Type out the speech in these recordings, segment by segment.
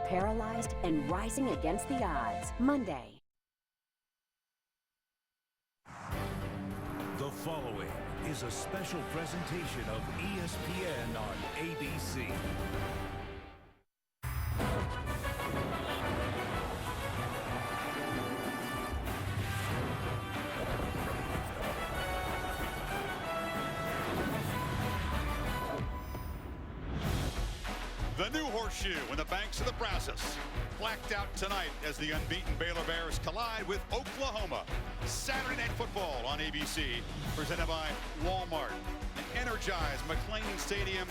paralyzed and rising against the odds. Monday. The following is a special presentation of ESPN on ABC. The new horseshoe in the banks of the Brazos. Blacked out tonight as the unbeaten Baylor Bears collide with Oklahoma. Saturday Night Football on ABC, presented by Walmart. An energized McLean Stadium.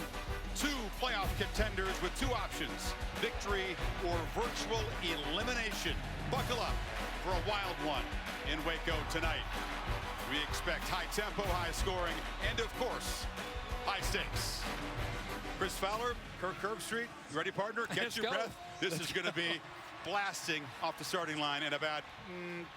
Two playoff contenders with two options: victory or virtual elimination. Buckle up for a wild one in Waco tonight. We expect high tempo, high scoring, and of course, high stakes. Chris Fowler, Kirk Herbstreit, you ready, partner? Catch your breath. This is going to be blasting off the starting line in about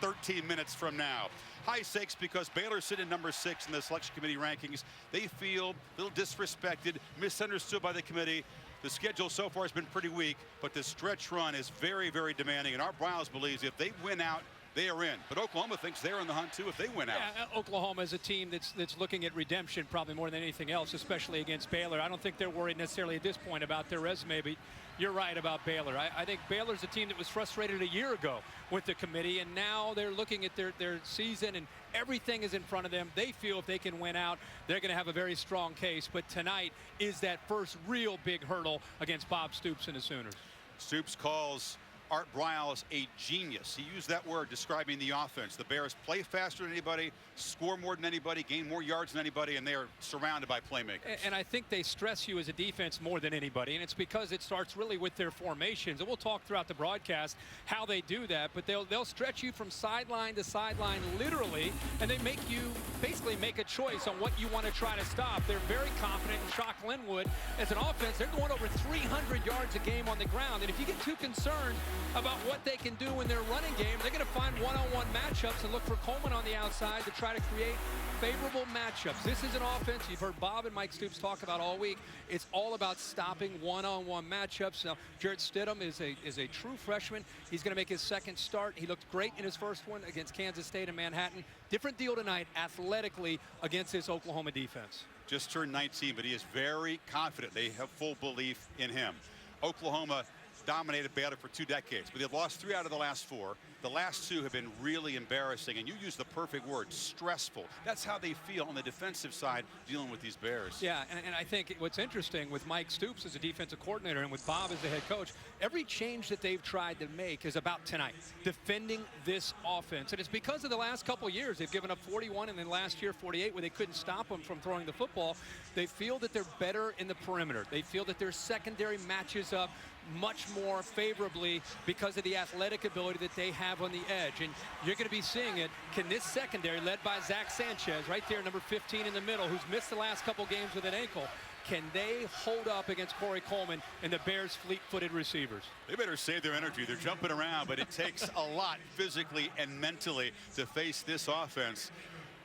13 minutes from now. High stakes because Baylor sitting number 6 in the selection committee rankings. They feel a little disrespected, misunderstood by the committee. The schedule so far has been pretty weak, but the stretch run is very, very demanding. And Art Briles believes if they win out, they are in. But Oklahoma thinks they're in the hunt, too, if they win out. Yeah, Oklahoma is a team that's looking at redemption probably more than anything else, especially against Baylor. I don't think they're worried necessarily at this point about their resume, but you're right about Baylor. I think Baylor's a team that was frustrated a year ago with the committee, and now they're looking at their season, and everything is in front of them. They feel if they can win out, they're going to have a very strong case. But tonight is that first real big hurdle against Bob Stoops and the Sooners. Stoops calls Art Briles a genius. He used that word describing the offense. The Bears play faster than anybody, score more than anybody, gain more yards than anybody, and they are surrounded by playmakers. And I think they stress you as a defense more than anybody, and it's because it starts really with their formations. And we'll talk throughout the broadcast how they do that, but they'll stretch you from sideline to sideline literally, and they make you basically make a choice on what you want to try to stop. They're very confident in Shock Linwood. As an offense, they're going over 300 yards a game on the ground, and if you get too concerned about what they can do in their running game, they're going to find one-on-one matchups and look for Coleman on the outside to try to create favorable matchups. This is an offense you've heard Bob and Mike Stoops talk about all week. It's all about stopping one-on-one matchups. Now, Jarrett Stidham is a true freshman. He's going to make his second start. He looked great in his first one against Kansas State and Manhattan. Different deal tonight athletically against this Oklahoma defense. Just turned 19, but he is very confident. They have full belief in him. Oklahoma dominated Baylor for 2 decades, but they've lost 3 out of the last 4. The last 2 have been really embarrassing, and you use the perfect word, stressful. That's how they feel on the defensive side dealing with these Bears. Yeah, and I think what's interesting with Mike Stoops as a defensive coordinator and with Bob as the head coach, every change that they've tried to make is about tonight, defending this offense. And it's because of the last couple of years. They've given up 41 and then last year 48 where they couldn't stop them from throwing the football. They feel that they're better in the perimeter. They feel that their secondary matches up much more favorably because of the athletic ability that they have on the edge. And you're going to be seeing it. Can this secondary, led by Zach Sanchez, right there, number 15 in the middle, who's missed the last couple games with an ankle, can they hold up against Corey Coleman and the Bears' fleet-footed receivers? They better save their energy. They're jumping around, but it takes a lot physically and mentally to face this offense.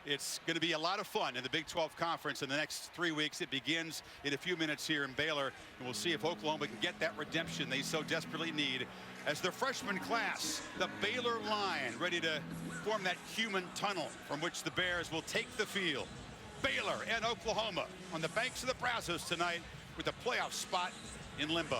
It's going to be a lot of fun in the Big 12 Conference in the next 3 weeks. It begins in a few minutes here in Baylor, and we'll see if Oklahoma can get that redemption they so desperately need. As the freshman class, the Baylor line, ready to form that human tunnel from which the Bears will take the field. Baylor and Oklahoma on the banks of the Brazos tonight with a playoff spot in limbo.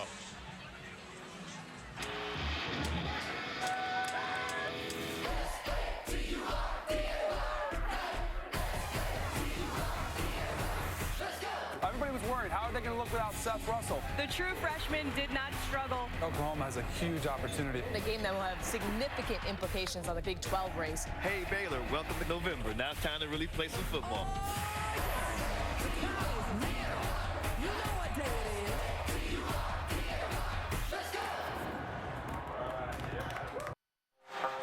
Everybody was worried. How are they going to look without Seth Russell? The true freshman did not struggle. Oklahoma has a huge opportunity. The game that will have significant implications on the Big 12 race. Hey, Baylor, welcome to November. Now it's time to really play some football.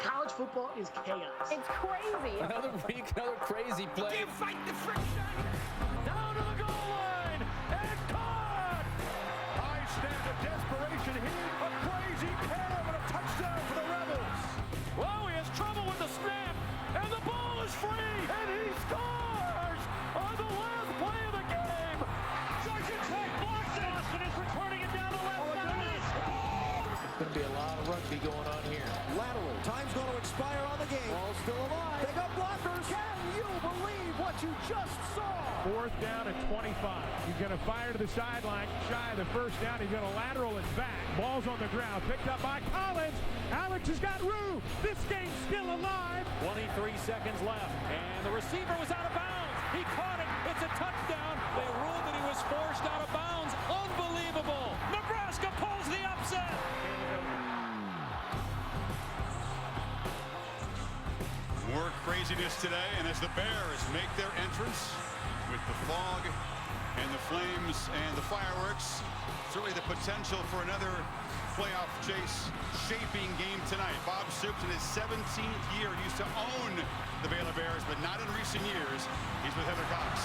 College football is chaos. It's crazy. Another week, another crazy play. You fight the friction. Down to the goal line and caught. High snap of desperation here. A crazy pass and a touchdown for the Rebels. Well, he has trouble with the snap, and the ball is free, and he scores on the last play of the game. Sergeant Tech blocks it. Austin is returning it down the left side. Going to be a lot of rugby going on here. Lateral. Time's going to expire on the game. Ball's still alive. They got blockers. Can you believe what you just saw? 4th down and 25. He's going to fire to the sideline. Shy of the first down. He's going to lateral it back. Ball's on the ground. Picked up by Collins. Alex has got room. This game's still alive. 23 seconds left. And the receiver was out of bounds. He caught it. It's a touchdown. They ruled that he was forced out of bounds. Unbelievable. Nebraska pulls the upset. More craziness today, and as the Bears make their entrance with the fog and the flames and the fireworks, certainly the potential for another playoff chase shaping game tonight. Bob Stoops in his 17th year used to own the Baylor Bears, but not in recent years. He's with Heather Cox.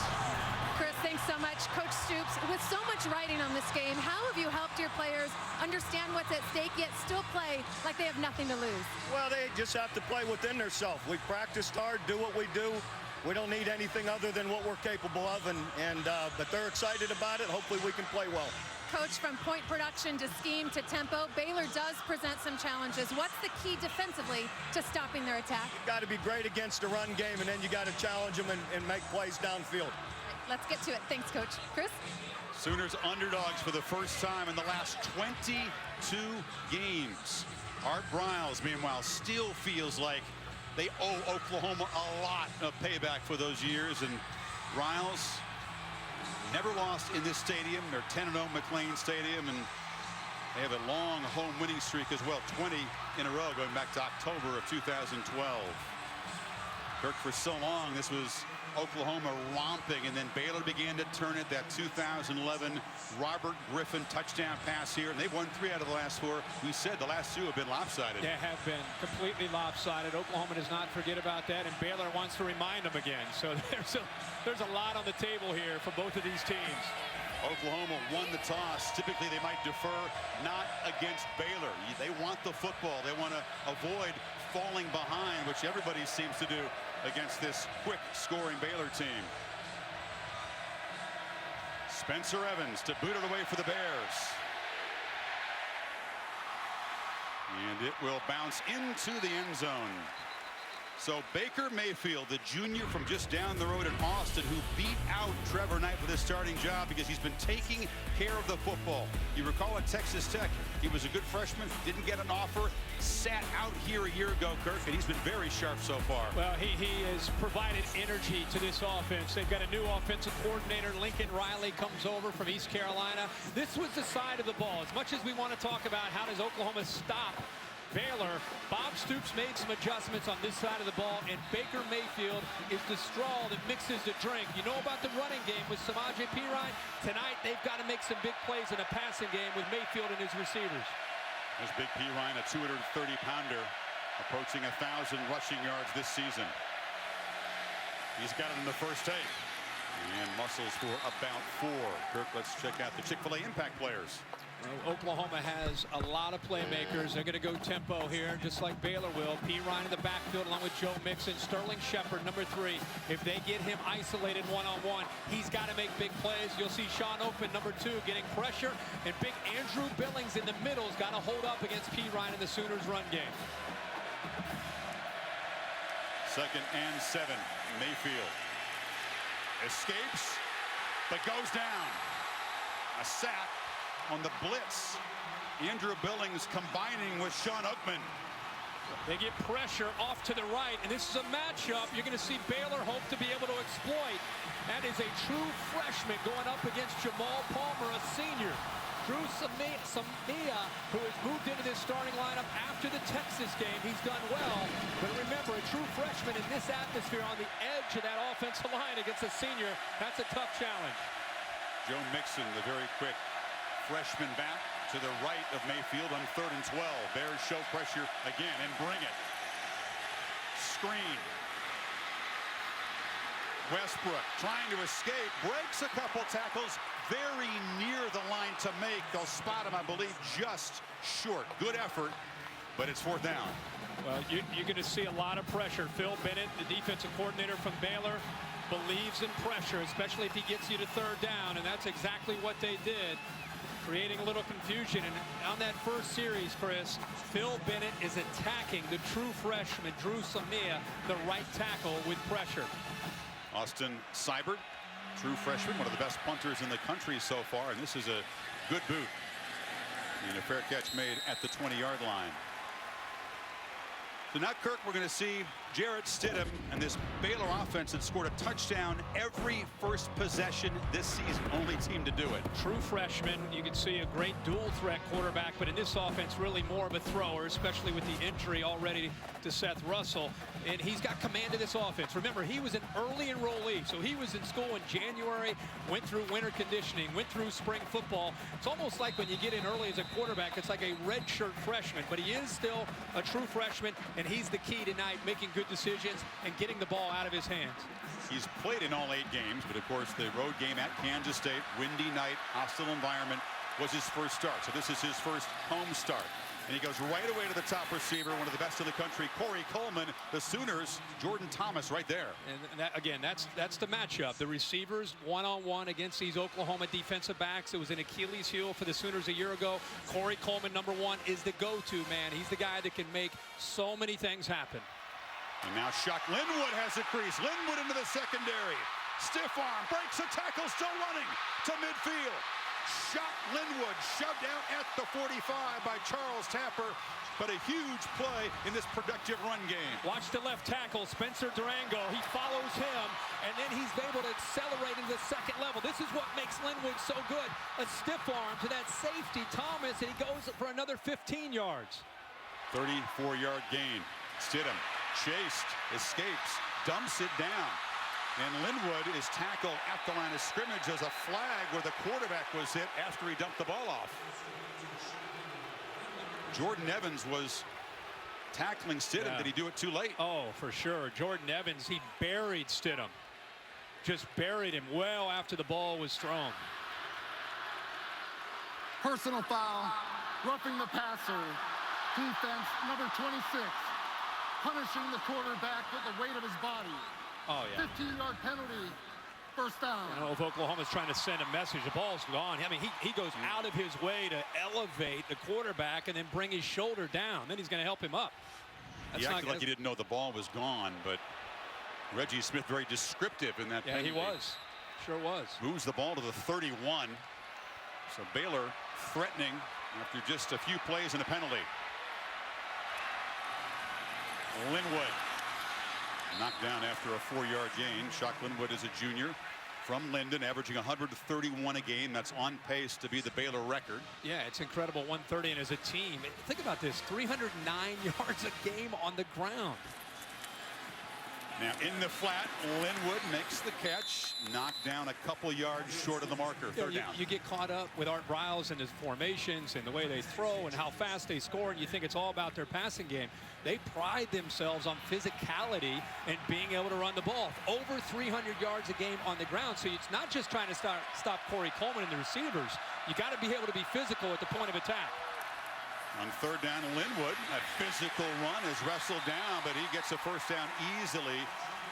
Chris, thanks so much. Coach Stoops, with so much writing on this game, how have you helped your players understand what's at stake, yet still play like they have nothing to lose? Well, they just have to play within themselves. We practiced hard, do what we do. We don't need anything other than what we're capable of, but they're excited about it. Hopefully we can play well. Coach, from point production to scheme to tempo, Baylor does present some challenges. What's the key defensively to stopping their attack? You got to be great against the run game, and then you got to challenge them and make plays downfield. Let's get to it. Thanks, Coach. Chris? Sooners underdogs for the first time in the last 22 games. Art Briles, meanwhile, still feels like they owe Oklahoma a lot of payback for those years, and Briles never lost in this stadium. They're 10-0 McLean Stadium, and they have a long home winning streak as well, 20 in a row going back to October of 2012. Kirk, for so long, this was Oklahoma romping, and then Baylor began to turn it. That 2011 Robert Griffin touchdown pass here, and they've won 3 out of the last 4. We said the last 2 have been lopsided. They have been completely lopsided. Oklahoma does not forget about that, and Baylor wants to remind them again. So there's a lot on the table here for both of these teams. Oklahoma won the toss. Typically, they might defer, not against Baylor. They want the football. They want to avoid falling behind, which everybody seems to do against this quick scoring Baylor team. Spencer Evans to boot it away for the Bears. And it will bounce into the end zone. So Baker Mayfield, the junior from just down the road in Austin, who beat out Trevor Knight for this starting job because he's been taking care of the football. You recall at Texas Tech, he was a good freshman, didn't get an offer, sat out here a year ago, Kirk, and he's been very sharp so far. Well, he has provided energy to this offense. They've got a new offensive coordinator. Lincoln Riley comes over from East Carolina. This was the side of the ball. As much as we want to talk about how does Oklahoma stop Baylor, Bob Stoops made some adjustments on this side of the ball, and Baker Mayfield is the straw that mixes the drink. You know about the running game with Samaje Perine? Tonight, they've got to make some big plays in a passing game with Mayfield and his receivers. There's Big Perine, a 230-pounder, approaching 1,000 rushing yards this season. He's got it in the first take. And muscles for about 4. Kirk, let's check out the Chick-fil-A impact players. Well, Oklahoma has a lot of playmakers. They're going to go tempo here, just like Baylor will. Perine in the backfield along with Joe Mixon. Sterling Shepard, number 3. If they get him isolated one-on-one, he's got to make big plays. You'll see Sean Oakman, number 2, getting pressure. And big Andrew Billings in the middle has got to hold up against Perine in the Sooners' run game. 2nd and 7. Mayfield escapes, but goes down. A sack on the blitz. Andrew Billings combining with Sean Oakman. They get pressure off to the right, and this is a matchup you're going to see Baylor hope to be able to exploit. That is a true freshman going up against Jamal Palmer, a senior. Drew Samia, who has moved into this starting lineup after the Texas game. He's done well, but remember, a true freshman in this atmosphere on the edge of that offensive line against a senior, that's a tough challenge. Joe Mixon, the very quick freshman back to the right of Mayfield on 3rd and 12. Bears show pressure again and bring it. Screen. Westbrook trying to escape, breaks a couple tackles, very near the line to make. They'll spot him, I believe, just short. Good effort, but it's 4th down. Well, you're going to see a lot of pressure. Phil Bennett, the defensive coordinator from Baylor, believes in pressure, especially if he gets you to 3rd down, and that's exactly what they did. creating a little confusion. And on that first series, Chris, Phil Bennett is attacking the true freshman, Drew Samia, the right tackle, with pressure. Austin Seibert, true freshman, one of the best punters in the country so far, and this is a good boot. And a fair catch made at the 20-yard line. So now, Kirk, we're going to see Jarrett Stidham and this Baylor offense that scored a touchdown every first possession this season. Only team to do it. True freshman. You can see a great dual threat quarterback, but in this offense, really more of a thrower, especially with the injury already to Seth Russell. And he's got command of this offense. Remember, he was an early enrollee, so he was in school in January, went through winter conditioning, went through spring football. It's almost like when you get in early as a quarterback, it's like a redshirt freshman, but he is still a true freshman, and he's the key tonight, making good decisions and getting the ball out of his hands. He's played in all 8 games, but of course the road game at Kansas State, windy night, hostile environment, was his first start. So this is his first home start. And he goes right away to the top receiver, one of the best in the country, Corey Coleman. The Sooners, Jordan Thomas right there. And that, again, that's the matchup. The receivers one-on-one against these Oklahoma defensive backs. It was an Achilles heel for the Sooners a year ago. Corey Coleman, number 1, is the go-to man. He's the guy that can make so many things happen. And now Shock Linwood has a crease. Linwood into the secondary. Stiff arm, breaks a tackle, still running to midfield. Shock Linwood shoved out at the 45 by Charles Tapper, but a huge play in this productive run game. Watch the left tackle, Spencer Durango. He follows him, and then he's able to accelerate into the second level. This is what makes Linwood so good. A stiff arm to that safety, Thomas, and he goes for another 15 yards. 34-yard gain. Stidham chased, escapes, dumps it down. And Linwood is tackled at the line of scrimmage as a flag where the quarterback was hit after he dumped the ball off. Jordan Evans was tackling Stidham. Yeah. Did he do it too late? Oh, for sure. Jordan Evans, he buried Stidham. Just buried him well after the ball was thrown. Personal foul, roughing the passer. Defense, number 26, punishing the quarterback with the weight of his body. Oh, yeah. 15-yard penalty, first down. I don't know if Oklahoma's trying to send a message. The ball's gone. I mean, he goes out of his way to elevate the quarterback and then bring his shoulder down. Then he's going to help him up. He acted like he didn't know the ball was gone, but Reggie Smith very descriptive in that penalty. Yeah, he was. Sure was. Moves the ball to the 31. So Baylor threatening after just a few plays and a penalty. Linwood knocked down after a 4-yard gain. Shock Linwood is a junior from Linden, averaging 131 a game. That's on pace to be the Baylor record. Yeah, it's incredible, 130. And as a team, think about this, 309 yards a game on the ground. Now in the flat, Linwood makes the catch, knocked down a couple yards short of the marker. Third down. You get caught up with Art Briles and his formations and the way they throw and how fast they score, and you think it's all about their passing game. They pride themselves on physicality and being able to run the ball. Over 300 yards a game on the ground. So it's not just trying to stop Corey Coleman and the receivers. You got to be able to be physical at the point of attack. On third down, Linwood, a physical run is wrestled down, but he gets a first down easily.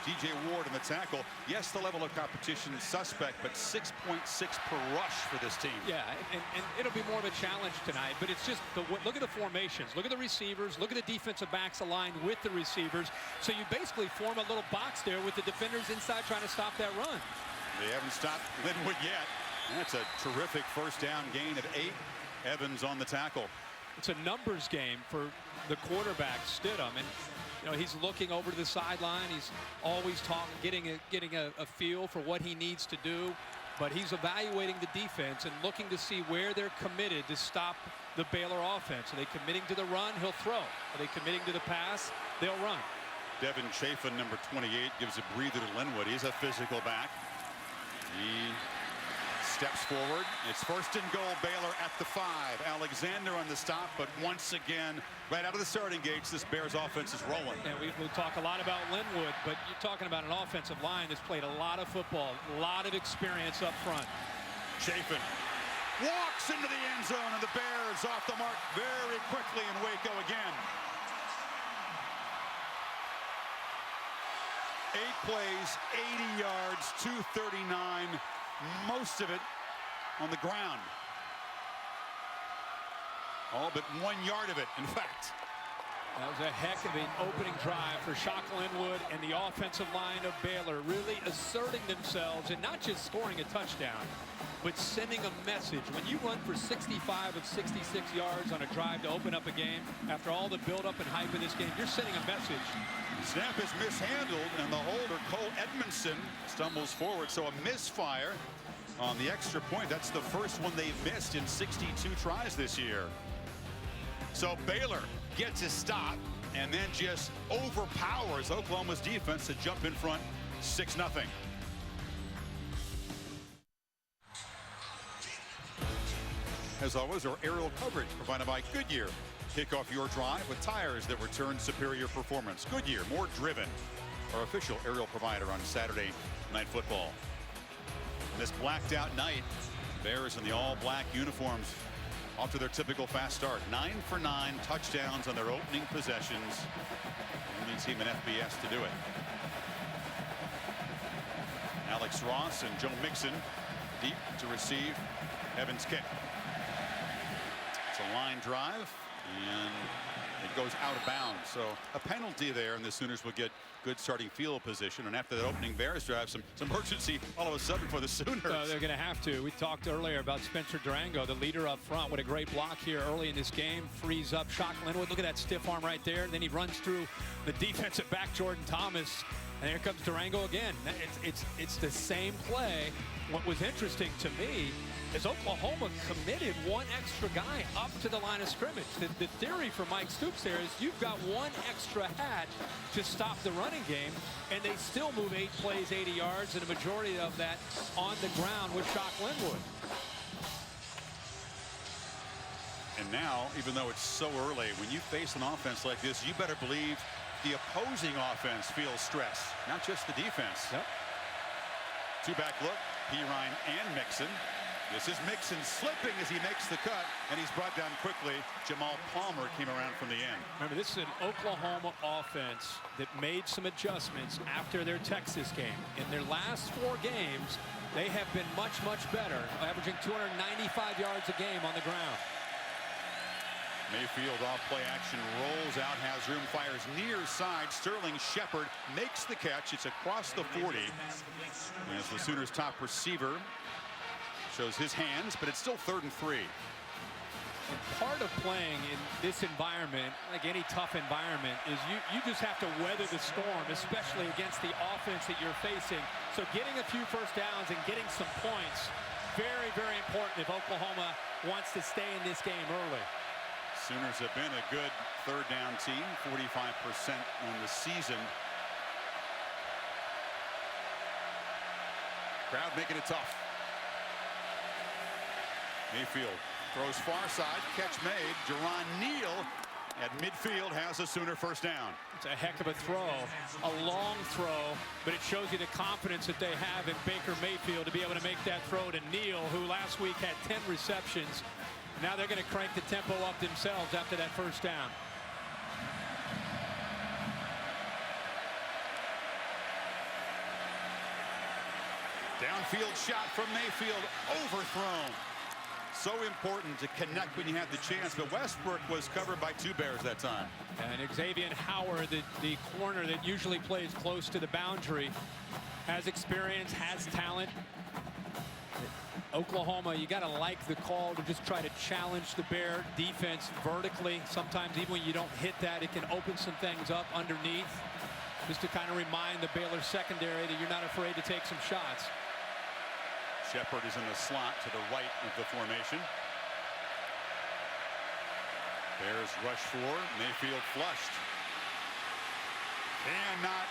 DJ Ward in the tackle. Yes, the level of competition is suspect, but 6.6 per rush for this team. Yeah, and it'll be more of a challenge tonight, but it's just, look at the formations. Look at the receivers. Look at the defensive backs aligned with the receivers. So you basically form a little box there with the defenders inside trying to stop that run. They haven't stopped Linwood yet. That's a terrific first down gain of 8. Evans on the tackle. It's a numbers game for the quarterback, Stidham, and you know he's looking over to the sideline. He's always getting a feel for what he needs to do, but he's evaluating the defense and looking to see where they're committed to stop the Baylor offense. Are they committing to the run? He'll throw. Are they committing to the pass? They'll run. Devin Chafin, number 28, gives a breather to Linwood. He's a physical back. He steps forward. It's first and goal, Baylor at the 5. Alexander on the stop, but once again, right out of the starting gates, this Bears offense is rolling. And we talk a lot about Linwood, but you're talking about an offensive line that's played a lot of football, a lot of experience up front. Chafin walks into the end zone, and the Bears off the mark very quickly, and Waco again. 8 plays, 80 yards, 239. Most of it on the ground. All but 1 yard of it, in fact. That was a heck of an opening drive for Shock Linwood and the offensive line of Baylor, really asserting themselves and not just scoring a touchdown, but sending a message. When you run for 65 of 66 yards on a drive to open up a game, after all the buildup and hype of this game, you're sending a message. Snap is mishandled, and the holder, Cole Edmondson, stumbles forward. So a misfire on the extra point. That's the first one they've missed in 62 tries this year. So Baylor gets a stop and then just overpowers Oklahoma's defense to jump in front 6-0. As always, our aerial coverage provided by Goodyear. Kick off your drive with tires that return superior performance. Goodyear, more driven. Our official aerial provider on Saturday Night Football. And this blacked out night, Bears in the all-black uniforms off to their typical fast start. 9 for 9 touchdowns on their opening possessions. Only team in FBS to do it. Alex Ross and Joe Mixon deep to receive Evans' kick. It's a line drive, and it goes out of bounds. So a penalty there, and the Sooners will get good starting field position. And after that opening Bears drive, some urgency all of a sudden for the Sooners. They're going to have to. We talked earlier about Spencer Durango, the leader up front. What a great block here early in this game. Frees up Shock Linwood. Look at that stiff arm right there. And then he runs through the defensive back, Jordan Thomas. And here comes Durango again. It's the same play. What was interesting to me is Oklahoma committed one extra guy up to the line of scrimmage. The theory for Mike Stoops there is you've got one extra hat to stop the running game, and they still move 8 plays, 80 yards, and a majority of that on the ground with Shock Linwood. And now, even though it's so early, when you face an offense like this, you better believe the opposing offense feels stress, not just the defense. Yep. Two-back look, Pirine and Mixon. This is Mixon slipping as he makes the cut, and he's brought down quickly. Jamal Palmer came around from the end. Remember, this is an Oklahoma offense that made some adjustments after their Texas game. In their last 4 games, they have been much, much better, averaging 295 yards a game on the ground. Mayfield off play action, rolls out, has room, fires near side. Sterling Shepard makes the catch. It's across the 40. As the Sooners' top receiver shows his hands, but it's still 3rd and 3. And part of playing in this environment, like any tough environment, is you just have to weather the storm, especially against the offense that you're facing. So getting a few first downs and getting some points, very, very important if Oklahoma wants to stay in this game early. Sooners have been a good 3rd down team, 45% on the season. Crowd making it tough. Mayfield throws far side, catch made. Jerron Neal at midfield has a Sooner first down. It's a heck of a throw, a long throw, but it shows you the confidence that they have in Baker Mayfield to be able to make that throw to Neal, who last week had 10 receptions. Now they're going to crank the tempo up themselves after that first down. Downfield shot from Mayfield, overthrown. So important to connect when you have the chance, but Westbrook was covered by 2 Bears that time. And Xavier Howard, the corner that usually plays close to the boundary, has experience, has talent. Oklahoma, you got to like the call to just try to challenge the Bear defense vertically. Sometimes even when you don't hit that, it can open some things up underneath. Just to kind of remind the Baylor secondary that you're not afraid to take some shots. Shepard is in the slot to the right of the formation. Bears rush 4. Mayfield flushed. Cannot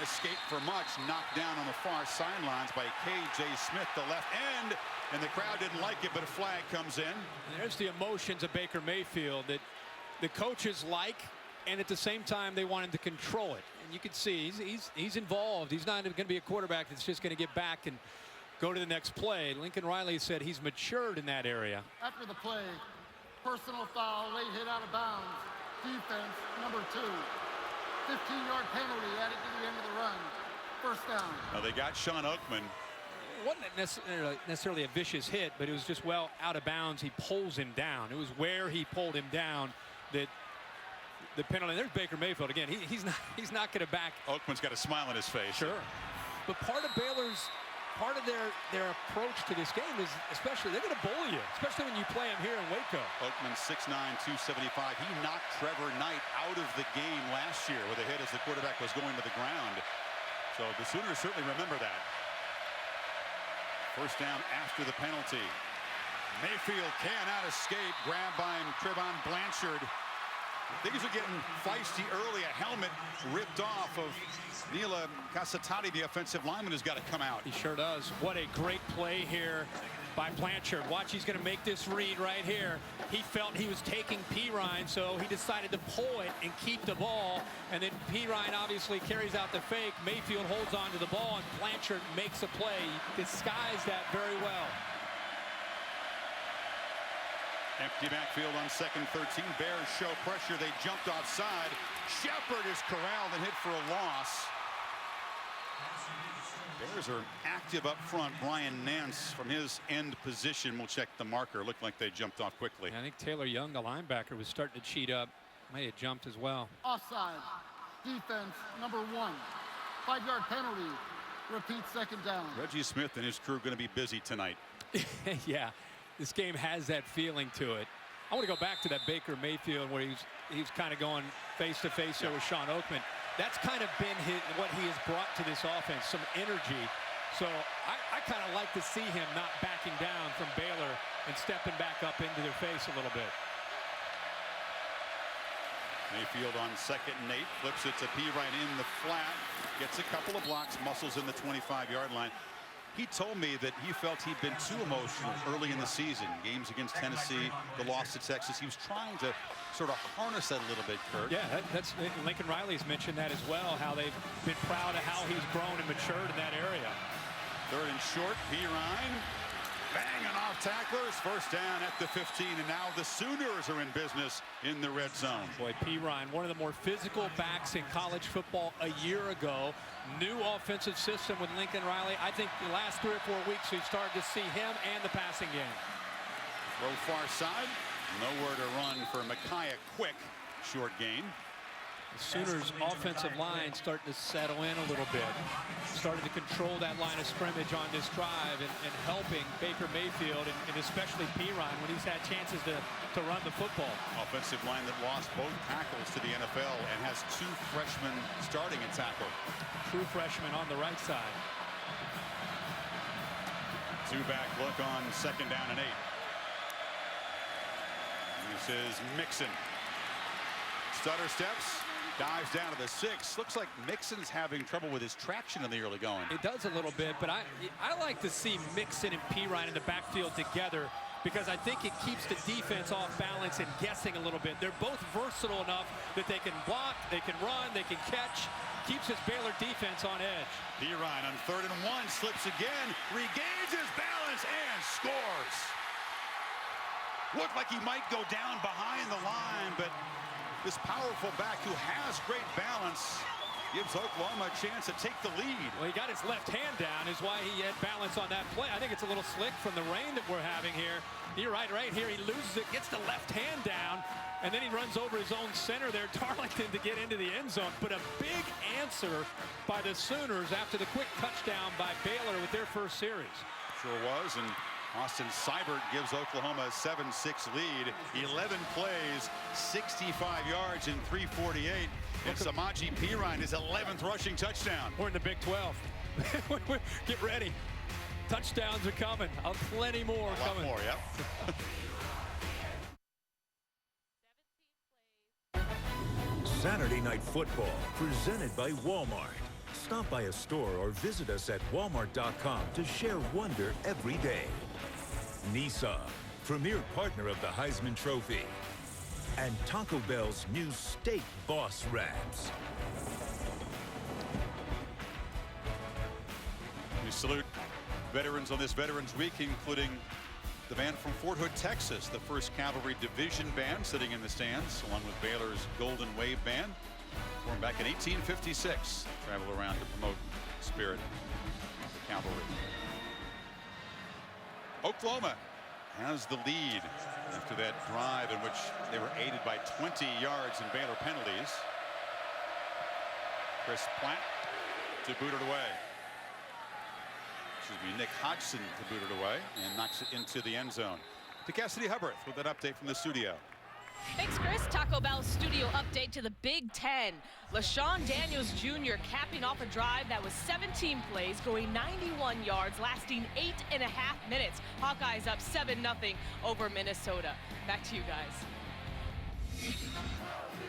escape for much. Knocked down on the far sidelines by K.J. Smith, the left end. And the crowd didn't like it, but a flag comes in. There's the emotions of Baker Mayfield that the coaches like, and at the same time they want him to control it. And you can see he's involved. He's not going to be a quarterback that's just going to get back and go to the next play. Lincoln Riley said he's matured in that area. After the play, personal foul, late hit out of bounds. Defense, number 2. 15-yard penalty added to the end of the run. First down. Now they got Sean Oakman. wasn't necessarily a vicious hit, but it was just well out of bounds. He pulls him down. It was where he pulled him down that the penalty. There's Baker Mayfield again. He's not going to back. Oakman's got a smile on his face. Sure, but part of their approach to this game is especially they're going to bully you, especially when you play them here in Waco. Oakman 6'9", 275. He knocked Trevor Knight out of the game last year with a hit as the quarterback was going to the ground. So the Sooners certainly remember that. First down after the penalty. Mayfield cannot escape. Grabbed by Trevon Blanchard. Things are getting feisty early. A helmet ripped off of Nila Casatati, the offensive lineman, has got to come out. He sure does. What a great play here by Blanchard. Watch, he's going to make this read right here. He felt he was taking Pirine, so he decided to pull it and keep the ball. And then Pirine obviously carries out the fake. Mayfield holds on to the ball, and Blanchard makes a play. Disguised that very well. Empty backfield on 2nd 13. Bears show pressure. They jumped offside. Shepard is corralled and hit for a loss. Bears are active up front. Brian Nance from his end position will check the marker. Looked like they jumped off quickly. I think Taylor Young, the linebacker, was starting to cheat up. May have jumped as well. Offside. Defense number 1. 5-yard penalty. Repeat 2nd down. Reggie Smith and his crew going to be busy tonight. Yeah, this game has that feeling to it. I want to go back to that Baker Mayfield where he's kind of going face-to-face here with Sean Oakman. That's kind of been what he has brought to this offense, some energy. So I kind of like to see him not backing down from Baylor and stepping back up into their face a little bit. Mayfield on 2nd and 8, flips it to Pirine in the flat, gets a couple of blocks, muscles in the 25-yard line. He told me that he felt he'd been too emotional early in the season. Games against Tennessee, the loss to Texas. He was trying to sort of harness that a little bit, Kurt. Yeah, that's Lincoln Riley's mentioned that as well, how they've been proud of how he's grown and matured in that area. 3rd and short, Pirine banging off tacklers. First down at the 15, and now the Sooners are in business in the red zone. Boy, Pirine, one of the more physical backs in college football a year ago. New offensive system with Lincoln Riley. I think the last 3 or 4 weeks we've started to see him and the passing game. Throw far side. Nowhere to run for Micaiah Quick. Short gain. The Sooners' offensive line starting to settle in a little bit. Started to control that line of scrimmage on this drive and helping Baker Mayfield and especially Pirine when he's had chances to run the football. Offensive line that lost both tackles to the NFL and has 2 freshmen starting at tackle. True freshman on the right side. 2-back look on 2nd down and 8. This is Mixon. Stutter steps. Dives down to the 6. Looks like Mixon's having trouble with his traction in the early going. It does a little bit, but I like to see Mixon and Pirine in the backfield together because I think it keeps the defense off balance and guessing a little bit. They're both versatile enough that they can block, they can run, they can catch. Keeps his Baylor defense on edge. Pirine on 3rd and 1, slips again, regains his balance and scores. Looked like he might go down behind the line, but this powerful back who has great balance gives Oklahoma a chance to take the lead. Well, he got his left hand down is why he had balance on that play. I think it's a little slick from the rain that we're having here. You're right here. He loses it, gets the left hand down, and then he runs over his own center there, Darlington, to get into the end zone. But a big answer by the Sooners after the quick touchdown by Baylor with their first series. Sure was, and Austin Seibert gives Oklahoma a 7-6 lead. 11 plays, 65 yards in 3:48. And Samaje Perine, his 11th rushing touchdown. We're in the Big 12. Get ready. Touchdowns are coming. Plenty more coming. A lot more, yep. Saturday Night Football, presented by Walmart. Stop by a store or visit us at walmart.com to share wonder every day. Nissan, premier partner of the Heisman Trophy. And Taco Bell's new Steak Boss Wraps. We salute veterans on this Veterans Week, including the band from Fort Hood, Texas, the 1st Cavalry Division Band sitting in the stands, along with Baylor's Golden Wave Band. Formed back in 1856. Travel around to promote the spirit of the cavalry. Oklahoma has the lead after that drive in which they were aided by 20 yards in Baylor penalties. Chris Platt to boot it away. Excuse me, Nick Hodgson to boot it away and knocks it into the end zone. To Cassidy Hubbard with an update from the studio. Thanks, Chris. Taco Bell studio update to the Big Ten. LaShawn Daniels Jr. capping off a drive that was 17 plays, going 91 yards, lasting 8.5 minutes. Hawkeyes up 7-0 over Minnesota. Back to you guys.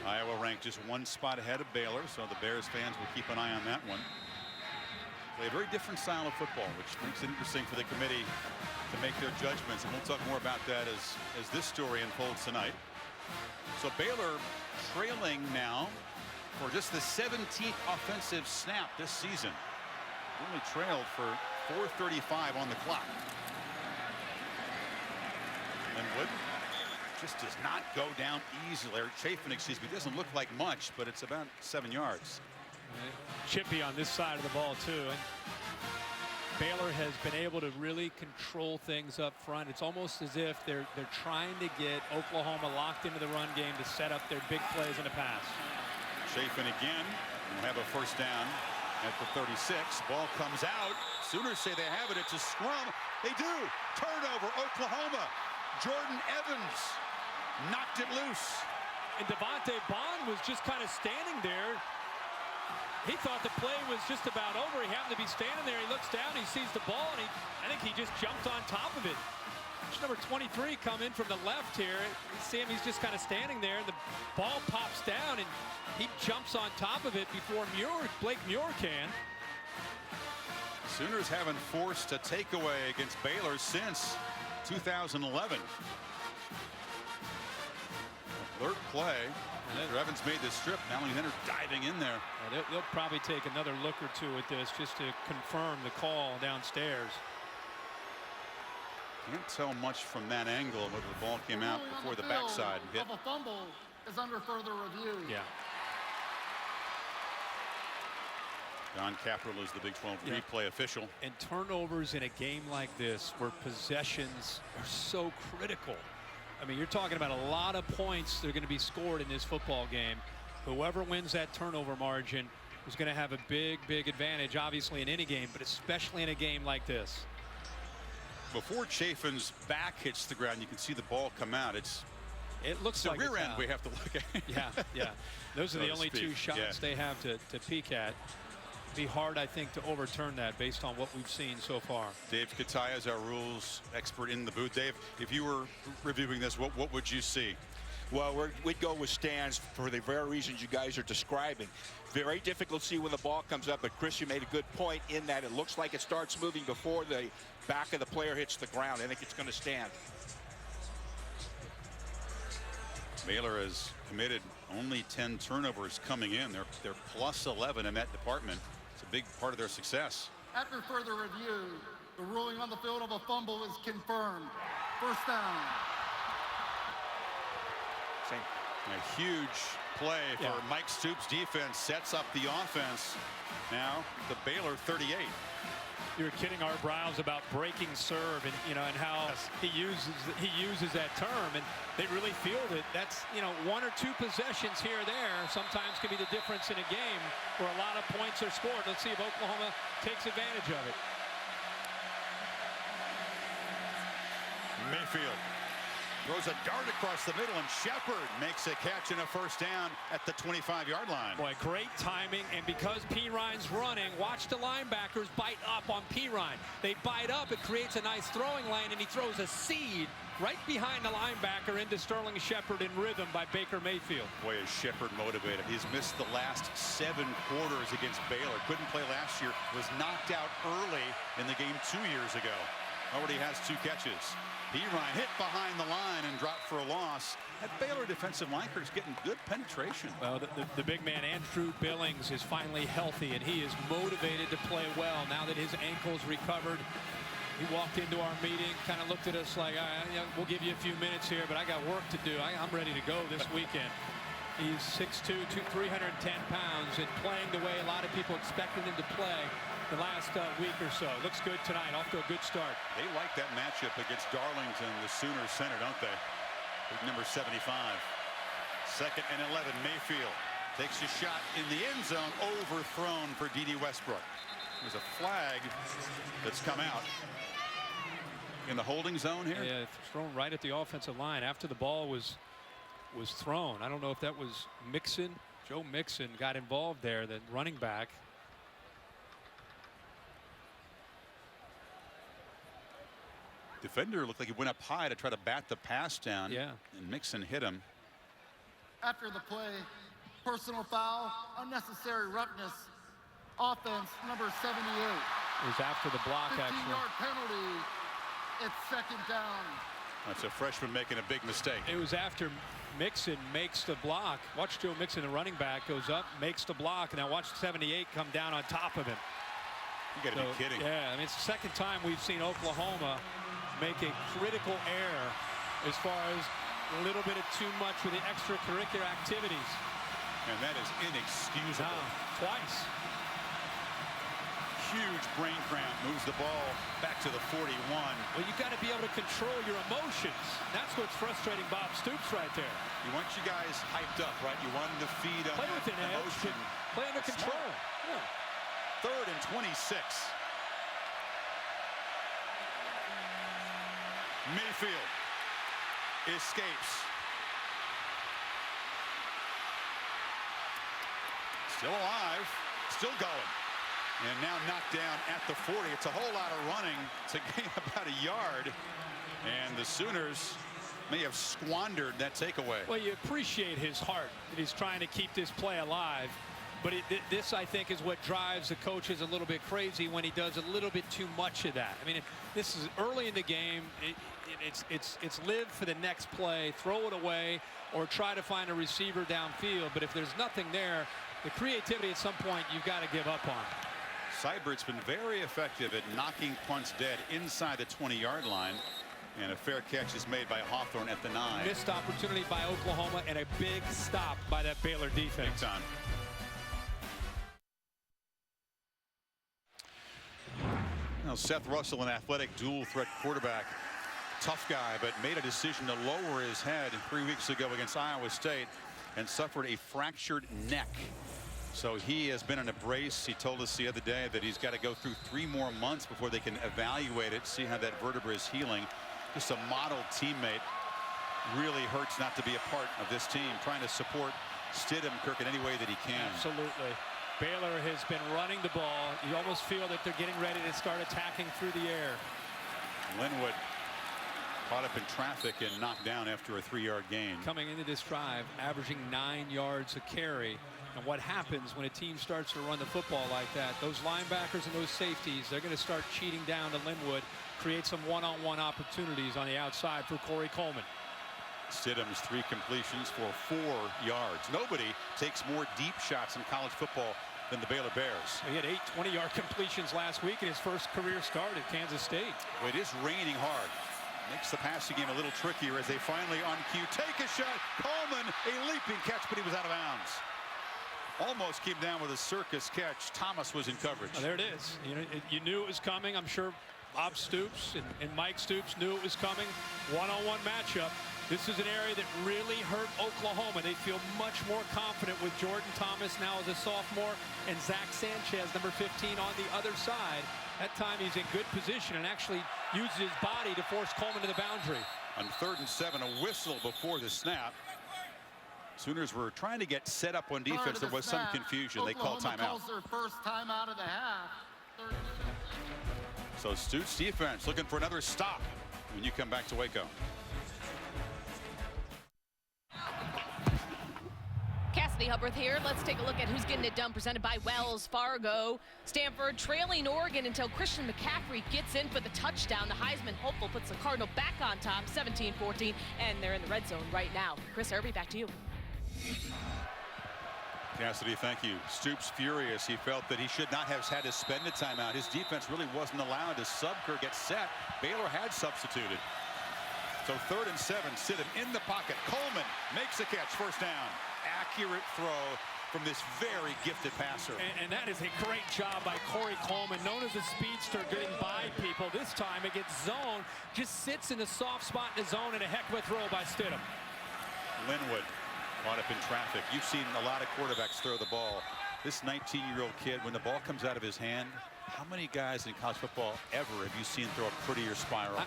Iowa ranked just one spot ahead of Baylor, so the Bears fans will keep an eye on that one. Play a very different style of football, which makes it interesting for the committee to make their judgments, and we'll talk more about that as this story unfolds tonight. So Baylor trailing now for just the 17th offensive snap this season. Only trailed for 4:35 on the clock. Linwood just does not go down easily. Or Chafin, excuse me, doesn't look like much, but it's about 7 yards. Chippy on this side of the ball too. And Baylor has been able to really control things up front. It's almost as if they're trying to get Oklahoma locked into the run game to set up their big plays in the pass. Chafin again will have a first down at the 36. Ball comes out. Sooners say they have it. It's a scrum. They do. Turnover, Oklahoma. Jordan Evans knocked it loose. And Devontae Bond was just kind of standing there. He thought the play was just about over. He happened to be standing there. He looks down, he sees the ball, and I think he just jumped on top of it. There's number 23 come in from the left here. You see him, he's just kind of standing there. The ball pops down, and he jumps on top of it before Blake Muir can. Sooners haven't forced a takeaway against Baylor since 2011. Third play. After Evans made the strip, now Leonard diving in there. They'll probably take another look or two at this just to confirm the call downstairs. Can't tell much from that angle whether the ball came out before the backside hit. A fumble is under further review. Yeah. Don Capperl is the Big 12 replay official. And turnovers in a game like this where possessions are so critical. I mean, you're talking about a lot of points that are going to be scored in this football game. Whoever wins that turnover margin is going to have a big advantage, obviously, in any game, but especially in a game like this. Before Chafin's back hits the ground, you can see the ball come out. It looks like the rear end we have to look at. Yeah. Those are the only two shots they have to peek at. Be hard, I think, to overturn that based on what we've seen so far. Dave Kataya is our rules expert in the booth. Dave, if you were reviewing this, what would you see? Well, we'd go with stands for the very reasons you guys are describing. Very difficult to see when the ball comes up, but Chris, you made a good point in that it looks like it starts moving before the back of the player hits the ground. I think it's going to stand. Baylor has committed only 10 turnovers coming in. They're plus 11 in that department. It's a big part of their success. After further review, the ruling on the field of a fumble is confirmed. First down. A huge play for Mike Stoops' defense sets up the offense. Now the Baylor 38. You were kidding Art Briles about breaking serve and and how he uses that term, and they really feel that that's one or two possessions here or there sometimes can be the difference in a game where a lot of points are scored. Let's see if Oklahoma takes advantage of it. Mayfield throws a dart across the middle, and Shepard makes a catch and a first down at the 25-yard line. Boy, great timing, and because Perine's running, watch the linebackers bite up on Perine. They bite up, it creates a nice throwing lane, and he throws a seed right behind the linebacker into Sterling Shepard in rhythm by Baker Mayfield. Boy, is Shepard motivated. He's missed the last 7 quarters against Baylor. Couldn't play last year, was knocked out early in the game 2 years ago. Already has 2 catches. Perine hit behind the line and dropped for a loss. That Baylor defensive linebacker is getting good penetration. Well, the big man, Andrew Billings, is finally healthy, and he is motivated to play well now that his ankle's recovered. He walked into our meeting, kind of looked at us like, we'll give you a few minutes here, but I got work to do. I'm ready to go this weekend. He's 6'2", 310 pounds, and playing the way a lot of people expected him to play. the last week or so. Looks good tonight. Off to a good start. They like that matchup against Darlington, the Sooners center, don't they? With number 75. 2nd and 11. Mayfield takes a shot in the end zone, overthrown for D.D. Westbrook. There's a flag that's come out in the holding zone here. Yeah, thrown right at the offensive line after the ball was thrown. I don't know if that was Mixon. Joe Mixon got involved there, the running back. Defender looked like he went up high to try to bat the pass down. Yeah. And Mixon hit him. After the play, personal foul, unnecessary roughness, offense number 78. It was after the block, actually. 15-yard penalty. It's 2nd down. That's a freshman making a big mistake. It was after Mixon makes the block. Watch Joe Mixon, the running back, goes up, makes the block, and now watch 78 come down on top of him. You got to be kidding. Yeah, I mean, it's the 2nd time we've seen Oklahoma make a critical error as far as a little bit of too much with the extracurricular activities. And that is inexcusable. Twice. Huge brain cramp, moves the ball back to the 41. Well, you got to be able to control your emotions. That's what's frustrating Bob Stoops right there. He wants you guys hyped up, right? You want them to feed on play with an emotion. Play under control. Yeah. 3rd and 26. Mayfield escapes. Still alive, still going. And now knocked down at the 40. It's a whole lot of running to gain about a yard. And the Sooners may have squandered that takeaway. Well, you appreciate his heart that he's trying to keep this play alive. But this, I think, is what drives the coaches a little bit crazy when he does a little bit too much of that. I mean, this is early in the game. It's live for the next play, throw it away, or try to find a receiver downfield. But if there's nothing there, the creativity at some point you've got to give up on. Seibert's been very effective at knocking punts dead inside the 20-yard line. And a fair catch is made by Hawthorne at the 9. Missed opportunity by Oklahoma and a big stop by that Baylor defense. Big time. Now, Seth Russell, an athletic dual-threat quarterback. Tough guy, but made a decision to lower his head 3 weeks ago against Iowa State and suffered a fractured neck. So he has been in a brace. He told us the other day that he's got to go through 3 more months before they can evaluate it, see how that vertebra is healing. Just a model teammate. Really hurts not to be a part of this team, trying to support Stidham Kirk in any way that he can. Absolutely. Baylor has been running the ball. You almost feel that they're getting ready to start attacking through the air. Linwood caught up in traffic and knocked down after a 3-yard gain. Coming into this drive, averaging 9 yards a carry. And what happens when a team starts to run the football like that? Those linebackers and those safeties, they're going to start cheating down to Linwood, create some one-on-one opportunities on the outside for Corey Coleman. Stidham's 3 completions for 4 yards. Nobody takes more deep shots in college football than the Baylor Bears. He had 8 20-yard completions last week in his first career start at Kansas State. Well, it is raining hard. Makes the passing game a little trickier as they finally on cue take a shot. Coleman, a leaping catch, but he was out of bounds. Almost came down with a circus catch. Thomas was in coverage. Oh, there it is. You knew it was coming. I'm sure Bob Stoops and Mike Stoops knew it was coming. One-on-one matchup. This is an area that really hurt Oklahoma. They feel much more confident with Jordan Thomas now as a sophomore and Zach Sanchez, number 15, on the other side. That time he's in good position and actually uses his body to force Coleman to the boundary. On 3rd and 7, a whistle before the snap. Sooners were trying to get set up on defense. There was some confusion. Oklahoma they called timeout. Calls their first timeout of the half. So Stoops defense looking for another stop when you come back to Waco. Cassidy Hubbard here. Let's take a look at who's getting it done, presented by Wells Fargo. Stanford trailing Oregon until Christian McCaffrey gets in for the touchdown. The Heisman hopeful puts the Cardinal back on top, 17-14, and they're in the red zone right now. Chris Irby, back to you. Cassidy, thank you. Stoops furious. He felt that he should not have had to spend a timeout. His defense really wasn't allowed to Subker get set. Baylor had substituted. So 3rd and 7, Stidham in the pocket. Coleman makes a catch, first down. Accurate throw from this very gifted passer. And that is a great job by Corey Coleman, known as a speedster, getting by people. This time it gets zone, just sits in the soft spot in the zone, and a heck of a throw by Stidham. Linwood caught up in traffic. You've seen a lot of quarterbacks throw the ball. This 19-year-old kid, when the ball comes out of his hand, how many guys in college football ever have you seen throw a prettier spiral?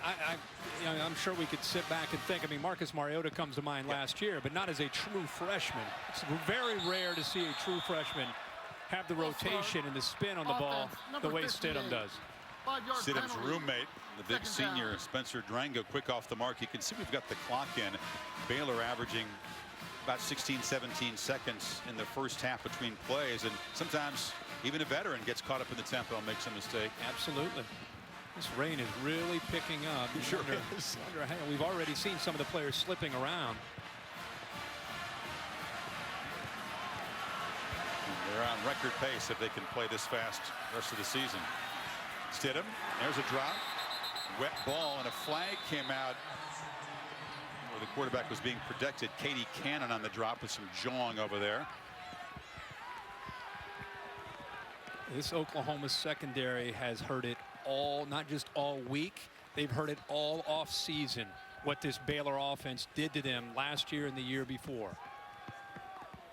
I'm sure we could sit back and think. I mean, Marcus Mariota comes to mind last year, but not as a true freshman. It's very rare to see a true freshman have the rotation and the spin on the ball the way Stidham does. Stidham's roommate, the big senior, Spencer Drango, quick off the mark. You can see we've got the clock in. Baylor averaging about 16, 17 seconds in the first half between plays, and sometimes even a veteran gets caught up in the tempo and makes a mistake. Absolutely. This rain is really picking up. It sure is. We've already seen some of the players slipping around. They're on record pace if they can play this fast the rest of the season. Stidham, there's a drop. Wet ball, and a flag came out where the quarterback was being protected. Katie Cannon on the drop with some jawing over there. This Oklahoma secondary has heard it all, not just all week. They've heard it all off season, what this Baylor offense did to them last year and the year before.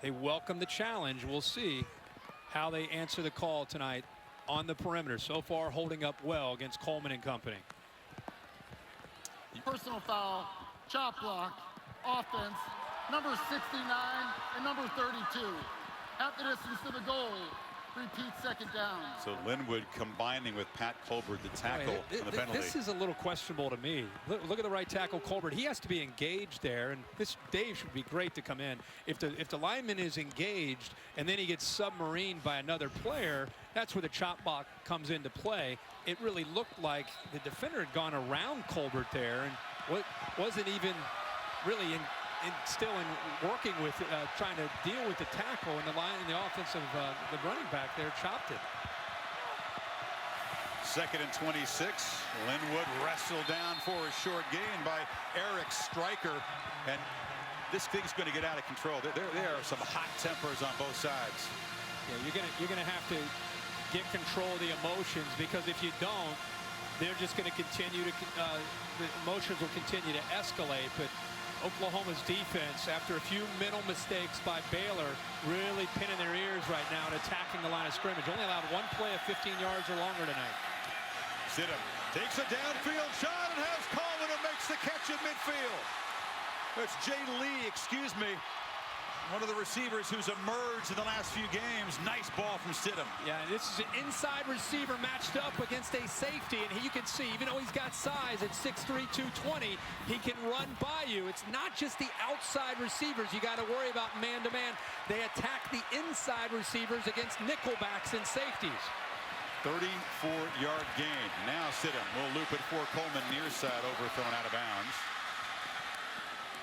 They welcome the challenge. We'll see how they answer the call tonight on the perimeter. So far, holding up well against Coleman and company. Personal foul, chop block, offense, number 69 and number 32. At the distance to the goal. Repeat, second down. So Linwood combining with Pat Colbert, the tackle on the penalty. This is a little questionable to me. Look at the right tackle, Colbert. He has to be engaged there, and this Dave should be great to come in. If the lineman is engaged and then he gets submarined by another player, that's where the chop block comes into play. It really looked like the defender had gone around Colbert there and wasn't even really still working with trying to deal with the tackle, and the offensive the running back there chopped it. 2nd and 26. Linwood wrestled down for a short gain by Eric Stryker, and this thing's going to get out of control. There are some hot tempers on both sides. Yeah, you're gonna have to get control of the emotions, because if you don't, they're just going to continue to the emotions will continue to escalate. But Oklahoma's defense, after a few mental mistakes by Baylor, really pinning their ears right now and attacking the line of scrimmage. Only allowed one play of 15 yards or longer tonight. Stidham takes a downfield shot and has Coleman, who makes the catch in midfield. That's Jay Lee, excuse me. One of the receivers who's emerged in the last few games. Nice ball from Stidham. Yeah, this is an inside receiver matched up against a safety, and you can see, even though he's got size at 6'3", 220, he can run by you. It's not just the outside receivers you got to worry about man-to-man. They attack the inside receivers against nickelbacks and safeties. 34-yard gain. Now Stidham will loop it for Coleman, near side, overthrown out of bounds.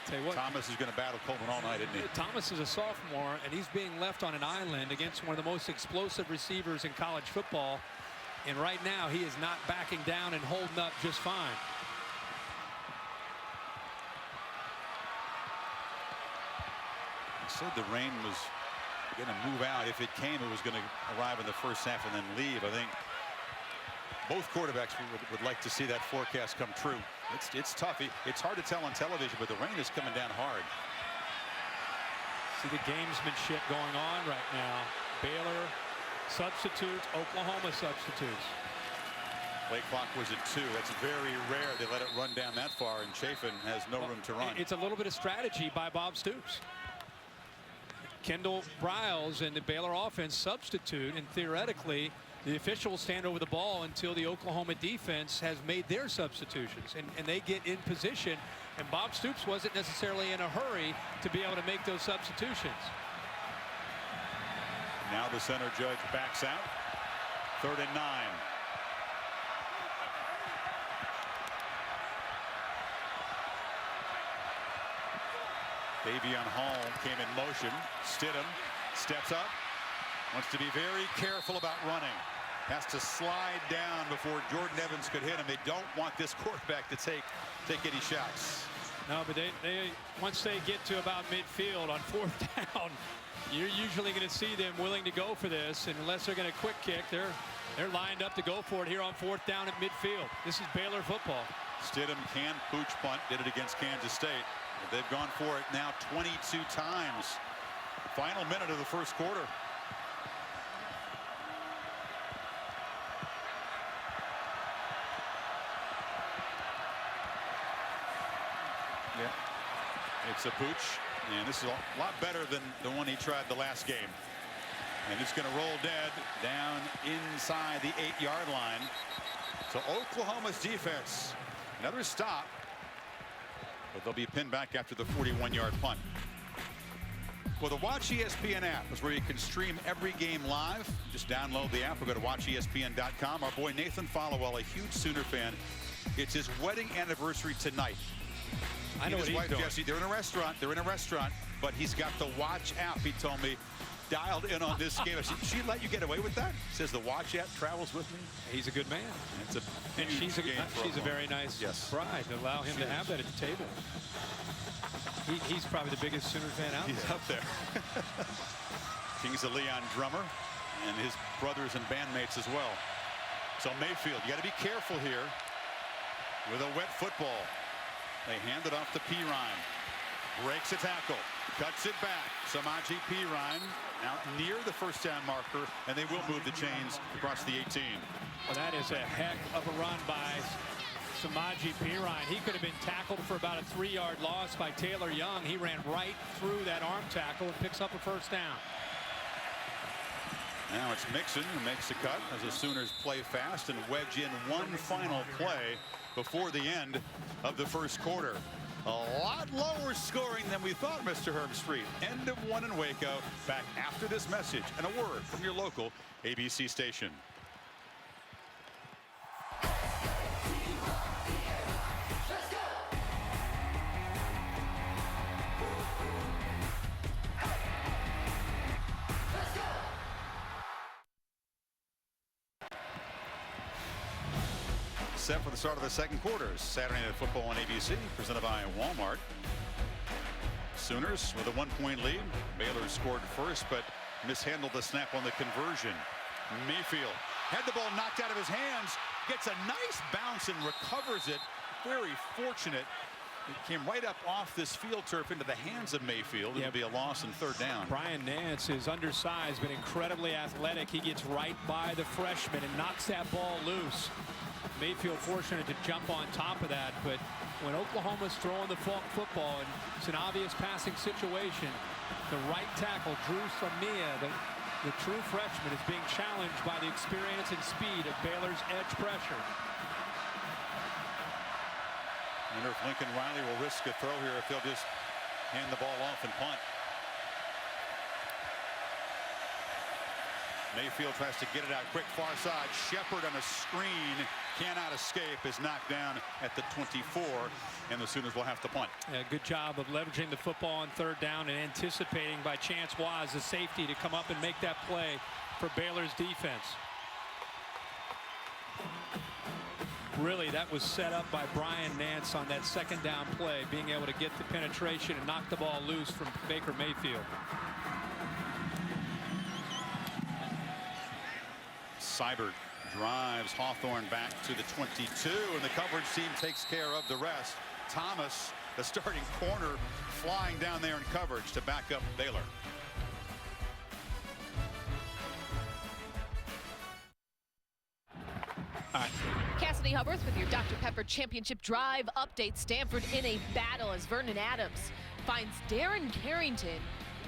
Tell you what, Thomas is going to battle Coleman all night, isn't he? Thomas is a sophomore, and he's being left on an island against one of the most explosive receivers in college football. And right now, he is not backing down and holding up just fine. He said the rain was going to move out. If it came, it was going to arrive in the first half and then leave. I think both quarterbacks would like to see that forecast come true. It's tough. It's hard to tell on television, but the rain is coming down hard. See the gamesmanship going on right now. Baylor substitutes, Oklahoma substitutes. Play clock was at 2. That's very rare. They let it run down that far, and Chafin has no room to run. It's a little bit of strategy by Bob Stoops. Kendall Briles and the Baylor offense substitute, and theoretically, the officials stand over the ball until the Oklahoma defense has made their substitutions, and they get in position. And Bob Stoops wasn't necessarily in a hurry to be able to make those substitutions. Now the center judge backs out. 3rd and 9. Davion Hall came in motion. Stidham steps up. Wants to be very careful about running. Has to slide down before Jordan Evans could hit him. They don't want this quarterback to take any shots. No, but they once they get to about midfield on 4th down, you're usually going to see them willing to go for this, and unless they're going to quick kick, they're lined up to go for it here on 4th down at midfield. This is Baylor football. Stidham can pooch punt, did it against Kansas State. But they've gone for it now 22 times. Final minute of the first quarter. Yeah, it's a pooch, and this is a lot better than the one he tried the last game. And it's going to roll dead down inside the 8-yard line. So Oklahoma's defense, another stop, but they'll be pinned back after the 41-yard punt. Well, the Watch ESPN app is where you can stream every game live. Just download the app or go to watchespn.com. Our boy Nathan Followell, a huge Sooner fan. It's his wedding anniversary tonight. I know what he's doing. Jesse, they're in a restaurant, but he's got the Watch app, he told me, dialed in on this game. I said, she let you get away with that? Says the Watch app travels with me. He's a good man. It's a and she's a very nice bride to allow him to have that at the table. He's probably the biggest Sooner fan out there. He's up there. Kings of Leon drummer and his brothers and bandmates as well. So Mayfield, you got to be careful here with a wet football. They hand it off to Pirine. Breaks a tackle. Cuts it back. Samaje Pirine out near the first down marker, and they will move the chains across the 18. Well, that is a heck of a run by Samaje Pirine. He could have been tackled for about a 3-yard loss by Taylor Young. He ran right through that arm tackle and picks up a first down. Now it's Mixon who makes the cut as the Sooners play fast and wedge in one final play before the end of the first quarter. A lot lower scoring than we thought, Mr. Herbstreit. End of one in Waco. Back after this message and a word from your local ABC station. Set for the start of the second quarter. Saturday Night Football on ABC, presented by Walmart. Sooners with a 1-point lead. Baylor scored first, but mishandled the snap on the conversion. Mayfield had the ball knocked out of his hands, gets a nice bounce and recovers it. Very fortunate. It came right up off this field turf into the hands of Mayfield. It'll be a loss in 3rd down. Brian Nance is undersized, but incredibly athletic. He gets right by the freshman and knocks that ball loose. Mayfield fortunate to jump on top of that, but when Oklahoma's throwing the football and it's an obvious passing situation, the right tackle, Drew Samia, the true freshman, is being challenged by the experience and speed of Baylor's edge pressure. I wonder if Lincoln Riley will risk a throw here if they'll just hand the ball off and punt. Mayfield tries to get it out quick far side. Shepard on a screen cannot escape, is knocked down at the 24, and the Sooners will have to punt. Yeah, good job of leveraging the football on 3rd down and anticipating by Chance Waz, the safety, to come up and make that play for Baylor's defense. Really, that was set up by Brian Nance on that 2nd down play, being able to get the penetration and knock the ball loose from Baker Mayfield. Seibert drives Hawthorne back to the 22, and the coverage team takes care of the rest. Thomas, the starting corner, flying down there in coverage to back up Baylor. Cassidy Hubbarth with your Dr. Pepper Championship Drive update. Stanford in a battle as Vernon Adams finds Darren Carrington,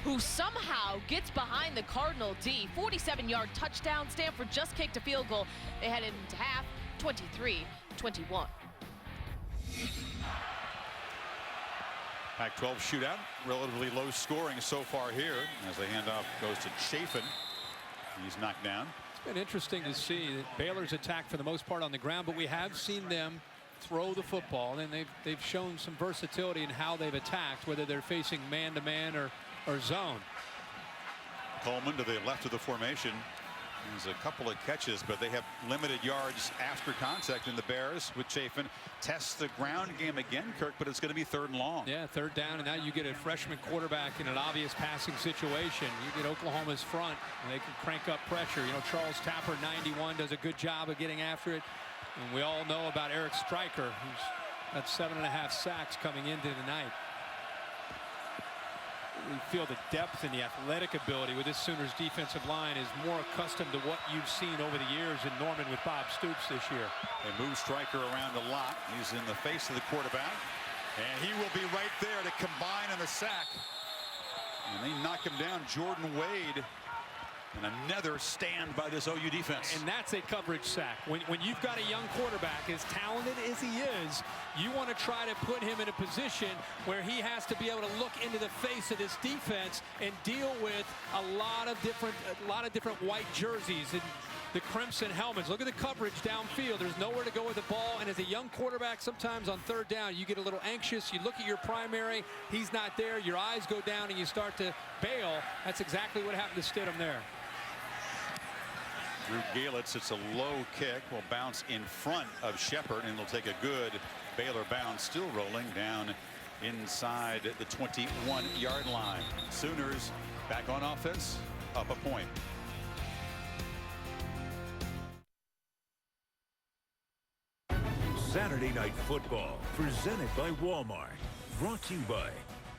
who somehow gets behind the Cardinal D. 47-yard touchdown. Stanford just kicked a field goal. They head into half, 23-21. Pac-12 shootout, relatively low scoring so far here as the handoff goes to Chafin. He's knocked down. It's been interesting to see that Baylor's attacked for the most part on the ground, but we have seen them throw the football, and they've shown some versatility in how they've attacked, whether they're facing man-to-man or zone. Coleman to the left of the formation. There's a couple of catches, but they have limited yards after contact in the Bears with Chafin. Tests the ground game again, Kirk, but it's going to be 3rd and long. Yeah, 3rd down, and now you get a freshman quarterback in an obvious passing situation. You get Oklahoma's front, and they can crank up pressure. You know, Charles Tapper, 91, does a good job of getting after it. And we all know about Eric Stryker, who's got 7.5 sacks coming into the night. We feel the depth and the athletic ability with this Sooners defensive line is more accustomed to what you've seen over the years in Norman with Bob Stoops this year. They move Stryker around a lot. He's in the face of the quarterback, and he will be right there to combine on the sack. And they knock him down. Jordan Wade. And another stand by this OU defense. And that's a coverage sack. When you've got a young quarterback, as talented as he is, you want to try to put him in a position where he has to be able to look into the face of this defense and deal with a lot of different white jerseys and the crimson helmets. Look at the coverage downfield. There's nowhere to go with the ball. And as a young quarterback, sometimes on 3rd down, you get a little anxious. You look at your primary. He's not there. Your eyes go down and you start to bail. That's exactly what happened to Stidham there. Drew Galitz, it's a low kick, will bounce in front of Shepard, and it'll take a good Baylor bounce, still rolling down inside the 21-yard line. Sooners back on offense, up a point. Saturday Night Football, presented by Walmart. Brought to you by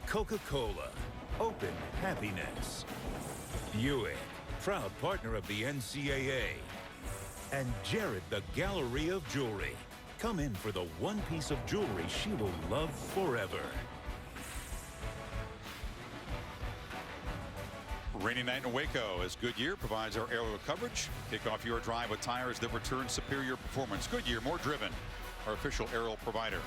Coca-Cola, Open Happiness, Buick, proud partner of the NCAA, and Jared, the Gallery of Jewelry. Come in for the one piece of jewelry she will love forever. Rainy night in Waco as Goodyear provides our aerial coverage. Kick off your drive with tires that return superior performance. Goodyear, more driven, our official aerial provider.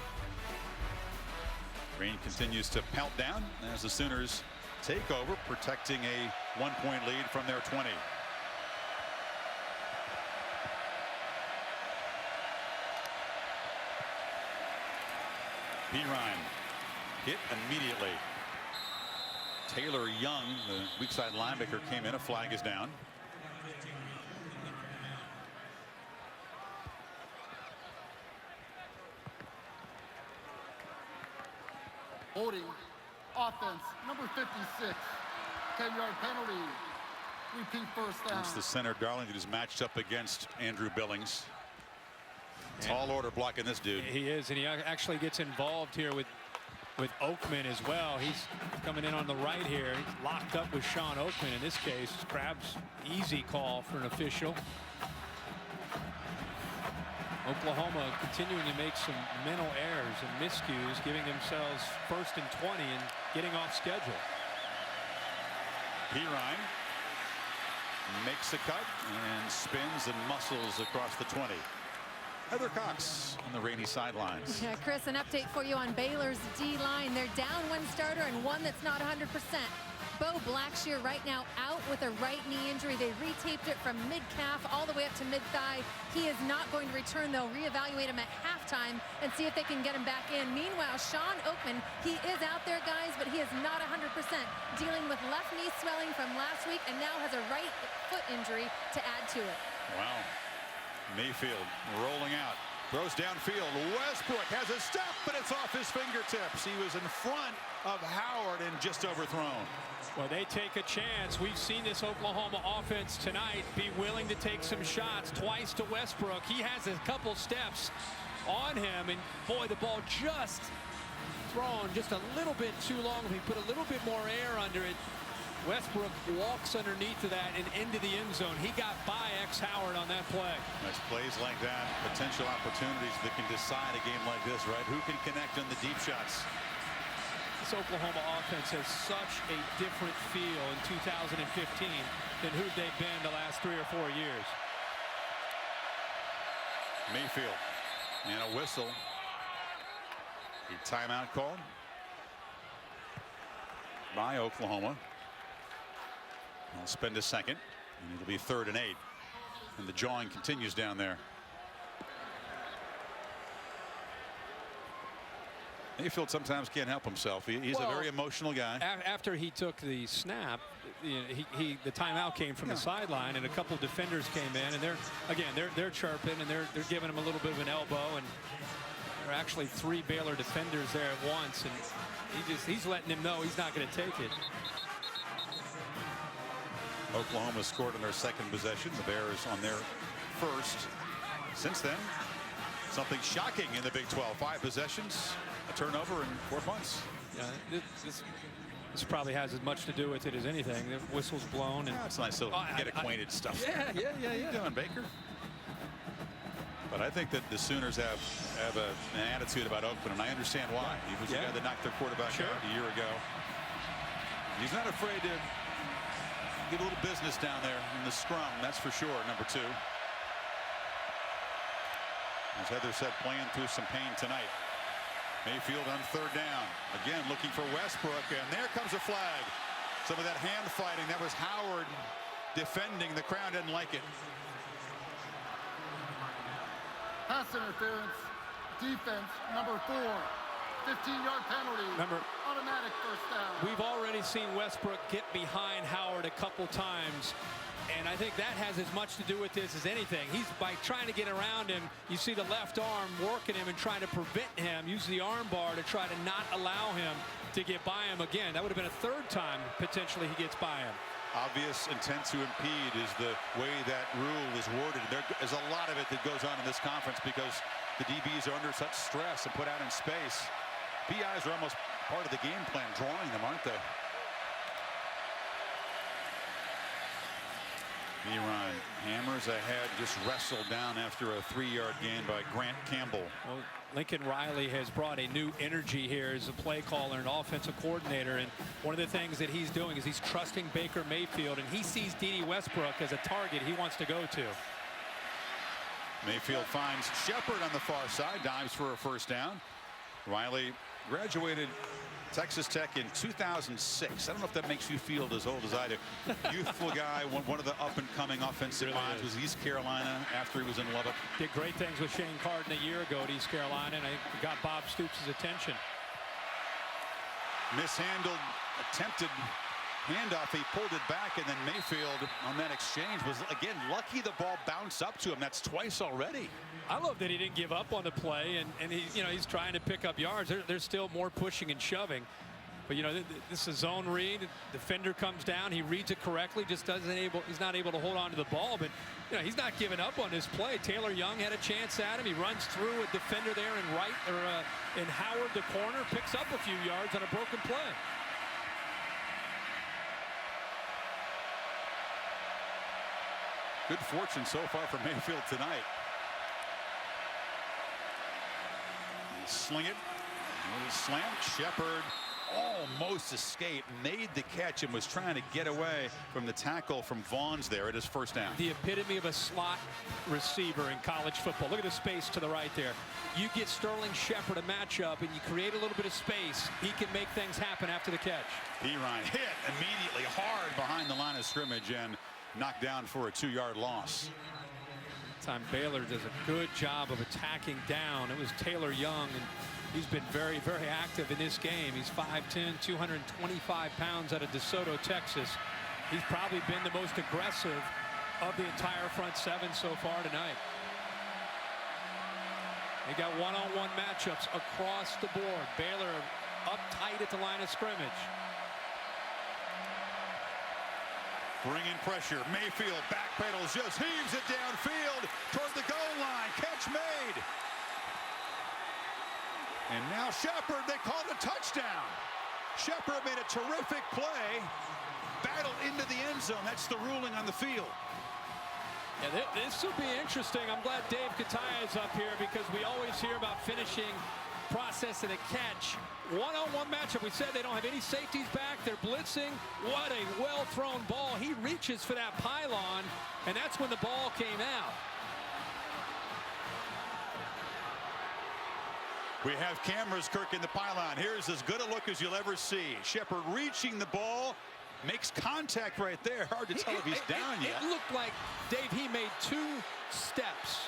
Rain continues to pelt down as the Sooners take over, protecting a 1-point lead from their 20. Perine hit immediately. Taylor Young, the weak side linebacker, came in. A flag is down. Holding offense, number 56, 10-yard penalty. Repeat 1st down. It's the center, Darlington, is matched up against Andrew Billings. Tall order blocking this dude. He is, and he actually gets involved here with Oakman as well. He's coming in on the right here. He's locked up with Sean Oakman in this case. Crab's easy call for an official. Oklahoma continuing to make some mental errors and miscues, giving themselves 1st and 20 and getting off schedule. Perine makes a cut and spins and muscles across the 20. Heather Cox on the rainy sidelines. Yeah, Chris, an update for you on Baylor's D-line. They're down one starter and one that's not 100%. Bo Blackshear right now out with a right knee injury. They retaped it from mid-calf all the way up to mid-thigh. He is not going to return. They'll reevaluate him at halftime and see if they can get him back in. Meanwhile, Sean Oakman, he is out there, guys, but he is not 100%. Dealing with left knee swelling from last week and now has a right foot injury to add to it. Wow. Mayfield rolling out. Throws downfield. Westbrook has a step, but it's off his fingertips. He was in front of Howard and just overthrown. Well, they take a chance. We've seen this Oklahoma offense tonight be willing to take some shots twice to Westbrook. He has a couple steps on him, and boy, the ball just thrown just a little bit too long. He put a little bit more air under it. Westbrook walks underneath of that and into the end zone. He got by X Howard on that play. Nice plays like that, potential opportunities that can decide a game like this, right? Who can connect on the deep shots? This Oklahoma offense has such a different feel in 2015 than who they've been the last 3 or 4 years. Mayfield and a whistle. A timeout called by Oklahoma. They'll spend a second, and it'll be 3rd and 8. And the jawing continues down there. Mayfield sometimes can't help himself. He's a very emotional guy. After he took the snap, the timeout came from the sideline, and a couple of defenders came in, and they're chirping, and they're giving him a little bit of an elbow, and there are actually 3 Baylor defenders there at once, and he's letting him know he's not going to take it. Oklahoma scored on their second possession. The Bears on their first. Since then, something shocking in the Big 12. 5 possessions, a turnover, and 4 punts. Yeah, this probably has as much to do with it as anything. The whistle's blown. And it's nice to get acquainted stuff. Yeah. How you doing, Baker? But I think that the Sooners have an attitude about Oakland, and I understand why. He was the guy that knocked their quarterback out a year ago. He's not afraid to get a little business down there in the scrum, that's for sure. Number 2. As Heather said, playing through some pain tonight. Mayfield on 3rd down. Again, looking for Westbrook, and there comes a flag. Some of that hand fighting. That was Howard defending. The crowd didn't like it. Pass interference, defense, number 4. 15-yard penalty. Automatic first down. We've already seen Westbrook get behind Howard a couple times, and I think that has as much to do with this as anything. He's by trying to get around him. You see the left arm working him and trying to prevent him. Use the arm bar to try to not allow him to get by him again. That would have been a 3rd time potentially he gets by him. Obvious intent to impede is the way that rule is worded. There is a lot of it that goes on in this conference because the DBs are under such stress and put out in space. PIs are almost part of the game plan, drawing them, aren't they? Ryan hammers ahead, just wrestled down after a 3-yard gain by Grant Campbell. Well, Lincoln Riley has brought a new energy here as a play caller and offensive coordinator, and one of the things that he's doing is he's trusting Baker Mayfield, and he sees D.D. Westbrook as a target he wants to go to. Mayfield finds Shepard on the far side, dives for a first down. Riley graduated Texas Tech in 2006. I don't know if that makes you feel as old as I do. Youthful guy, one of the up-and-coming offensive minds, was East Carolina after he was in Lubbock. Did great things with Shane Carden a year ago at East Carolina, and I got Bob Stoops' attention. Mishandled, attempted handoff. He pulled it back, and then Mayfield on that exchange was, again, lucky the ball bounced up to him. That's twice already. I love that he didn't give up on the play, and he's trying to pick up yards. There's still more pushing and shoving. But, this is a zone read. Defender comes down. He reads it correctly, just he's not able to hold on to the ball. But, he's not giving up on this play. Taylor Young had a chance at him. He runs through a defender there in Howard, the corner, picks up a few yards on a broken play. Good fortune so far for Mayfield tonight. Sling it. Slam. Shepard almost escaped, made the catch, and was trying to get away from the tackle from Vaughn's there at his first down. The epitome of a slot receiver in college football. Look at the space to the right there. You get Sterling Shepard a matchup, and you create a little bit of space. He can make things happen after the catch. Ryan hit immediately hard behind the line of scrimmage and knocked down for a 2-yard loss. Time Baylor does a good job of attacking down. It was Taylor Young, and he's been very, very active in this game. He's 5'10", 225 pounds out of DeSoto, Texas. He's probably been the most aggressive of the entire front 7 so far tonight. They got one-on-one matchups across the board. Baylor up tight at the line of scrimmage. Bringing pressure. Mayfield backpedals, just heaves it downfield toward the goal line. Catch made. And now Shepard, they called a touchdown. Shepard made a terrific play. Battled into the end zone. That's the ruling on the field. Yeah, this will be interesting. I'm glad Dave Kataya is up here because we always hear about finishing process and a catch. One-on-one matchup. We said they don't have any safeties back. They're blitzing. What a well-thrown ball. He reaches for that pylon, and that's when the ball came out. We have cameras, Kirk, in the pylon. Here's as good a look as you'll ever see. Shepard reaching the ball. Makes contact right there. Hard to tell if he's down yet. It looked like, Dave, he made 2 steps.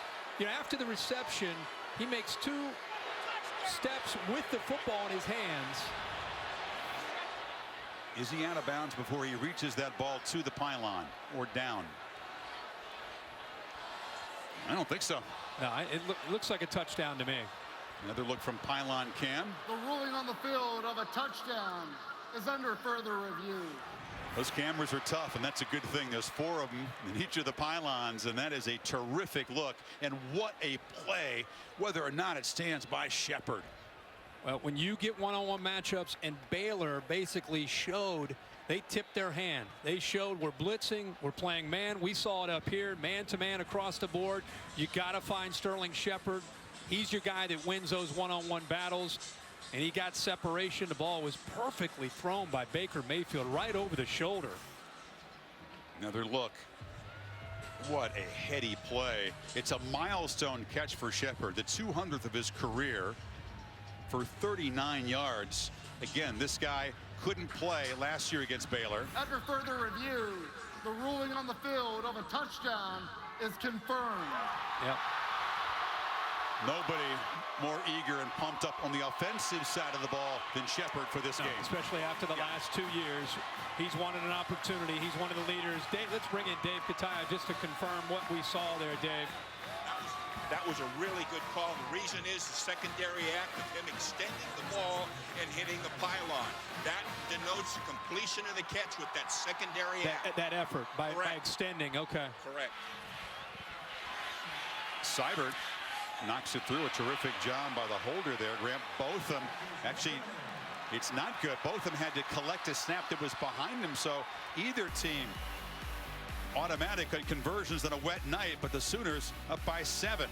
After the reception, he makes 2 steps with the football in his hands. Is he out of bounds before he reaches that ball to the pylon or down? I don't think so. No, it looks like a touchdown to me. Another look from pylon cam. The ruling on the field of a touchdown is under further review. Those cameras are tough, and that's a good thing. There's 4 of them in each of the pylons, and that is a terrific look. And what a play, whether or not it stands by Shepard. Well, when you get one-on-one matchups, and Baylor basically showed they tipped their hand. They showed we're blitzing, we're playing man. We saw it up here, man-to-man across the board. You got to find Sterling Shepard. He's your guy that wins those one-on-one battles. And he got separation. The ball was perfectly thrown by Baker Mayfield right over the shoulder. Another look. What a heady play. It's a milestone catch for Shepard, the 200th of his career for 39 yards. Again, this guy couldn't play last year against Baylor. After further review, the ruling on the field of a touchdown is confirmed. Yep. Nobody more eager and pumped up on the offensive side of the ball than Shepard for this game. Especially after the last 2 years. He's wanted an opportunity. He's one of the leaders. Dave, let's bring in Dave Kataya just to confirm what we saw there, Dave. That was a really good call. The reason is the secondary act of him extending the ball and hitting the pylon. That denotes the completion of the catch with that secondary act. That effort by extending. Okay. Correct. Seibert knocks it through. A terrific job by the holder there, Grant. Botham, actually, it's not good. Botham had to collect a snap that was behind him, so either team automatic conversions on a wet night, but the Sooners up by 7.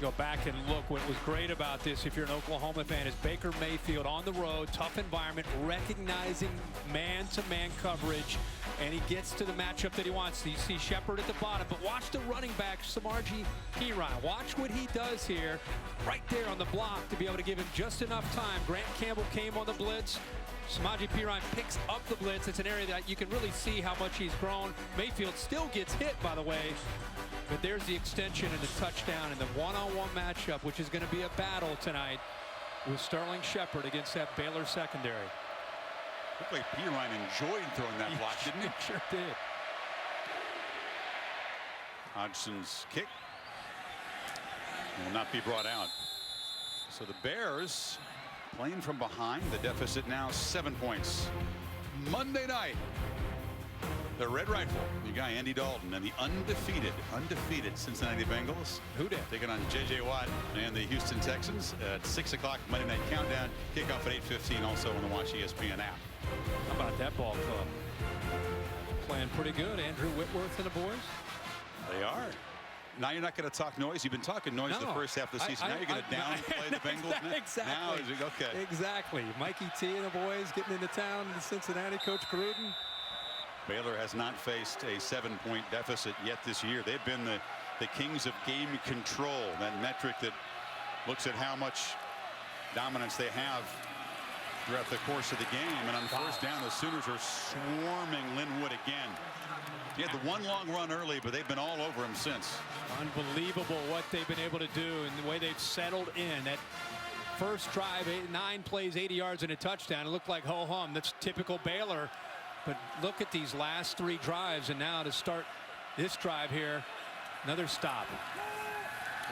Go back and look. What was great about this, if you're an Oklahoma fan, is Baker Mayfield on the road, tough environment, recognizing man-to-man coverage, and he gets to the matchup that he wants. You see Shepard at the bottom, but watch the running back, Samaje Perine. Watch what he does here, right there on the block, to be able to give him just enough time. Grant Campbell came on the blitz. Samaje Perine picks up the blitz. It's an area that you can really see how much he's grown. Mayfield still gets hit, by the way. But there's the extension and the touchdown in the one-on-one matchup, which is going to be a battle tonight with Sterling Shepard against that Baylor secondary. Looked like Perine enjoyed throwing that block, didn't he? Sure did. Hodgson's kick will not be brought out. So the Bears playing from behind. The deficit now 7 points. Monday night. The Red Rifle, your guy Andy Dalton, and the undefeated Cincinnati Bengals. Who did? Taking on J.J. Watt and the Houston Texans at 6 o'clock Monday Night Countdown. Kickoff at 8:15 also on the Watch ESPN app. How about that ball club? Playing pretty good. Andrew Whitworth and the boys. They are. Now you're not going to talk noise. You've been talking noise the first half of the season. Now you're going to downplay the Bengals. Exactly. Now is it okay? Exactly. Mikey T and the boys getting into town in Cincinnati. Coach Gruden. Baylor has not faced a 7-point deficit yet this year. They've been the kings of game control, that metric that looks at how much dominance they have throughout the course of the game. And on first down, the Sooners are swarming Linwood again. He had the one long run early, but they've been all over him since. Unbelievable what they've been able to do and the way they've settled in. That first drive, 9 plays, 80 yards and a touchdown. It looked like ho-hum. That's typical Baylor. But look at these last 3 drives, and now to start this drive here, another stop.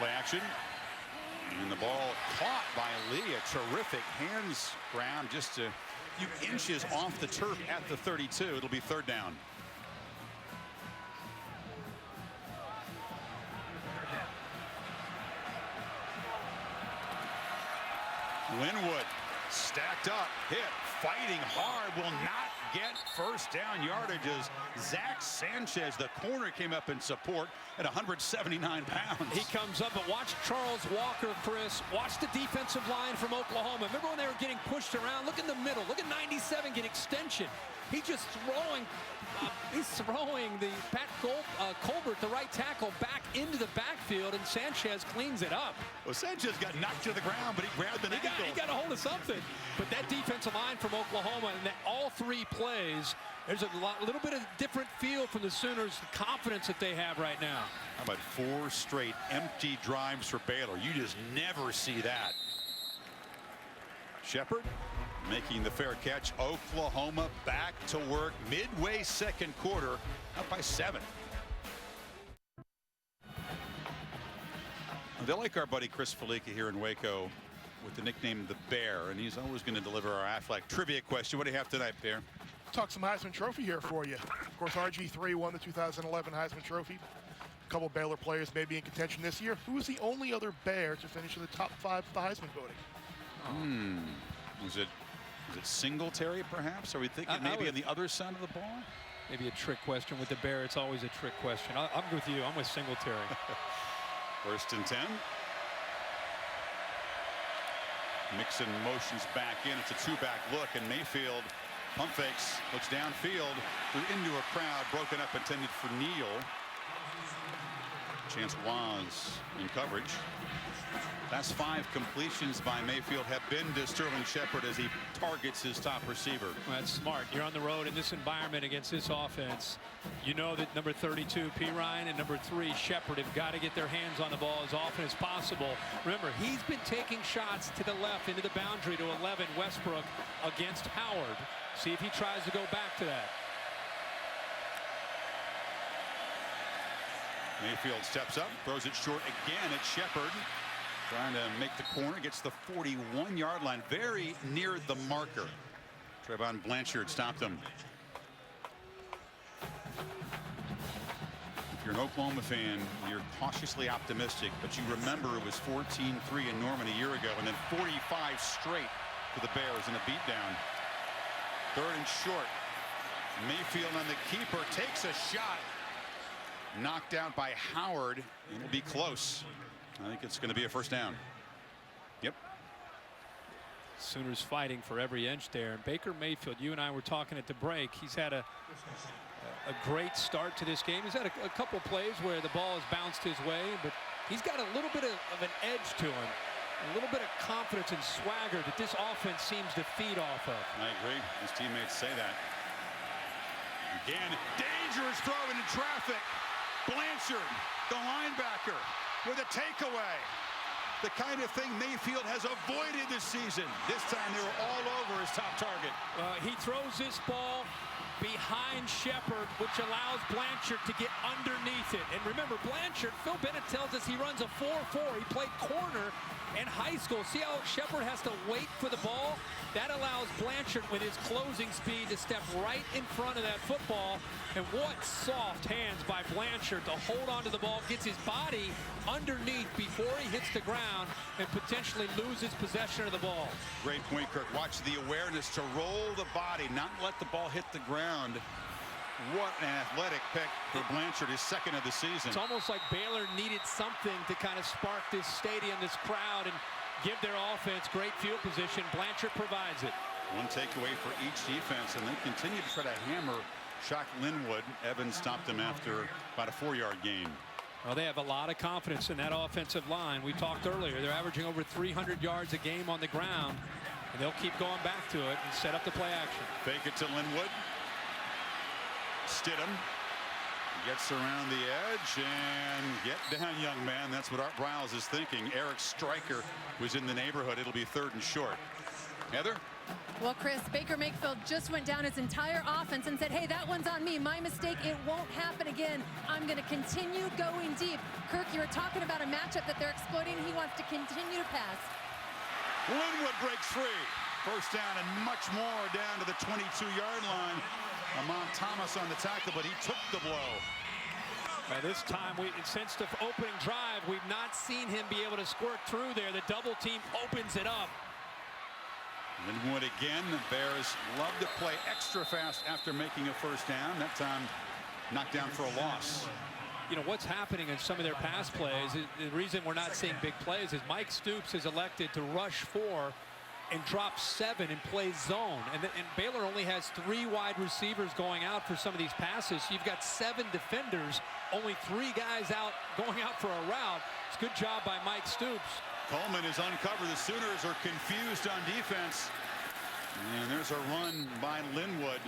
Play action. And the ball caught by Lee. A terrific hands grab, just a few inches off the turf at the 32. It'll be 3rd down. Linwood stacked up, hit, fighting hard, will not get first down yardage as Zach Sanchez, the corner, came up in support at 179 pounds. He comes up, but watch Charles Walker, Chris. Watch the defensive line from Oklahoma. Remember when they were getting pushed around? Look in the middle. Look at 97 get extension. He's just throwing. He's throwing the Pat Colbert, the right tackle, back into the backfield, and Sanchez cleans it up. Well, Sanchez got knocked to the ground, but he grabbed an ankle. He got a hold on to something. But that defensive line from Oklahoma, and that all 3 plays, there's a little bit of different feel from the Sooners, the confidence that they have right now. How about 4 straight empty drives for Baylor? You just never see that. Shepard making the fair catch. Oklahoma back to work midway second quarter, up by 7. They like our buddy Chris Felica here in Waco with the nickname The Bear, and he's always going to deliver our Aflac trivia question. What do you have tonight, Bear? Talk some Heisman Trophy here for you. Of course, RG3 won the 2011 Heisman Trophy. A couple Baylor players may be in contention this year. Who is the only other Bear to finish in the top 5 of the Heisman voting? Was it Singletary, perhaps? Are we thinking maybe on the other side of the ball? Maybe a trick question with the Bear. It's always a trick question. I'm with you. I'm with Singletary. 1st and 10. Mixon motions back in. It's a 2-back look, and Mayfield pump fakes, looks downfield, threw into a crowd, broken up, intended for Neal. Chance was in coverage. Last 5 completions by Mayfield have been to Sterling Shepard as he targets his top receiver. Well, that's smart. You're on the road in this environment against this offense. You know that number 32 P. Ryan and number 3 Shepard have got to get their hands on the ball as often as possible. Remember, he's been taking shots to the left into the boundary to 11 Westbrook against Howard. See if he tries to go back to that. Mayfield steps up, throws it short again at Shepard. Trying to make the corner, gets the 41-yard line, very near the marker. Trayvon Blanchard stopped him. If you're an Oklahoma fan, you're cautiously optimistic, but you remember it was 14-3 in Norman a year ago, and then 45 straight for the Bears in a beatdown. 3rd and short. Mayfield on the keeper takes a shot. Knocked out by Howard. It'll be close. I think it's going to be a 1st down. Yep. Sooners fighting for every inch there. And Baker Mayfield, you and I were talking at the break. He's had a great start to this game. He's had a couple plays where the ball has bounced his way, but he's got a little bit of an edge to him. A little bit of confidence and swagger that this offense seems to feed off of. I agree. His teammates say that. Again, dangerous throw into traffic. Blanchard, the linebacker, with a takeaway. The kind of thing Mayfield has avoided this season. This time they were all over his top target. He throws this ball behind Shepard, which allows Blanchard to get underneath it. And remember, Blanchard, Phil Bennett tells us he runs a 4-4. He played corner in high school. See how Shepard has to wait for the ball? That allows Blanchard, with his closing speed, to step right in front of that football. And what soft hands by Blanchard to hold onto the ball, gets his body underneath before he hits the ground and potentially loses possession of the ball. Great point, Kirk. Watch the awareness to roll the body, not let the ball hit the ground. What an athletic pick for Blanchard, his 2nd of the season. It's almost like Baylor needed something to kind of spark this stadium, this crowd, and give their offense great field position. Blanchard provides it. One takeaway for each defense, and they continue to try to hammer Shock Linwood. Evans stopped him after about a 4-yard gain. Well, they have a lot of confidence in that offensive line. We talked earlier. They're averaging over 300 yards a game on the ground, and they'll keep going back to it and set up the play action. Fake it to Linwood. Stidham gets around the edge and get down, young man. That's what Art Briles is thinking. Eric Stryker was in the neighborhood. It'll be 3rd and short. Heather? Well, Chris, Baker Mayfield just went down his entire offense and said, hey, that one's on me. My mistake. It won't happen again. I'm going to continue going deep. Kirk, you were talking about a matchup that they're exploiting. He wants to continue to pass. Linwood breaks free. 1st down and much more down to the 22-yard line. Amon Thomas on the tackle, but he took the blow. This time, since the opening drive, we've not seen him be able to squirt through there. The double team opens it up. Linwood again. The Bears love to play extra fast after making a 1st down. That time knocked down for a loss. You know, what's happening in some of their pass plays, the reason we're not seeing big plays is Mike Stoops has elected to rush 4 and drop 7 and play zone. And Baylor only has 3 wide receivers going out for some of these passes. So you've got 7 defenders, only 3 guys out going out for a route. It's a good job by Mike Stoops. Coleman is uncovered. The Sooners are confused on defense. And there's a run by Linwood.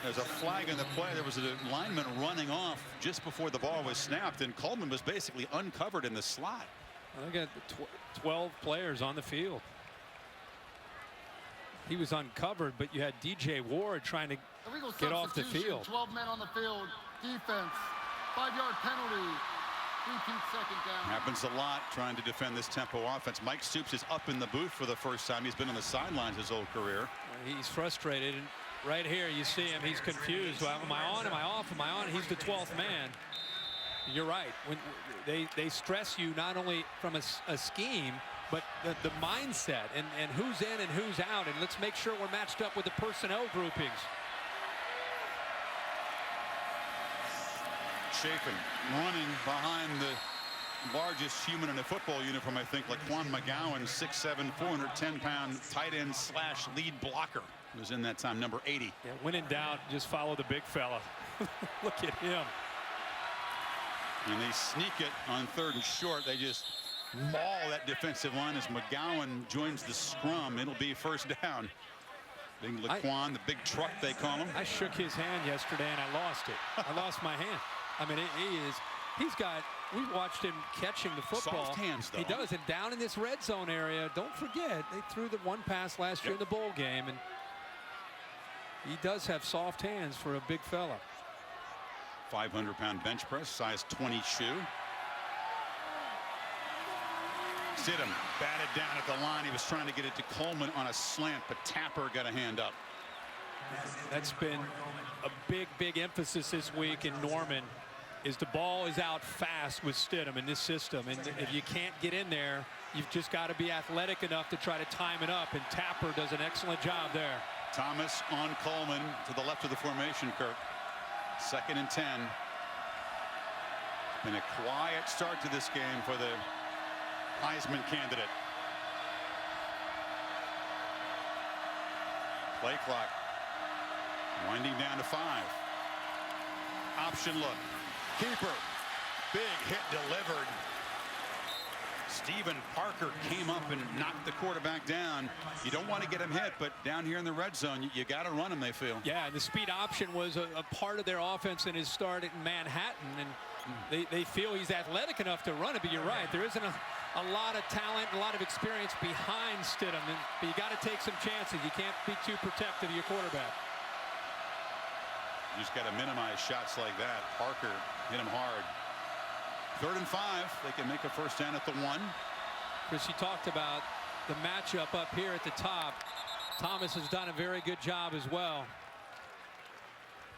There's a flag in the play. There was a lineman running off just before the ball was snapped, and Coleman was basically uncovered in the slot. I got 12 players on the field. He was uncovered, but you had DJ Ward trying to get off the field. 12 men on the field. Defense. 5-yard penalty. Repeat second down. Happens a lot trying to defend this tempo offense. Mike Stoops is up in the booth for the first time. He's been on the sidelines his whole career. He's frustrated. And right here you see him. He's confused. Well, am I on? Am I off? Am I on? He's the 12th man. You're right. When they stress you not only from a scheme, but the mindset and who's in and who's out. And let's make sure we're matched up with the personnel groupings. Chafin running behind the largest human in a football uniform, I think, Laquan McGowan, 6'7", 410-pound tight end / lead blocker. Was in that time, number 80. Yeah, when in doubt, just follow the big fella. Look at him. And they sneak it on 3rd and short. They just maul that defensive line as McGowan joins the scrum. It'll be first down. Big Laquan, the big truck they call him. I shook his hand yesterday and I lost it. I lost my hand. I mean, we've watched him catching the football. Soft hands, though. He does. And down in this red zone area, don't forget, they threw the one pass last year in the bowl game. And he does have soft hands for a big fella. 500-pound bench press, size 20 shoe. Stidham batted down at the line. He was trying to get it to Coleman on a slant, but Tapper got a hand up. That's been a big emphasis this week in Norman. Is the ball is out fast with Stidham in this system, and if you can't get in there, you've just got to be athletic enough to try to time it up, and Tapper does an excellent job there. Thomas on Coleman to the left of the formation, Kirk. 2nd and 10. Been a quiet start to this game for the Heisman candidate. Play clock winding down to 5. Option look. Keeper. Big hit delivered. Stephen Parker came up and knocked the quarterback down. You don't want to get him hit, but down here in the red zone, you got to run him, they feel. Yeah, and the speed option was a part of their offense in his start at Manhattan, and they feel he's athletic enough to run it, but you're right. There isn't a lot of talent, a lot of experience behind Stidham, but you got to take some chances. You can't be too protective of your quarterback. You just got to minimize shots like that. Parker hit him hard. 3rd and 5. They can make a first down at the 1. Chris, you talked about the matchup up here at the top. Thomas has done a very good job as well.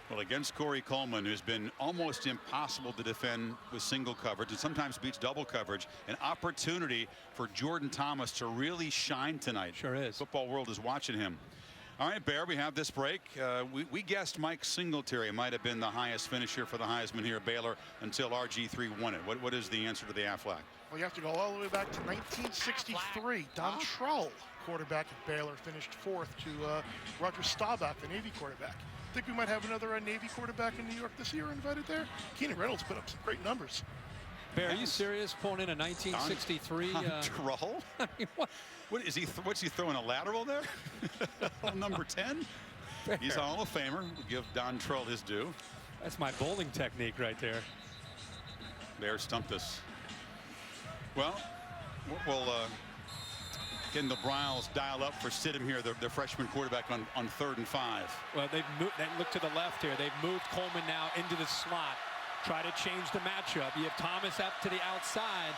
Well, against Corey Coleman, who's been almost impossible to defend with single coverage and sometimes beats double coverage, an opportunity for Jordan Thomas to really shine tonight. Sure is. Football world is watching him. All right, Bear, we have this break. We guessed Mike Singletary might have been the highest finisher for the Heisman here at Baylor until RG3 won it. What is the answer to the Aflac? Well, you have to go all the way back to 1963. Don Trull, quarterback at Baylor, finished 4th to Roger Staubach, the Navy quarterback. Think we might have another Navy quarterback in New York this year invited there? Keenan Reynolds put up some great numbers. Bear, are you serious? Pulling in a 1963? Don Trull? I mean, what is he? What's he throwing, a lateral there? Number 10? Bear. He's a Hall of Famer. We'll give Don Trull his due. That's my bowling technique right there. Bear stumped us. Well, we'll getting the Bryles dial up for Stidham here, the freshman quarterback on 3rd and 5. Well, they look to the left here. They've moved Coleman now into the slot. Try to change the matchup. You have Thomas up to the outside,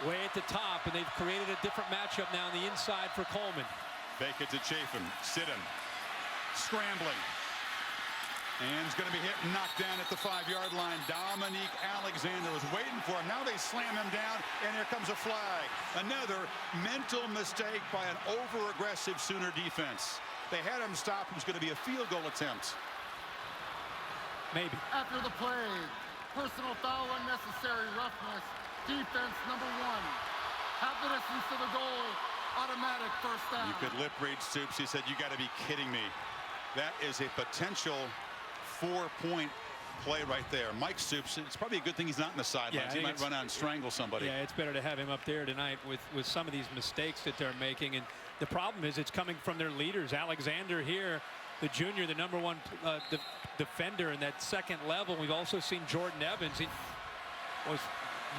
way at the top, and they've created a different matchup now on the inside for Coleman. Fake it to Chafin. Stidham scrambling. And he's going to be hit and knocked down at the 5-yard line. Dominique Alexander was waiting for him. Now they slam him down, and here comes a flag. Another mental mistake by an over-aggressive Sooner defense. They had him stop. It was going to be a field goal attempt. Maybe. After the play, personal foul, unnecessary roughness. Defense number 1. Half the distance to the goal. Automatic first down. You could lip read Stoops. He said, "You got to be kidding me." That is a potential 4-point play right there. Mike Stoops, it's probably a good thing he's not in the sidelines. He might run out and strangle somebody. Yeah, it's better to have him up there tonight with some of these mistakes that they're making. And the problem is it's coming from their leaders. Alexander here, the junior, the #1 defender in that second level. We've also seen Jordan Evans. He was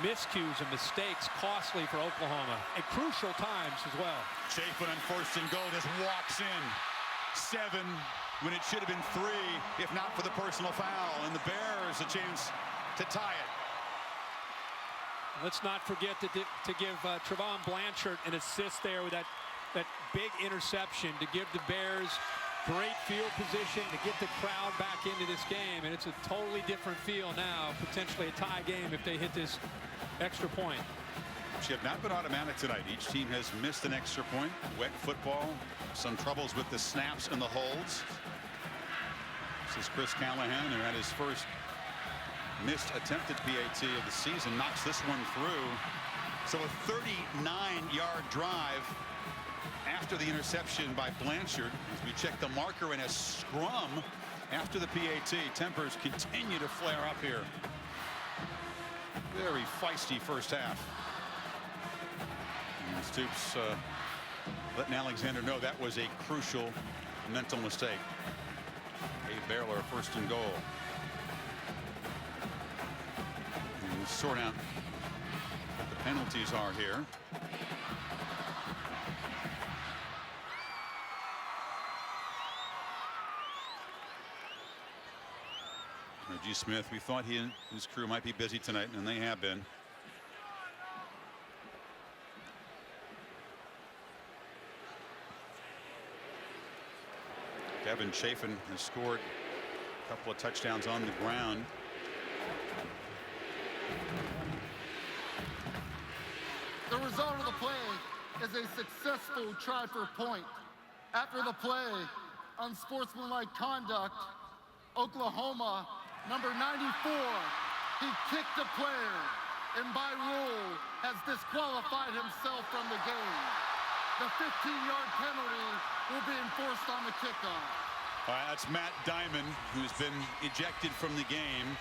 miscues and mistakes costly for Oklahoma at crucial times as well. Chafin on 1st and goal just walks in. 7 when it should have been 3 if not for the personal foul, and the Bears a chance to tie it. Let's not forget to give Trevon Blanchard an assist there with that big interception to give the Bears great field position to get the crowd back into this game, and it's a totally different feel now, potentially a tie game if they hit this extra point. Which have not been automatic tonight. Each team has missed an extra point. Wet football, some troubles with the snaps and the holds. This is Chris Callahan, who had his first missed attempted PAT of the season, knocks this one through. So a 39-yard drive after the interception by Blanchard. As we check the marker in a scrum after the PAT. Tempers continue to flare up here. Very feisty first half. And Stoops letting Alexander know that was a crucial mental mistake. A Baylor 1st and goal. And we'll sort out what the penalties are here. G. Smith, we thought he and his crew might be busy tonight, and they have been. Kevin Chafin has scored a couple of touchdowns on the ground. The result of the play is a successful try for point. After the play, unsportsmanlike conduct, Oklahoma, number 94, he kicked a player and by rule has disqualified himself from the game. The 15-yard penalty will be enforced on the kickoff. All right, that's Matt Diamond, who's been ejected from the game.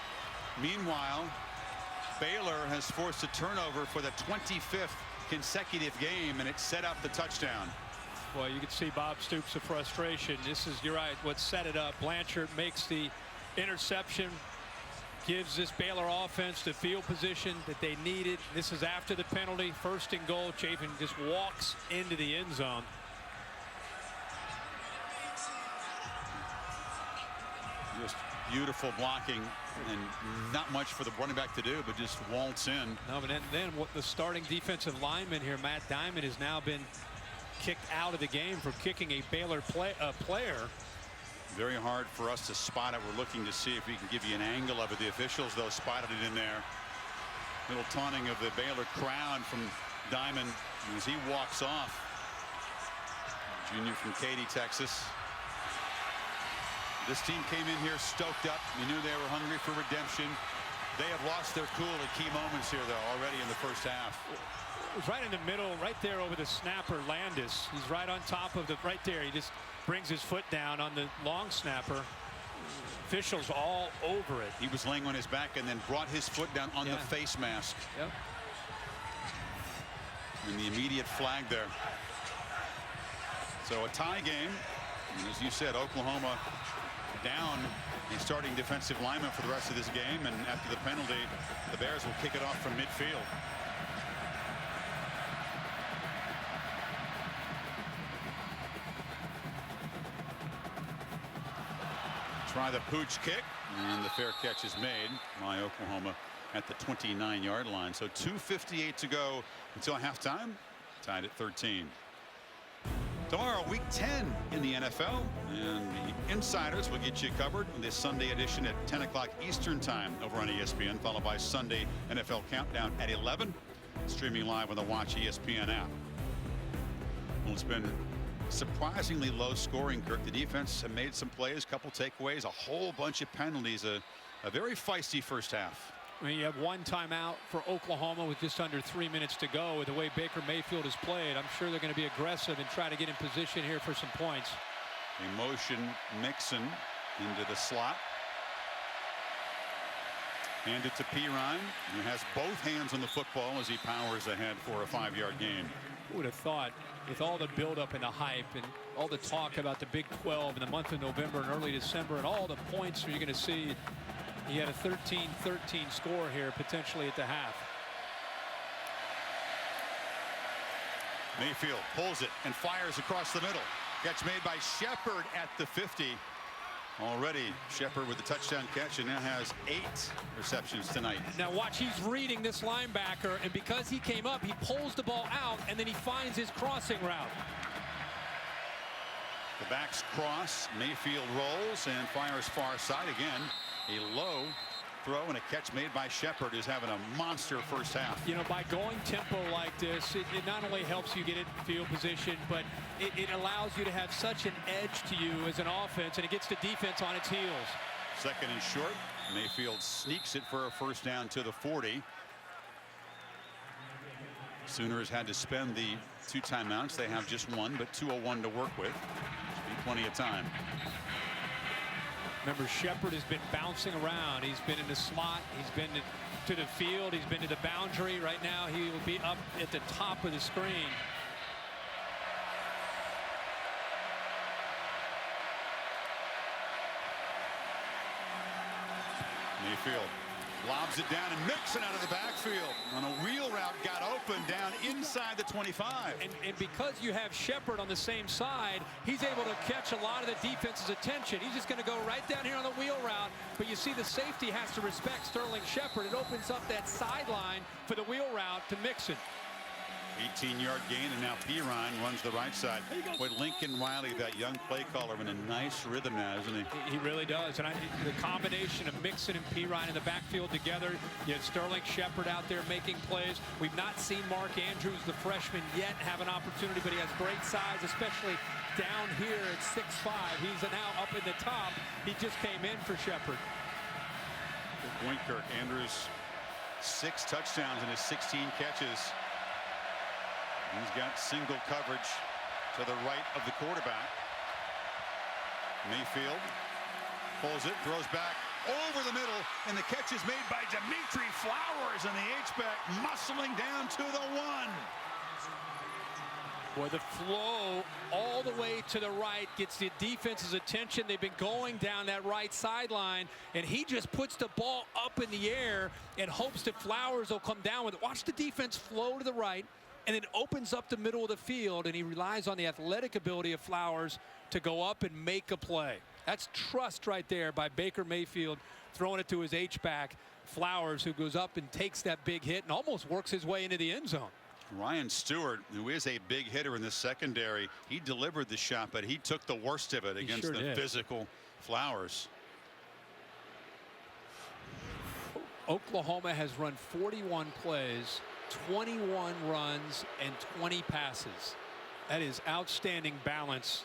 Meanwhile, Baylor has forced a turnover for the 25th consecutive game, and it set up the touchdown. Well, you can see Bob Stoops' frustration. This is, you're right, what set it up. Blanchard makes the interception, gives this Baylor offense the field position that they needed. This is after the penalty. 1st and goal. Chafin just walks into the end zone. Just beautiful blocking and not much for the running back to do, but just waltz in. No, but then what the starting defensive lineman here, Matt Diamond, has now been kicked out of the game for kicking a Baylor player. Very hard for us to spot it. We're looking to see if we can give you an angle of it. The officials, though, spotted it in there. Little taunting of the Baylor crowd from Diamond as he walks off. Junior from Katy, Texas. This team came in here stoked up. You knew they were hungry for redemption. They have lost their cool at key moments here, though, already in the first half. It was right in the middle, right there over the snapper, Landis. He's right on top of the, right there. He just brings his foot down on the long snapper. Officials all over it. He was laying on his back and then brought his foot down on the face mask. Yep. And the immediate flag there. So a tie game. And as you said, Oklahoma down a starting defensive lineman for the rest of this game. And after the penalty, the Bears will kick it off from midfield. Try the pooch kick, and the fair catch is made by Oklahoma at the 29-yard line. So 2:58 to go until halftime. Tied at 13. Tomorrow, week 10 in the NFL, and the Insiders will get you covered on this Sunday edition at 10 o'clock Eastern time over on ESPN, followed by Sunday NFL Countdown at 11, streaming live on the Watch ESPN app. Well, it's been surprisingly low scoring, Kirk. The defense have made some plays, couple takeaways, a whole bunch of penalties, a very feisty first half. I mean, you have one timeout for Oklahoma with just under 3 minutes to go. With the way Baker Mayfield has played, I'm sure they're going to be aggressive and try to get in position here for some points. A motion Mixon into the slot. Hand it to Pirine, who has both hands on the football as he powers ahead for a 5-yard gain. Who would have thought, with all the buildup and the hype and all the talk about the Big 12 in the month of November and early December and all the points you're going to see, he had a 13-13 score here potentially at the half. Mayfield pulls it and fires across the middle. Catch made by Shepard at the 50. Already Shepard with the touchdown catch and now has 8 receptions tonight. Now watch, he's reading this linebacker, and because he came up, he pulls the ball out and then he finds his crossing route. The backs cross. Mayfield rolls and fires far side again. A low throw and a catch made by Shepard, who's having a monster first half. You know, by going tempo like this, it not only helps you get in field position, but it allows you to have such an edge to you as an offense, and it gets the defense on its heels. Second and short. Mayfield sneaks it for a first down to the 40. Sooners had to spend the 2 timeouts. They have just 1, but 2:01 to work with. Should be plenty of time. Remember, Shepard has been bouncing around. He's been in the slot. He's been to the field. He's been to the boundary. Right now, he will be up at the top of the screen. Mayfield lobs it down, and Mixon out of the backfield on a wheel route, got open down inside the 25. And because you have Shepard on the same side, he's able to catch a lot of the defense's attention. He's just going to go right down here on the wheel route, but you see the safety has to respect Sterling Shepard. It opens up that sideline for the wheel route to Mixon. 18-yard gain, and now Pirine runs the right side. Boy, Lincoln Riley, that young play caller, in a nice rhythm now, isn't he? He really does. And the combination of Mixon and Pirine in the backfield together, you had Sterling Shepard out there making plays. We've not seen Mark Andrews, the freshman, yet have an opportunity, but he has great size, especially down here at 6'5". He's now up in the top. He just came in for Shepard. Boyntkirk, Andrews, 6 touchdowns in his 16 catches. He's got single coverage to the right of the quarterback. Mayfield pulls it, throws back over the middle, and the catch is made by Dimitri Flowers, and the H-back muscling down to the 1. Boy, the flow all the way to the right gets the defense's attention. They've been going down that right sideline, and he just puts the ball up in the air and hopes that Flowers will come down with it. Watch the defense flow to the right, and it opens up the middle of the field, and he relies on the athletic ability of Flowers to go up and make a play. That's trust right there by Baker Mayfield, throwing it to his H-back, Flowers, who goes up and takes that big hit and almost works his way into the end zone. Ryan Stewart, who is a big hitter in the secondary, he delivered the shot, but he took the worst of it against the physical Flowers. Oklahoma has run 41 plays, 21 runs, and 20 passes. That is outstanding balance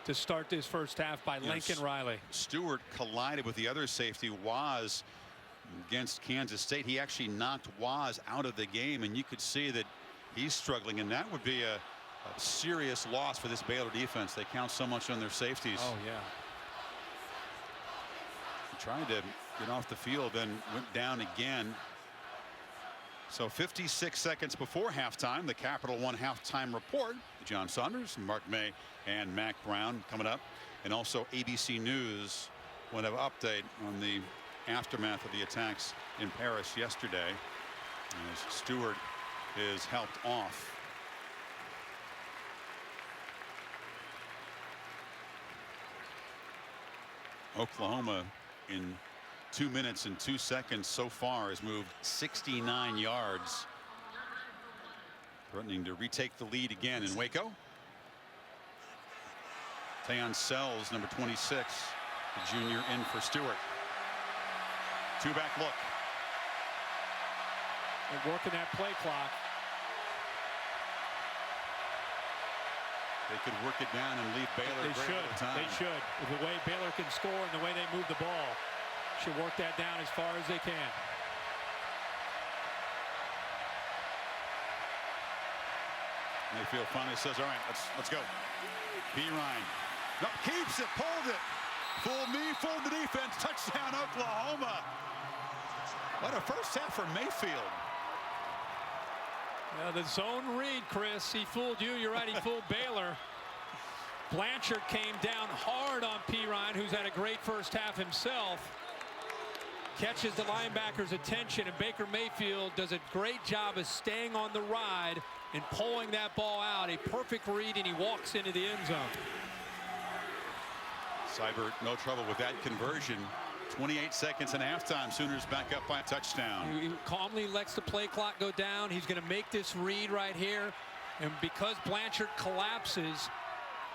to start this first half by Lincoln Riley. Stewart collided with the other safety, Waz, against Kansas State. He actually knocked Waz out of the game, and you could see that he's struggling, and that would be a serious loss for this Baylor defense. They count so much on their safeties. Oh, yeah. Tried to get off the field, then went down again. So 56 seconds before halftime, the Capital One halftime report. John Saunders, Mark May, and Mac Brown coming up. And also ABC News will have an update on the aftermath of the attacks in Paris yesterday, as Stewart is helped off. Oklahoma in 2 minutes and 2 seconds so far has moved 69 yards, threatening to retake the lead again in Waco. Tayon Sells, number 26, the junior, in for Stewart. 2-back look. And working that play clock. They could work it down and leave Baylor They should. time. They should. With the way Baylor can score and the way they move the ball, should work that down as far as they can. Mayfield finally says, all right, let's go. Pirine. No, keeps it, pulled it. Fool me, fooled the defense. Touchdown, Oklahoma. What a first half for Mayfield. The zone read, Chris. He fooled you. You're right. He fooled Baylor. Blanchard came down hard on Pirine, who's had a great first half himself. Catches the linebacker's attention, and Baker Mayfield does a great job of staying on the ride and pulling that ball out. A perfect read, and he walks into the end zone. Seibert, no trouble with that conversion. 28 seconds and halftime. Sooners back up by a touchdown. He calmly lets the play clock go down. He's going to make this read right here. And because Blanchard collapses,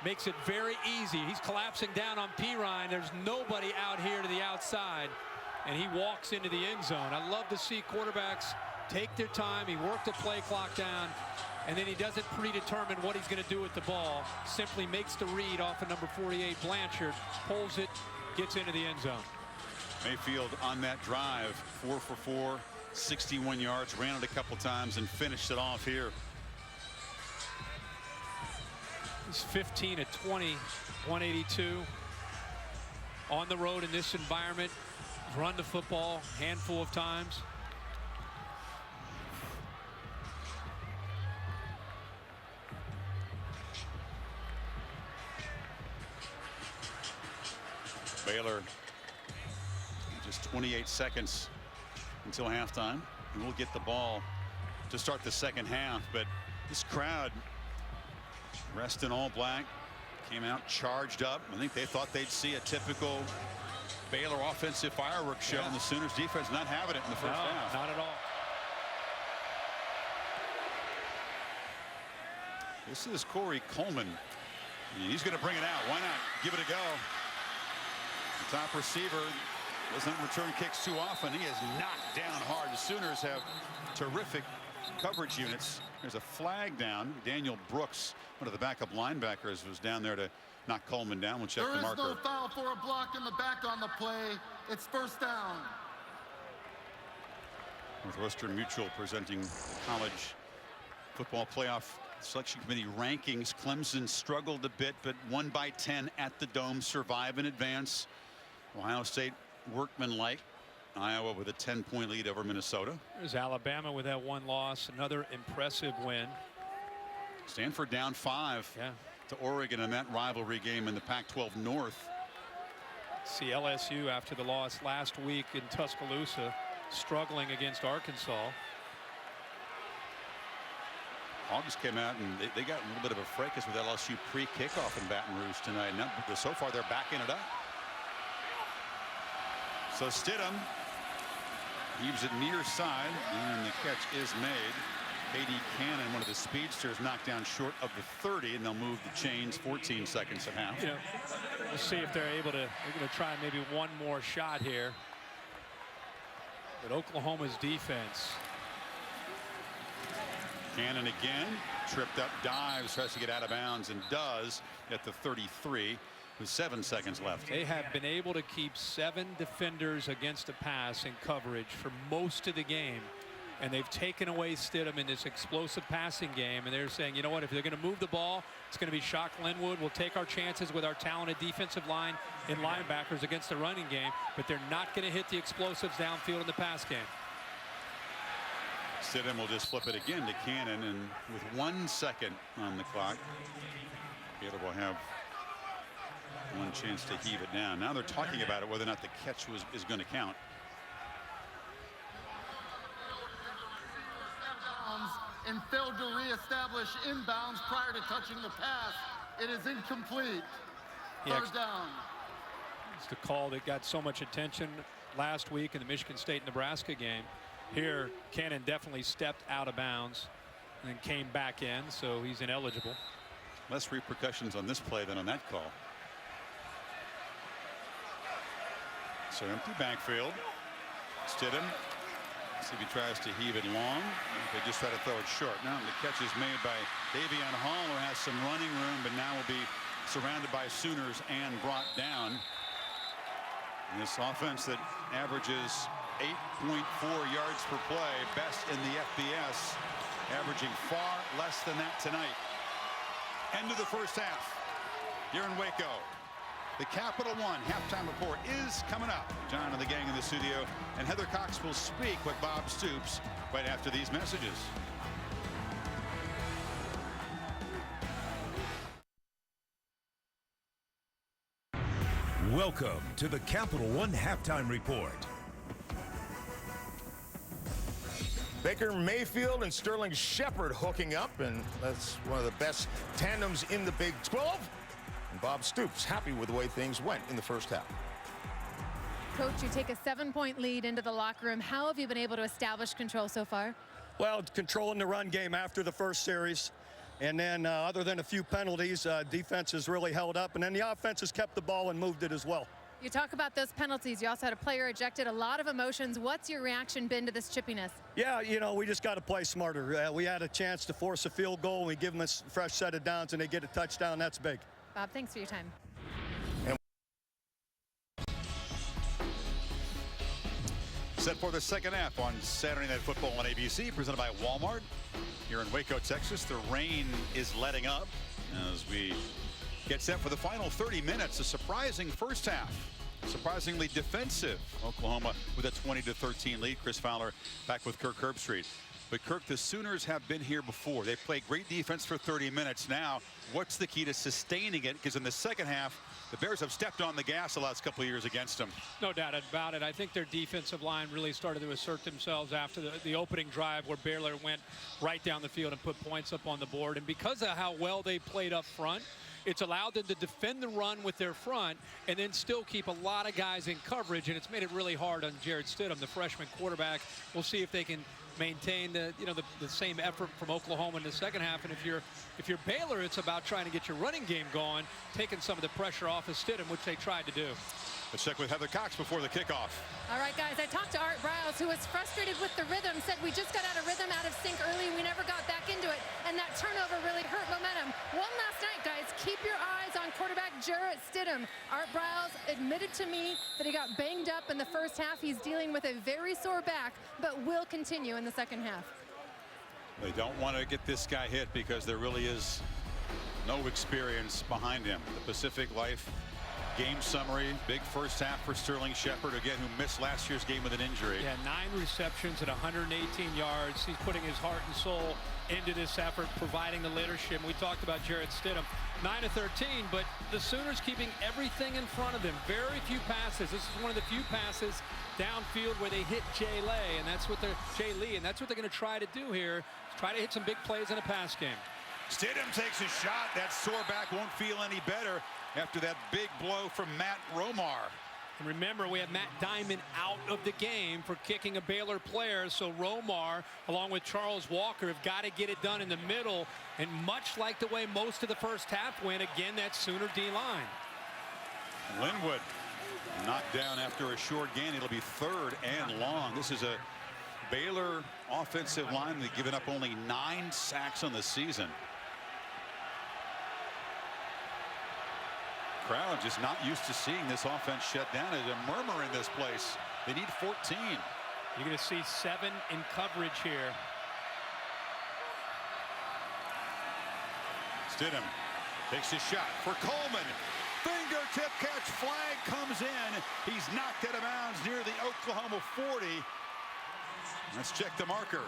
makes it very easy. He's collapsing down on Pirine. There's nobody out here to the outside. And he walks into the end zone. I love to see quarterbacks take their time. He worked the play clock down. And then he doesn't predetermine what he's going to do with the ball. Simply makes the read off of number 48, Blanchard. Pulls it, gets into the end zone. Mayfield on that drive, 4 for 4, 61 yards, ran it a couple times and finished it off here. He's 15 at 20, 182. On the road in this environment. He's run the football a handful of times. Baylor, just 28 seconds until halftime. And we'll get the ball to start the second half. But this crowd, dressed in all black, came out charged up. I think they thought they'd see a typical Baylor offensive fireworks show, and the Sooners defense not having it in the first half. Not at all. This is Corey Coleman. He's going to bring it out. Why not give it a go? The top receiver doesn't return kicks too often. He is knocked down hard. The Sooners have terrific coverage units. There's a flag down. Daniel Brooks, one of the backup linebackers, was down there to knock Coleman down. We'll check the marker. There is no foul for a block in the back on the play. It's first down. Northwestern Mutual presenting college football playoff selection committee rankings. Clemson struggled a bit, but won by 10 at the Dome, survive and advance. Ohio State workmanlike. Iowa with a 10-point lead over Minnesota. There's Alabama with that one loss. Another impressive win. Stanford down 5 to Oregon in that rivalry game in the Pac-12 North. See LSU after the loss last week in Tuscaloosa, struggling against Arkansas. Hogs came out and they got a little bit of a fracas with LSU pre-kickoff in Baton Rouge tonight. Now, so far they're backing it up. So Stidham heaves it near side, and the catch is made. Katie Cannon, one of the speedsters, knocked down short of the 30, and they'll move the chains 14 seconds at half. You know, we'll see if they're able to. They're going to try maybe one more shot here. But Oklahoma's defense. Cannon again, tripped up, dives, tries to get out of bounds, and does at the 33 with 7 seconds left. They have been able to keep 7 defenders against the pass in coverage for most of the game. And they've taken away Stidham in this explosive passing game. And they're saying, you know what, if they're going to move the ball, it's going to be Shock Linwood. We'll take our chances with our talented defensive line and linebackers against the running game. But they're not going to hit the explosives downfield in the pass game. Stidham will just flip it again to Cannon. And with 1 second on the clock, Baylor will have one chance to heave it down. Now they're talking about it, whether or not the catch is going to count. And failed to reestablish inbounds prior to touching the pass. It is incomplete. Third down. It's the call that got so much attention last week in the Michigan State-Nebraska game. Here, Cannon definitely stepped out of bounds and then came back in, so he's ineligible. Less repercussions on this play than on that call. So empty backfield. Stidham. See if he tries to heave it long. They just try to throw it short. Now the catch is made by Davion Hall, who has some running room, but now will be surrounded by Sooners and brought down. And this offense that averages 8.4 yards per play, best in the FBS, averaging far less than that tonight. End of the first half here in Waco. The Capital One halftime report is coming up. John and the gang in the studio, and Heather Cox will speak with Bob Stoops right after these messages. Welcome to the Capital One halftime report. Baker Mayfield and Sterling Shepard hooking up, and that's one of the best tandems in the Big 12. And Bob Stoops happy with the way things went in the first half. Coach, you take a 7-point lead into the locker room. How have you been able to establish control so far? Well, controlling the run game after the first series. And then other than a few penalties, defense has really held up. And then the offense has kept the ball and moved it as well. You talk about those penalties. You also had a player ejected, a lot of emotions. What's your reaction been to this chippiness? Yeah, you know, we just got to play smarter. We had a chance to force a field goal. We give them a fresh set of downs and they get a touchdown. That's big. Bob, thanks for your time. Set for the second half on Saturday Night Football on ABC, presented by Walmart. Here in Waco, Texas, the rain is letting up as we get set for the final 30 minutes. A surprising first half. Surprisingly defensive. Oklahoma with a 20-13 lead. Chris Fowler back with Kirk Herbstreit. But Kirk, the Sooners have been here before. They played great defense for 30 minutes. Now, what's the key to sustaining it? Because in the second half, the Bears have stepped on the gas the last couple of years against them. No doubt about it. I think their defensive line really started to assert themselves after the opening drive where Baylor went right down the field and put points up on the board. And because of how well they played up front, it's allowed them to defend the run with their front and then still keep a lot of guys in coverage. And it's made it really hard on Jarrett Stidham, the freshman quarterback. We'll see if they can maintain the same effort from Oklahoma in the second half. And if you're Baylor, it's about trying to get your running game going, taking some of the pressure off of Stidham, which they tried to do. Let's check with Heather Cox before the kickoff. All right, guys, I talked to Art Browse, who was frustrated with the rhythm, said we just got out of rhythm, out of sync early. We never got back into it, and that turnover really hurt momentum. One last night, guys, keep your eyes on quarterback Jarrett Stidham. Art Browse admitted to me that he got banged up in the first half. He's dealing with a very sore back, but will continue in the second half. They don't want to get this guy hit because there really is no experience behind him. The Pacific Life game summary, big first half for Sterling Shepard, again, who missed last year's game with an injury. Yeah, 9 receptions at 118 yards. He's putting his heart and soul into this effort, providing the leadership. We talked about Jarrett Stidham, 9 of 13, but the Sooners keeping everything in front of them. Very few passes. This is one of the few passes downfield where they hit Jay Lee, and that's what they're going to try to do here. Try to hit some big plays in a pass game. Stidham takes a shot. That sore back won't feel any better after that big blow from Matt Romar. And remember, we have Matt Diamond out of the game for kicking a Baylor player, so Romar, along with Charles Walker, have got to get it done in the middle. And much like the way most of the first half went, again, that Sooner D-line. Linwood knocked down after a short gain. It'll be third and long. This is a Baylor offensive line. They've given up only 9 sacks on the season. Crowd just not used to seeing this offense shut down. There's a murmur in this place. They need 14. You're going to see 7 in coverage here. Stidham takes a shot for Coleman. Fingertip catch, flag comes in. He's knocked out of bounds near the Oklahoma 40. Let's check the marker.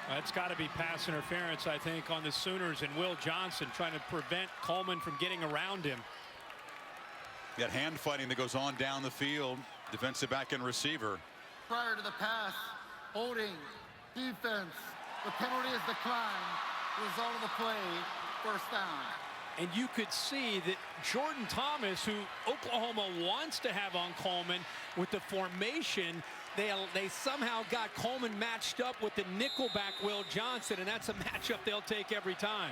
That's got to be pass interference, I think, on the Sooners, and Will Johnson trying to prevent Coleman from getting around him. That hand fighting that goes on down the field. Defensive back and receiver. Prior to the pass, holding, defense, the penalty is declined. Result of the play, first down. And you could see that Jordan Thomas, who Oklahoma wants to have on Coleman, with the formation, they somehow got Coleman matched up with the nickelback Will Johnson, and that's a matchup they'll take every time.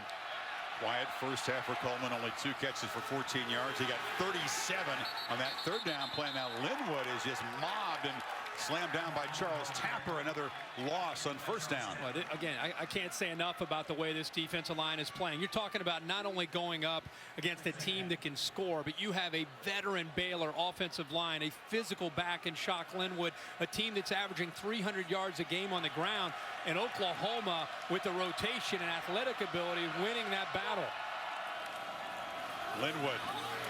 Quiet first half for Coleman, only 2 catches for 14 yards. He got 37 on that third down play. Now Linwood is just mobbed and slammed down by Charles Tapper. Another loss on first down. Well, again, I can't say enough about the way this defensive line is playing. You're talking about not only going up against a team that can score, but you have a veteran Baylor offensive line, a physical back in Shock Linwood, a team that's averaging 300 yards a game on the ground, and Oklahoma, with the rotation and athletic ability, winning that battle. Linwood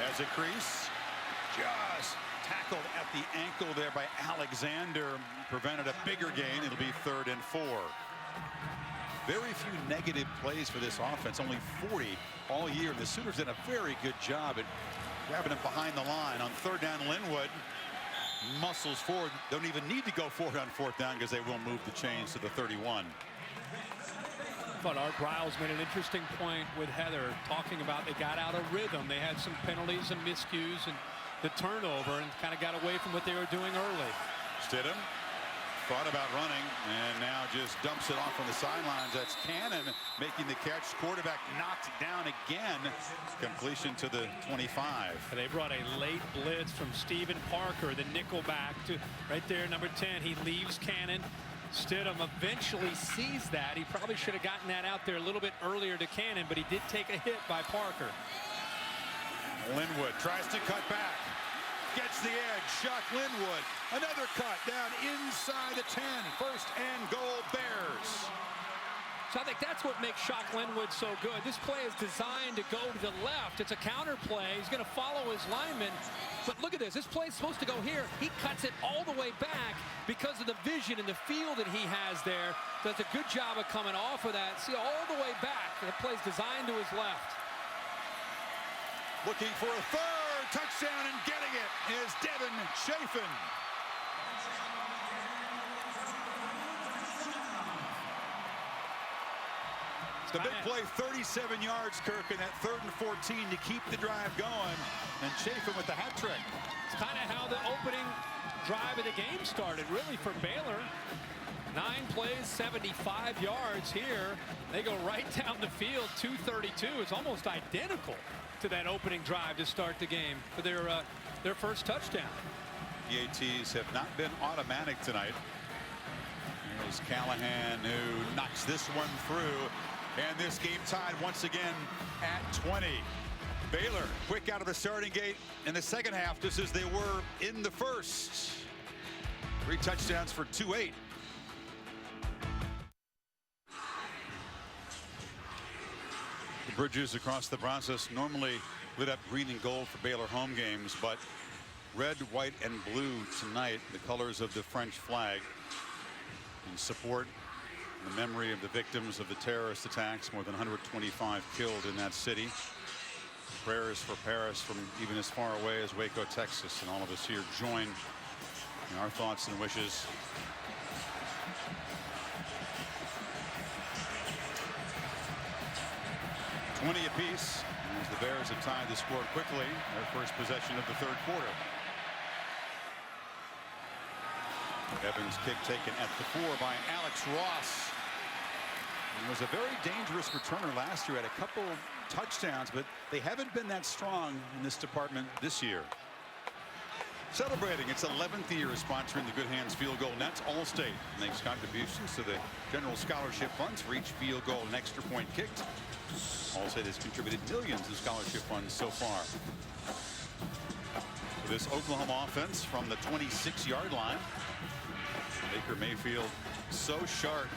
has a crease. Just tackled at the ankle there by Alexander. Prevented a bigger gain. It'll be 3rd and 4. Very few negative plays for this offense. Only 40 all year. The Sooners did a very good job at grabbing him behind the line. On 3rd down, Linwood muscles forward. Don't even need to go forward on 4th down because they will move the chains to the 31. I thought Art Briles made an interesting point with Heather, talking about they got out of rhythm. They had some penalties and miscues and the turnover and kind of got away from what they were doing early. Stidham thought about running and now just dumps it off on the sidelines. That's Cannon making the catch. Quarterback knocked down again. Completion to the 25. They brought a late blitz from Stephen Parker, the nickelback, to right there, number 10. He leaves Cannon. Stidham eventually sees that. He probably should have gotten that out there a little bit earlier to Cannon, but he did take a hit by Parker. Linwood tries to cut back. Gets the edge. Shock Linwood. Another cut down inside the 10. 1st and goal, Bears. So I think that's what makes Shock Linwood so good. This play is designed to go to the left. It's a counter play. He's going to follow his lineman. But look at this. This play's supposed to go here. He cuts it all the way back because of the vision and the feel that he has there. Does a good job of coming off of that. See, all the way back. The play's designed to his left. Looking for a 3rd touchdown and getting it is Devin Chafin. The big play, 37 yards, Kirk, in that 3rd and 14 to keep the drive going. And Chafin with the hat trick. It's kind of how the opening drive of the game started, really, for Baylor. 9 plays, 75 yards here. They go right down the field, 232. It's almost identical to that opening drive to start the game for their first touchdown. The ATs have not been automatic tonight. Here's Callahan, who knocks this one through. And this game tied once again at 20. Baylor quick out of the starting gate in the second half, just as they were in the first. 3 touchdowns for 2-8. The bridges across the Brazos normally lit up green and gold for Baylor home games, but red, white, and blue tonight, the colors of the French flag, in support in the memory of the victims of the terrorist attacks. More than 125 killed in that city. Prayers for Paris from even as far away as Waco, Texas, and all of us here join in our thoughts and wishes. $20 apiece as the Bears have tied the score quickly. Their first possession of the 3rd quarter. Evans' kick taken at the 4 by Alex Ross. He was a very dangerous returner last year, had a couple touchdowns, but they haven't been that strong in this department this year. Celebrating its 11th year of sponsoring the Good Hands Field Goal Nets, Allstate makes contributions to the general scholarship funds for each field goal and extra point kicked. Allstate has contributed millions of scholarship funds so far. This Oklahoma offense from the 26-yard line. Baker Mayfield so sharp.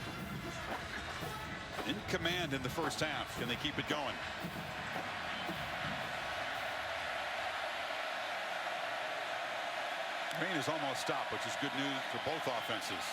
In command in the first half. Can they keep it going? Rain is almost stopped, which is good news for both offenses.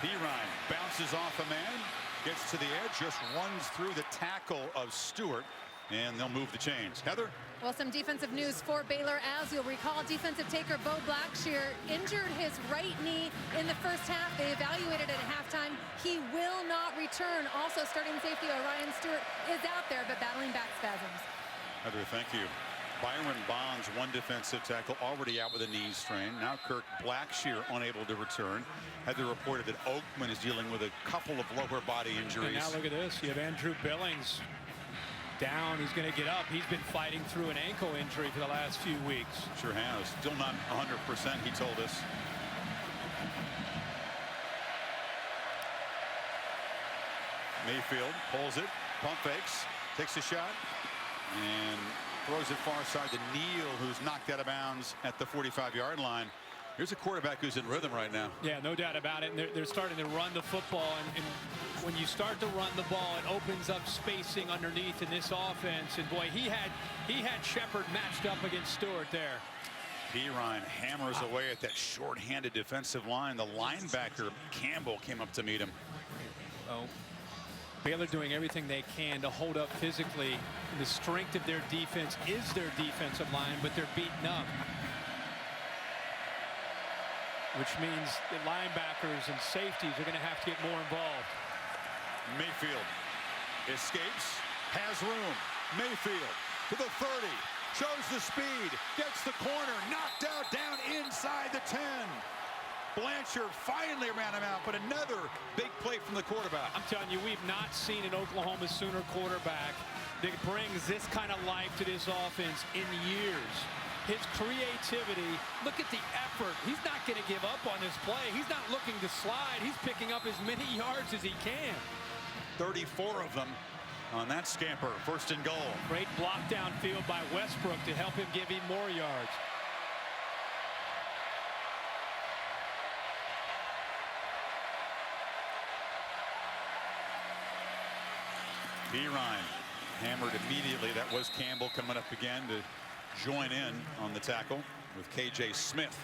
Pirine bounces off a man, gets to the edge, just runs through the tackle of Stewart, and they'll move the chains. Heather? Well, some defensive news for Baylor. As you'll recall, defensive taker Bo Blackshear injured his right knee in the first half. They evaluated it at halftime. He will not return. Also, starting safety Orion Stewart is out there, but battling back spasms. Heather, thank you. Byron Bonds, one defensive tackle, already out with a knee strain. Now Kirk Blackshear unable to return. Heather reported that Oakman is dealing with a couple of lower body injuries. And now look at this. You have Andrew Billings down. He's going to get up. He's been fighting through an ankle injury for the last few weeks. Sure has. Still not 100%, he told us. Mayfield pulls it, pump fakes, takes a shot, and throws it far side to Neal, who's knocked out of bounds at the 45-yard line. Here's a quarterback who's in rhythm right now. Yeah, no doubt about it. And they're starting to run the football. And when you start to run the ball, it opens up spacing underneath in this offense. And boy, he had Shepard matched up against Stewart there. Ryan hammers away at that short-handed defensive line. The linebacker Campbell came up to meet him. Oh, Baylor doing everything they can to hold up physically. The strength of their defense is their defensive line, but they're beaten up, which means the linebackers and safeties are going to have to get more involved. Mayfield escapes, has room. Mayfield to the 30, shows the speed, gets the corner, knocked out down inside the 10. Blanchard finally ran him out, but another big play from the quarterback. I'm telling you, we've not seen an Oklahoma Sooner quarterback that brings this kind of life to this offense in years. His creativity, look at the effort. He's not going to give up on this play. He's not looking to slide. He's picking up as many yards as he can. 34 of them on that scamper. First and goal. Great block downfield by Westbrook to help him give him more yards. Ryan hammered immediately. That was Campbell coming up again to join in on the tackle with KJ Smith.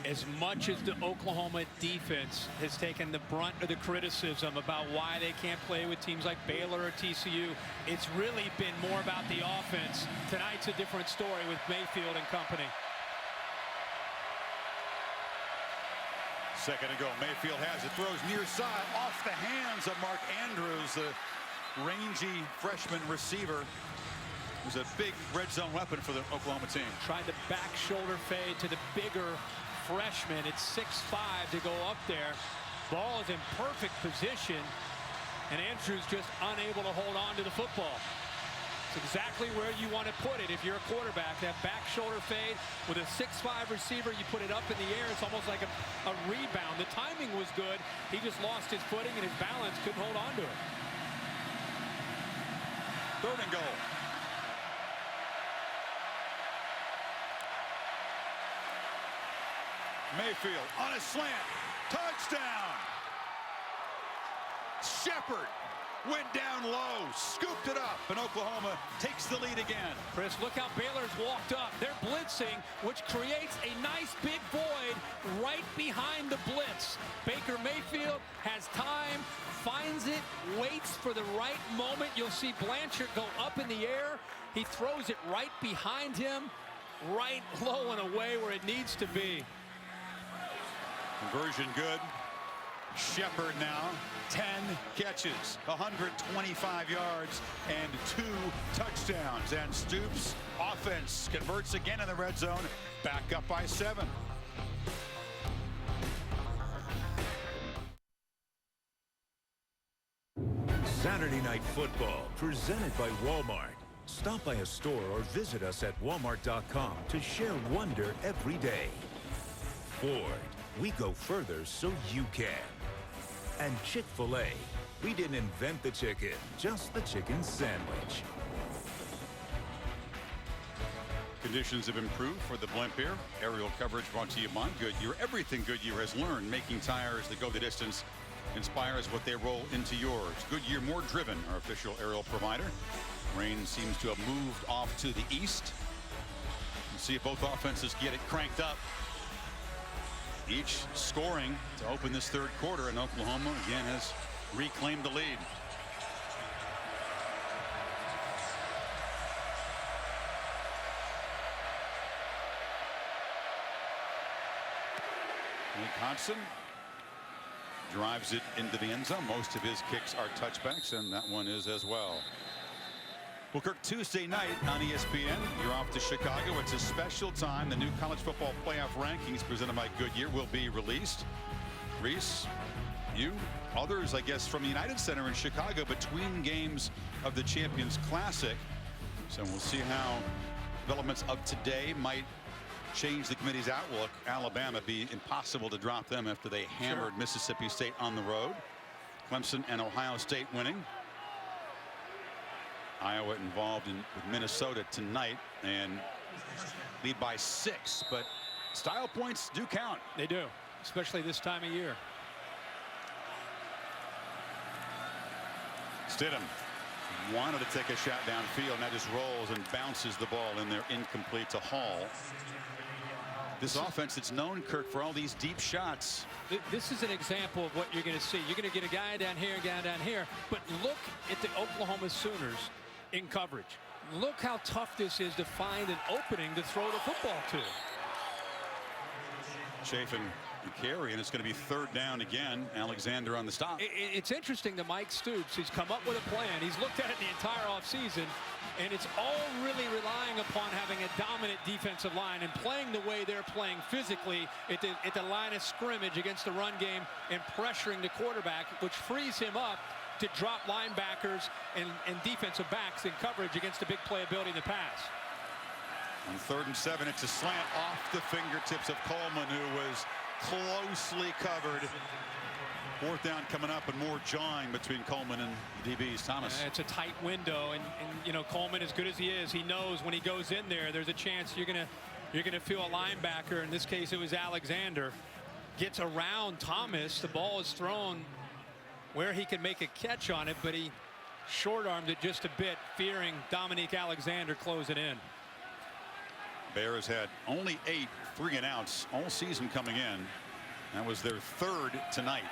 As much as the Oklahoma defense has taken the brunt of the criticism about why they can't play with teams like Baylor or TCU, it's really been more about the offense. Tonight's a different story with Mayfield and company. Second to go. Mayfield has it, throws near side off the hands of Mark Andrews, the rangy freshman receiver. It was a big red zone weapon for the Oklahoma team. Tried the back shoulder fade to the bigger freshman. It's 6'5" to go up there. Ball is in perfect position, and Andrews just unable to hold on to the football. It's exactly where you want to put it if you're a quarterback. That back shoulder fade with a 6'5" receiver, you put it up in the air. It's almost like a rebound. The timing was good. He just lost his footing and his balance, couldn't hold on to it. Third and goal. Mayfield on a slant. Touchdown. Shepard went down low, scooped it up, and Oklahoma takes the lead again. Chris, look how Baylor's walked up. They're blitzing, which creates a nice big void right behind the blitz. Baker Mayfield has time, finds it, waits for the right moment. You'll see Blanchard go up in the air. He throws it right behind him, right low and away where it needs to be. Conversion good. Shepard now, 10 catches, 125 yards, and 2 touchdowns. And Stoops' offense converts again in the red zone, back up by 7. Saturday Night Football, presented by Walmart. Stop by a store or visit us at walmart.com to share wonder every day. Ford, we go further so you can. And Chick-fil-A, we didn't invent the chicken, just the chicken sandwich. Conditions have improved for the blimp here. Aerial coverage brought to you by Goodyear. Everything Goodyear has learned, making tires that go the distance, inspires what they roll into yours. Goodyear More Driven, our official aerial provider. Rain seems to have moved off to the east. We'll see if both offenses get it cranked up. Each scoring to open this third quarter, and Oklahoma again has reclaimed the lead. Nate Hodson drives it into the end zone. Most of his kicks are touchbacks, and that one is as well. Well, Kirk, Tuesday night on ESPN, you're off to Chicago. It's a special time. The new college football playoff rankings presented by Goodyear will be released. Reese, you, others, I guess, from the United Center in Chicago between games of the Champions Classic. So we'll see how developments of today might change the committee's outlook. Alabama, be impossible to drop them after they hammered Mississippi State on the road. Clemson and Ohio State winning. Iowa involved with Minnesota tonight and lead by 6, but style points do count. They do, especially this time of year. Stidham wanted to take a shot downfield, and that just rolls and bounces the ball in there, incomplete to Hall. This offense that's known, Kirk, for all these deep shots. This is an example of what you're going to see. You're going to get a guy down here, a guy down here. But look at the Oklahoma Sooners in coverage. Look how tough this is to find an opening to throw the football to. Chafin and carry, and it's going to be 3rd down again. Alexander on the stop. It's interesting that Mike Stoops, he's come up with a plan. He's looked at it the entire offseason, and it's all really relying upon having a dominant defensive line and playing the way they're playing physically at the line of scrimmage against the run game and pressuring the quarterback, which frees him up to drop linebackers and defensive backs in coverage against the big playability in the pass. On 3rd and 7, it's a slant off the fingertips of Coleman, who was closely covered. 4th down coming up, and more jawing between Coleman and DBs. Thomas. It's a tight window, and you know, Coleman, as good as he is, he knows when he goes in there's a chance you're gonna feel a linebacker. In this case, it was Alexander. Gets around Thomas. The ball is thrown where he could make a catch on it, but he short-armed it just a bit, fearing Dominique Alexander close it in. Bears had only 8 3-and-outs all season coming in. That was their 3rd tonight.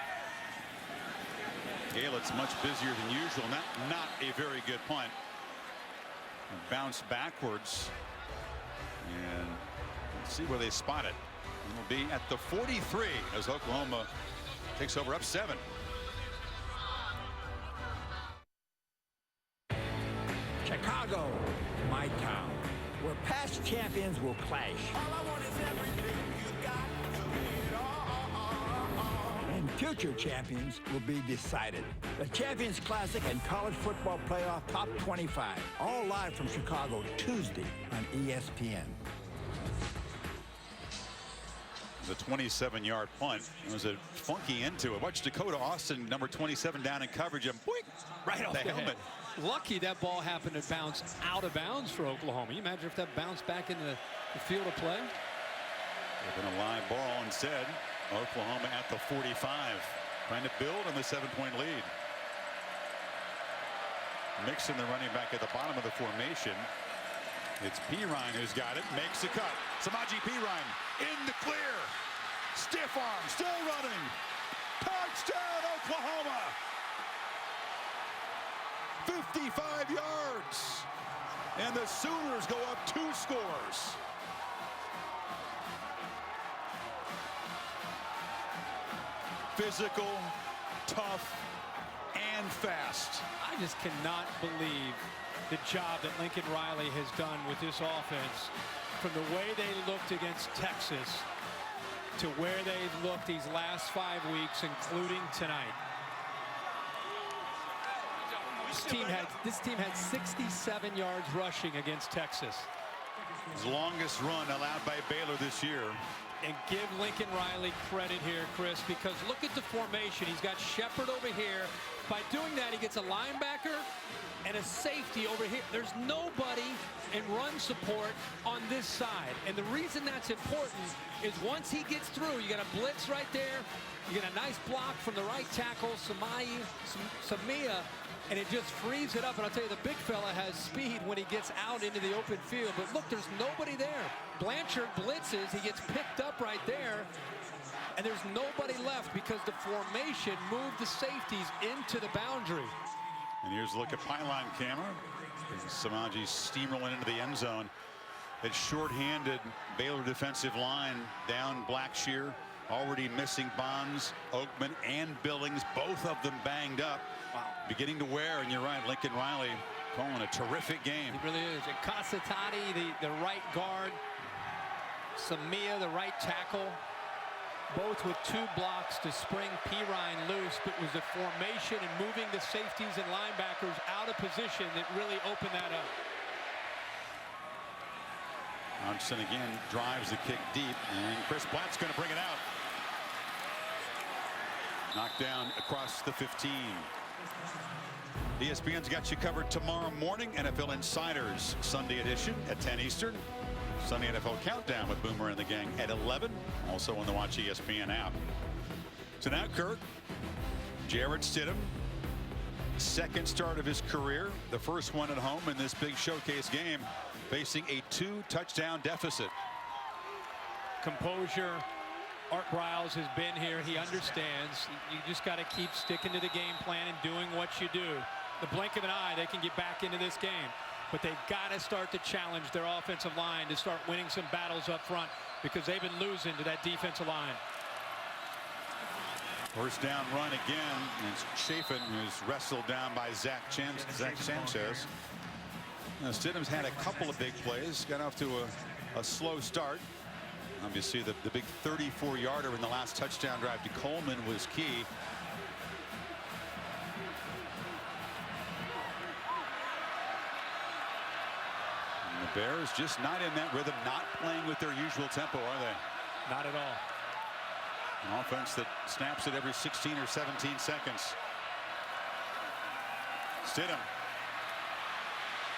Gaillett's much busier than usual. Not a very good punt. Bounce backwards. And let's see where they spot it. It'll be at the 43 as Oklahoma takes over up 7. Chicago, my town, where past champions will clash. And future champions will be decided. The Champions Classic and College Football Playoff Top 25. All live from Chicago Tuesday on ESPN. The 27-yard punt. It was a funky end to it. Watch Dakota Austin, number 27, down in coverage, and boink, right off the the helmet. Lucky that ball happened to bounce out of bounds for Oklahoma. You imagine if that bounced back into the field of play? They've been a live ball instead. Oklahoma at the 45, trying to build on the 7-point lead. Mixon, the running back, at the bottom of the formation. It's Pirine who's got it, makes the cut. Samaje Pirine in the clear. Stiff arm, still running. Touchdown, Oklahoma. 55 yards. And the Sooners go up 2 scores. Physical, tough, and fast. I just cannot believe the job that Lincoln Riley has done with this offense, from the way they looked against Texas to where they've looked these last 5 weeks, including tonight. This team had 67 yards rushing against Texas. His longest run allowed by Baylor this year. And give Lincoln Riley credit here, Chris, because look at the formation. He's got Shepard over here. By doing that, he gets a linebacker and a safety over here. There's nobody in run support on this side. And the reason that's important is once he gets through, you got a blitz right there. You get a nice block from the right tackle, Samia, and it just frees it up. And I'll tell you, the big fella has speed when he gets out into the open field. But look, there's nobody there. Blanchard blitzes. He gets picked up right there. And there's nobody left because the formation moved the safeties into the boundary. And here's a look at pylon camera. Samaje steamrolling into the end zone. It's short-handed Baylor defensive line down Blackshear. Already missing Bonds, Oakman, and Billings. Both of them banged up. Wow. Beginning to wear, and you're right, Lincoln Riley calling a terrific game. It really is. And Casatati, the right guard. Samia, the right tackle. Both with 2 blocks to spring Pirine loose, but it was the formation and moving the safeties and linebackers out of position that really opened that up. Johnson again drives the kick deep, and Chris Blatt's going to bring it out. Knocked down across the 15. ESPN's got you covered tomorrow morning. NFL Insiders Sunday edition at 10 Eastern. Sunday NFL Countdown with Boomer and the gang at 11. Also on the Watch ESPN app. So now, Kirk, Jarrett Stidham, second start of his career, the first one at home in this big showcase game, facing a 2-touchdown deficit. composure. Art Briles has been here. He understands. You just got to keep sticking to the game plan and doing what you do. The blink of an eye, they can get back into this game. But they've got to start to challenge their offensive line to start winning some battles up front, because they've been losing to that defensive line. First down run again. It's Chafin who's wrestled down by Zach Sanchez. Now, Stidham's had a couple of big plays. Got off to a slow start. Obviously, the big 34-yarder in the last touchdown drive to Coleman was key. And the Bears just not in that rhythm, not playing with their usual tempo, are they? Not at all. An offense that snaps it every 16 or 17 seconds. Stidham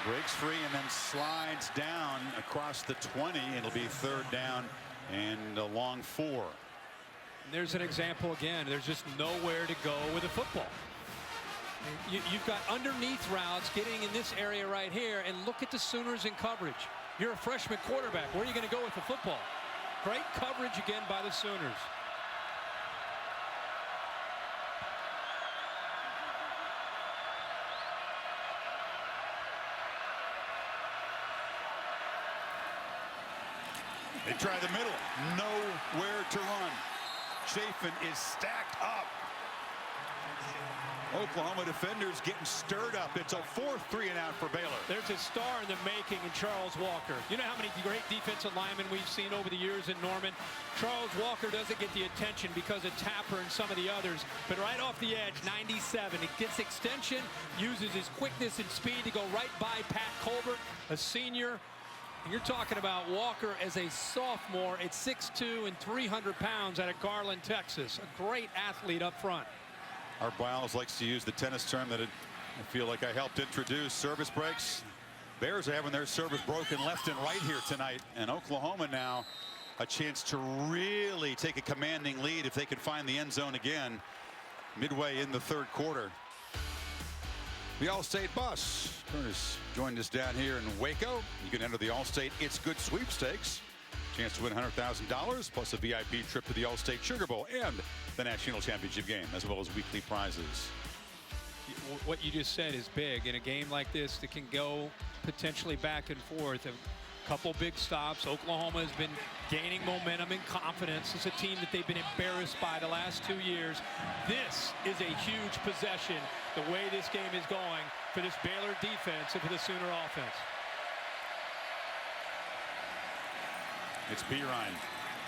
breaks free and then slides down across the 20. It'll be third down and a long 4. And there's an example again. There's just nowhere to go with a football. You've got underneath routes getting in this area right here, and look at the Sooners in coverage. You're a freshman quarterback. Where are you going to go with the football? Great coverage again by the Sooners. They try the middle. Nowhere to run. Chafin is stacked up. Oklahoma defenders getting stirred up. It's a 4th 3-and-out for Baylor. There's a star in the making in Charles Walker. You know how many great defensive linemen we've seen over the years in Norman? Charles Walker doesn't get the attention because of Tapper and some of the others, but right off the edge, 97. It gets extension, uses his quickness and speed to go right by Pat Colbert, a senior. And you're talking about Walker as a sophomore at 6'2" and 300 pounds out of Garland, Texas. A great athlete up front. Art Briles likes to use the tennis term that I feel like I helped introduce. Service breaks. Bears are having their service broken left and right here tonight. And Oklahoma now a chance to really take a commanding lead if they can find the end zone again midway in the 3rd quarter. The Allstate bus. Curtis joined us down here in Waco. You can enter the Allstate It's Good sweepstakes. Chance to win $100,000 plus a VIP trip to the Allstate Sugar Bowl and the National Championship game, as well as weekly prizes. What you just said is big in a game like this that can go potentially back and forth. A couple big stops. Oklahoma has been gaining momentum and confidence. It's a team that they've been embarrassed by the last 2 years. This is a huge possession, the way this game is going for this Baylor defense and for the Sooner offense. It's Pirine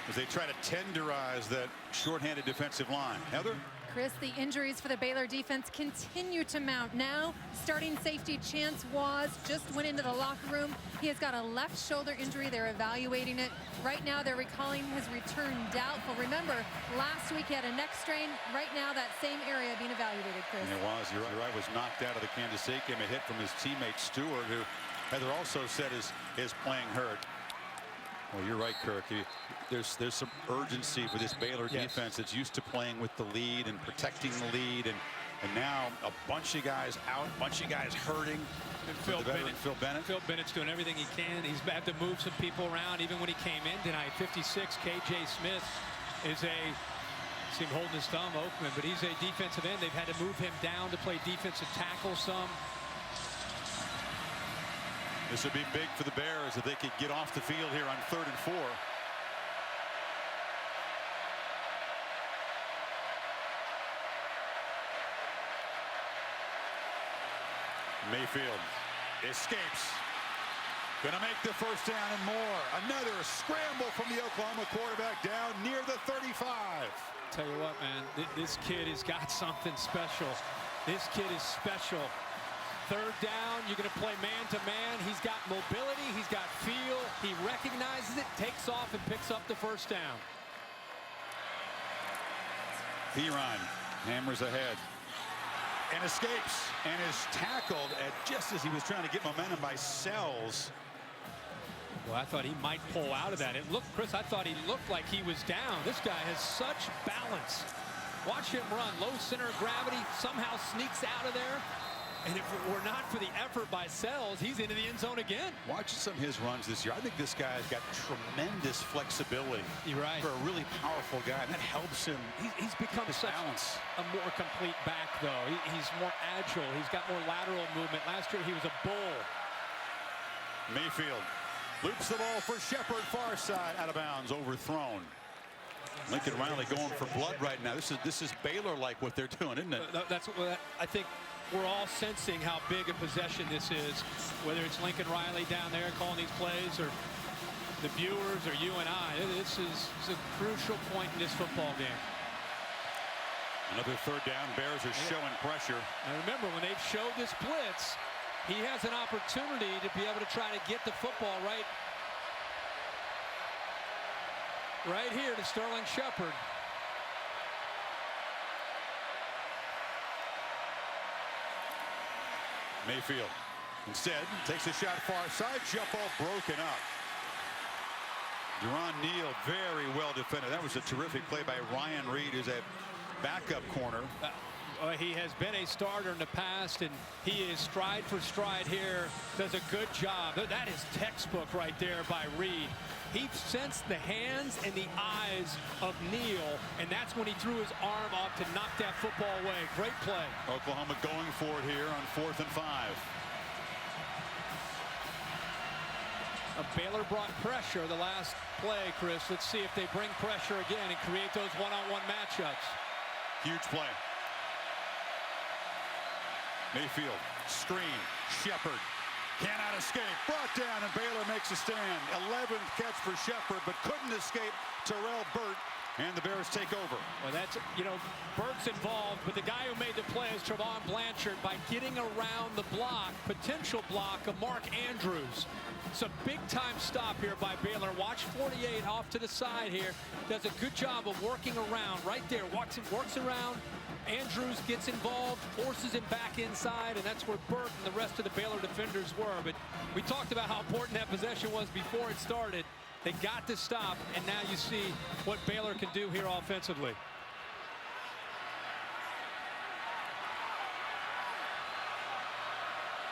as they try to tenderize that shorthanded defensive line. Heather? Chris, the injuries for the Baylor defense continue to mount. Now, starting safety Chance Waz just went into the locker room. He has got a left shoulder injury. They're evaluating it. Right now, they're recalling his return doubtful. Remember, last week he had a neck strain. Right now, that same area being evaluated, Chris. And it was. You're right. Was knocked out of the Kansas State game. A hit from his teammate Stewart, who Heather also said is playing hurt. Well, you're right, Kirk. There's some urgency for this Baylor defense that's used to playing with the lead and protecting the lead, and now a bunch of guys out, a bunch of guys hurting. And Phil Bennett's doing everything he can. He's had to move some people around even when he came in tonight. 56, KJ Smith is seemed holding his thumb, Oakman, but he's a defensive end. They've had to move him down to play defensive tackle some. This would be big for the Bears if they could get off the field here on 3rd and 4. Mayfield escapes. Gonna make the first down and more. Another scramble from the Oklahoma quarterback down near the 35. Tell you what, man, this kid has got something special. This kid is special. 3rd down, you're going to play man-to-man. He's got mobility. He's got feel. He recognizes it, takes off, and picks up the first down. Pirine hammers ahead and escapes and is tackled just as he was trying to get momentum by Sells. Well, I thought he might pull out of that. Chris, I thought he looked like he was down. This guy has such balance. Watch him run. Low center of gravity, somehow sneaks out of there. And if it were not for the effort by Sells, he's into the end zone again. Watch some of his runs this year. I think this guy's got tremendous flexibility. You're right. For a really powerful guy, and that helps him. He's become such a more complete back, though. He's more agile. He's got more lateral movement. Last year, he was a bull. Mayfield loops the ball for Shepard, far side, out of bounds, overthrown. Lincoln Riley going for blood right now. This is Baylor-like what they're doing, isn't it? That's what I think. We're all sensing how big a possession this is, whether it's Lincoln Riley down there calling these plays or the viewers or you and I. This is a crucial point in this football game. Another third down. Bears are showing pressure. Now remember, when they've showed this blitz, he has an opportunity to be able to try to get the football right here to Sterling Shepard. Mayfield instead takes a shot far side. Jump ball broken up. Deron Neal very well defended. That was a terrific play by Ryan Reed, who's a backup corner. He has been a starter in the past, and he is stride for stride here. Does a good job. That is textbook right there by Reed. He sensed the hands and the eyes of Neal, and that's when he threw his arm up to knock that football away. Great play. Oklahoma going for it here on 4th and 5. Baylor brought pressure the last play, Chris. Let's see if they bring pressure again and create those one-on-one matchups. Huge play. Mayfield, screen, Shepard. Cannot escape. Brought down, and Baylor makes a stand. 11th catch for Shepard, but couldn't escape Terrell Burt, and the Bears take over. Well, that's, Burt's involved, but the guy who made the play is Trevon Blanchard by getting around the block, potential block of Mark Andrews. It's a big-time stop here by Baylor. Watch 48 off to the side here. Does a good job of working around right there. Works around. Andrews gets involved, forces him back inside, and that's where Burt and the rest of the Baylor defenders were. But we talked about how important that possession was before it started. They got to stop, and now you see what Baylor can do here offensively.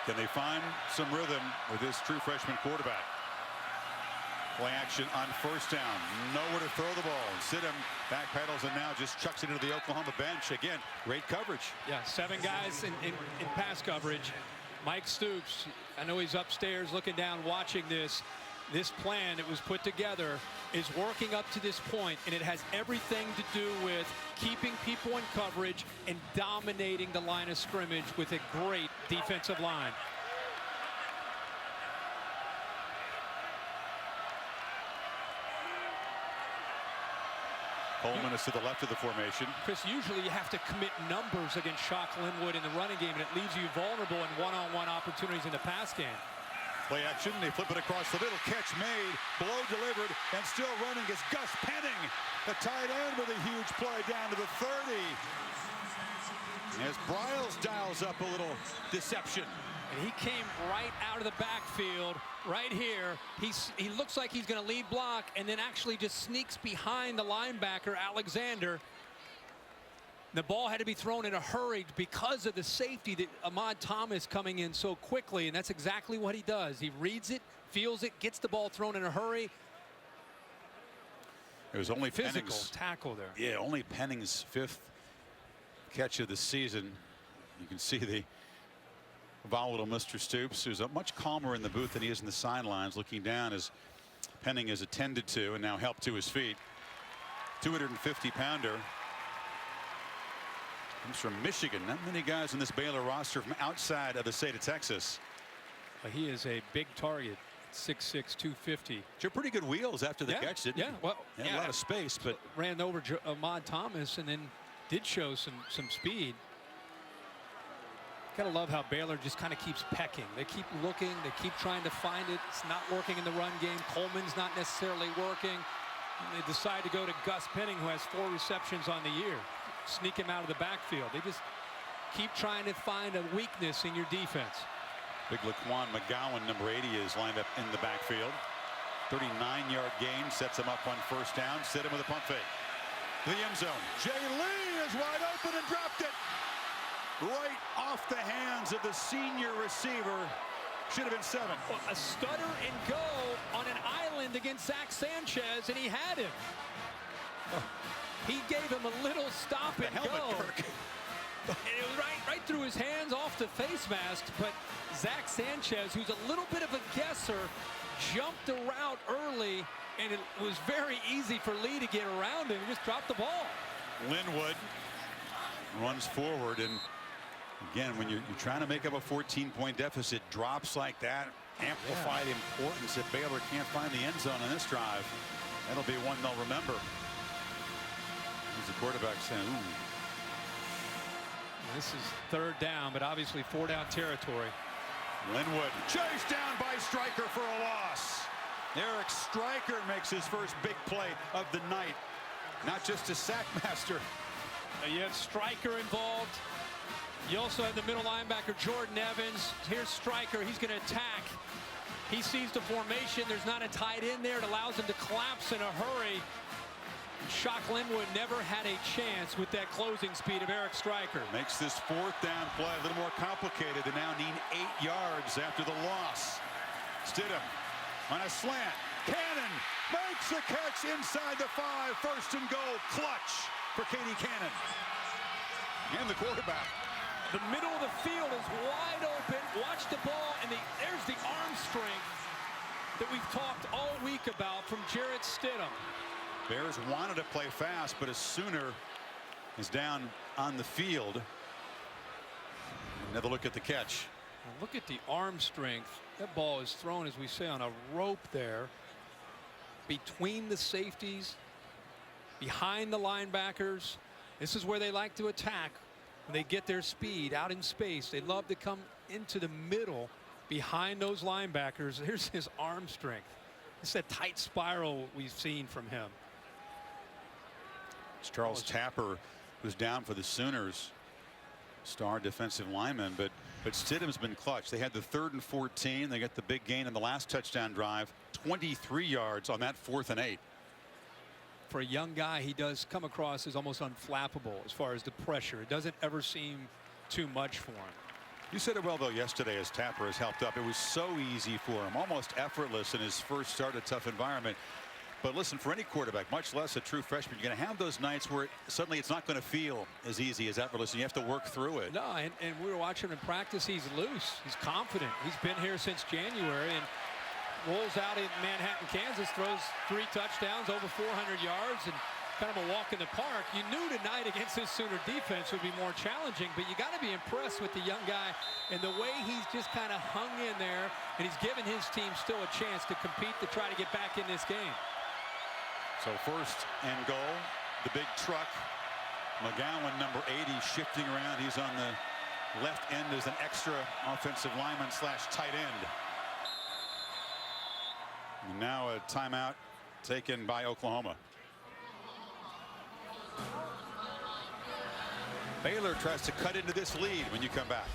Can they find some rhythm with this true freshman quarterback? Play action on 1st down. Nowhere to throw the ball. Stidham backpedals and now just chucks it into the Oklahoma bench. Again, great coverage. Yeah, 7 guys in pass coverage. Mike Stoops, I know he's upstairs looking down, watching this. This plan that was put together is working up to this point, and it has everything to do with keeping people in coverage and dominating the line of scrimmage with a great defensive line. Coleman is to the left of the formation. Chris, usually you have to commit numbers against Shock Linwood in the running game, and it leaves you vulnerable in one-on-one opportunities in the pass game. Play action, they flip it across the middle, catch made, blow delivered, and still running is Gus Penning, the tight end with a huge play down to the 30. As Briles dials up a little deception. And he came right out of the backfield, right here. He looks like he's going to lead block, and then actually just sneaks behind the linebacker, Alexander. The ball had to be thrown in a hurry because of the safety that Ahmad Thomas coming in so quickly, and that's exactly what he does. He reads it, feels it, gets the ball thrown in a hurry. It was only physical Penning's tackle there. Yeah, only Penning's 5th catch of the season. You can see the volatile Mr. Stoops, who's much calmer in the booth than he is in the sidelines, looking down as Penning is attended to and now helped to his feet. 250-pounder. Comes from Michigan. Not many guys in this Baylor roster from outside of the state of Texas. He is a big target. 6'6", 250. They're pretty good wheels after the catch, didn't he? Well, a lot of space, but ran over Ahmad Thomas and then did show some speed. Gotta love how Baylor just kind of keeps pecking. They keep looking, they keep trying to find it. It's not working in the run game. Coleman's not necessarily working. And they decide to go to Gus Penning, who has 4 receptions on the year. Sneak him out of the backfield. They just keep trying to find a weakness in your defense. Big Laquan McGowan, number 80, is lined up in the backfield. 39-yard gain sets him up on 1st down. Sit him with a pump fake. The end zone. Jay Lee is wide open and dropped it. right off the hands of the senior receiver. Should have been 7. Well, a stutter and go on an island against Zach Sanchez, and he had him. He gave him a little stop and go. And it was right through his hands off the face mask, but Zach Sanchez, who's a little bit of a guesser, jumped the route early, and it was very easy for Lee to get around him. He just dropped the ball. Linwood runs forward, and again, when you're trying to make up a 14-point deficit, drops like that, amplified importance if Baylor can't find the end zone on this drive. That'll be one they'll remember. He's the quarterback saying, ooh. This is 3rd down, but obviously 4-down territory. Linwood chased down by Stryker for a loss. Eric Stryker makes his first big play of the night. Not just a sack master. You have Stryker involved. You also have the middle linebacker, Jordan Evans. Here's Stryker. He's going to attack. He sees the formation. There's not a tight end there. It allows him to collapse in a hurry. Shock Linwood never had a chance with that closing speed of Eric Stryker. Makes this 4th down play a little more complicated. They now need 8 yards after the loss. Stidham on a slant. Cannon makes the catch inside the 5. 1st and goal. Clutch for Katie Cannon. And the quarterback. The middle of the field is wide open. Watch the ball, and there's the arm strength that we've talked all week about from Jarrett Stidham. Bears wanted to play fast, but as Sooner is down on the field. Another look at the catch. Well, look at the arm strength. That ball is thrown, as we say, on a rope there. Between the safeties, behind the linebackers. This is where they like to attack. When they get their speed out in space, they love to come into the middle behind those linebackers. Here's his arm strength. It's that tight spiral we've seen from him. It's Charles Tapper, who's down for the Sooners, star defensive lineman, but Stidham's been clutch. They had the 3rd and 14. They got the big gain in the last touchdown drive, 23 yards on that 4th and 8. For a young guy, he does come across as almost unflappable as far as the pressure. It doesn't ever seem too much for him. You said it well, though, yesterday as Tapper has helped up. It was so easy for him, almost effortless in his first start, a tough environment. But listen, for any quarterback, much less a true freshman, you're going to have those nights where suddenly it's not going to feel as easy as effortless, and you have to work through it. No, and we were watching him in practice. He's loose. He's confident. He's been here since January and rolls out in Manhattan, Kansas, throws 3 touchdowns, over 400 yards, and kind of a walk in the park. You knew tonight against this Sooner defense would be more challenging, but you got to be impressed with the young guy and the way he's just kind of hung in there, and he's given his team still a chance to compete to try to get back in this game. So 1st and goal, the big truck. McGowan, number 80, shifting around. He's on the left end as an extra offensive lineman / tight end. And now a timeout taken by Oklahoma. Baylor tries to cut into this lead when you come back.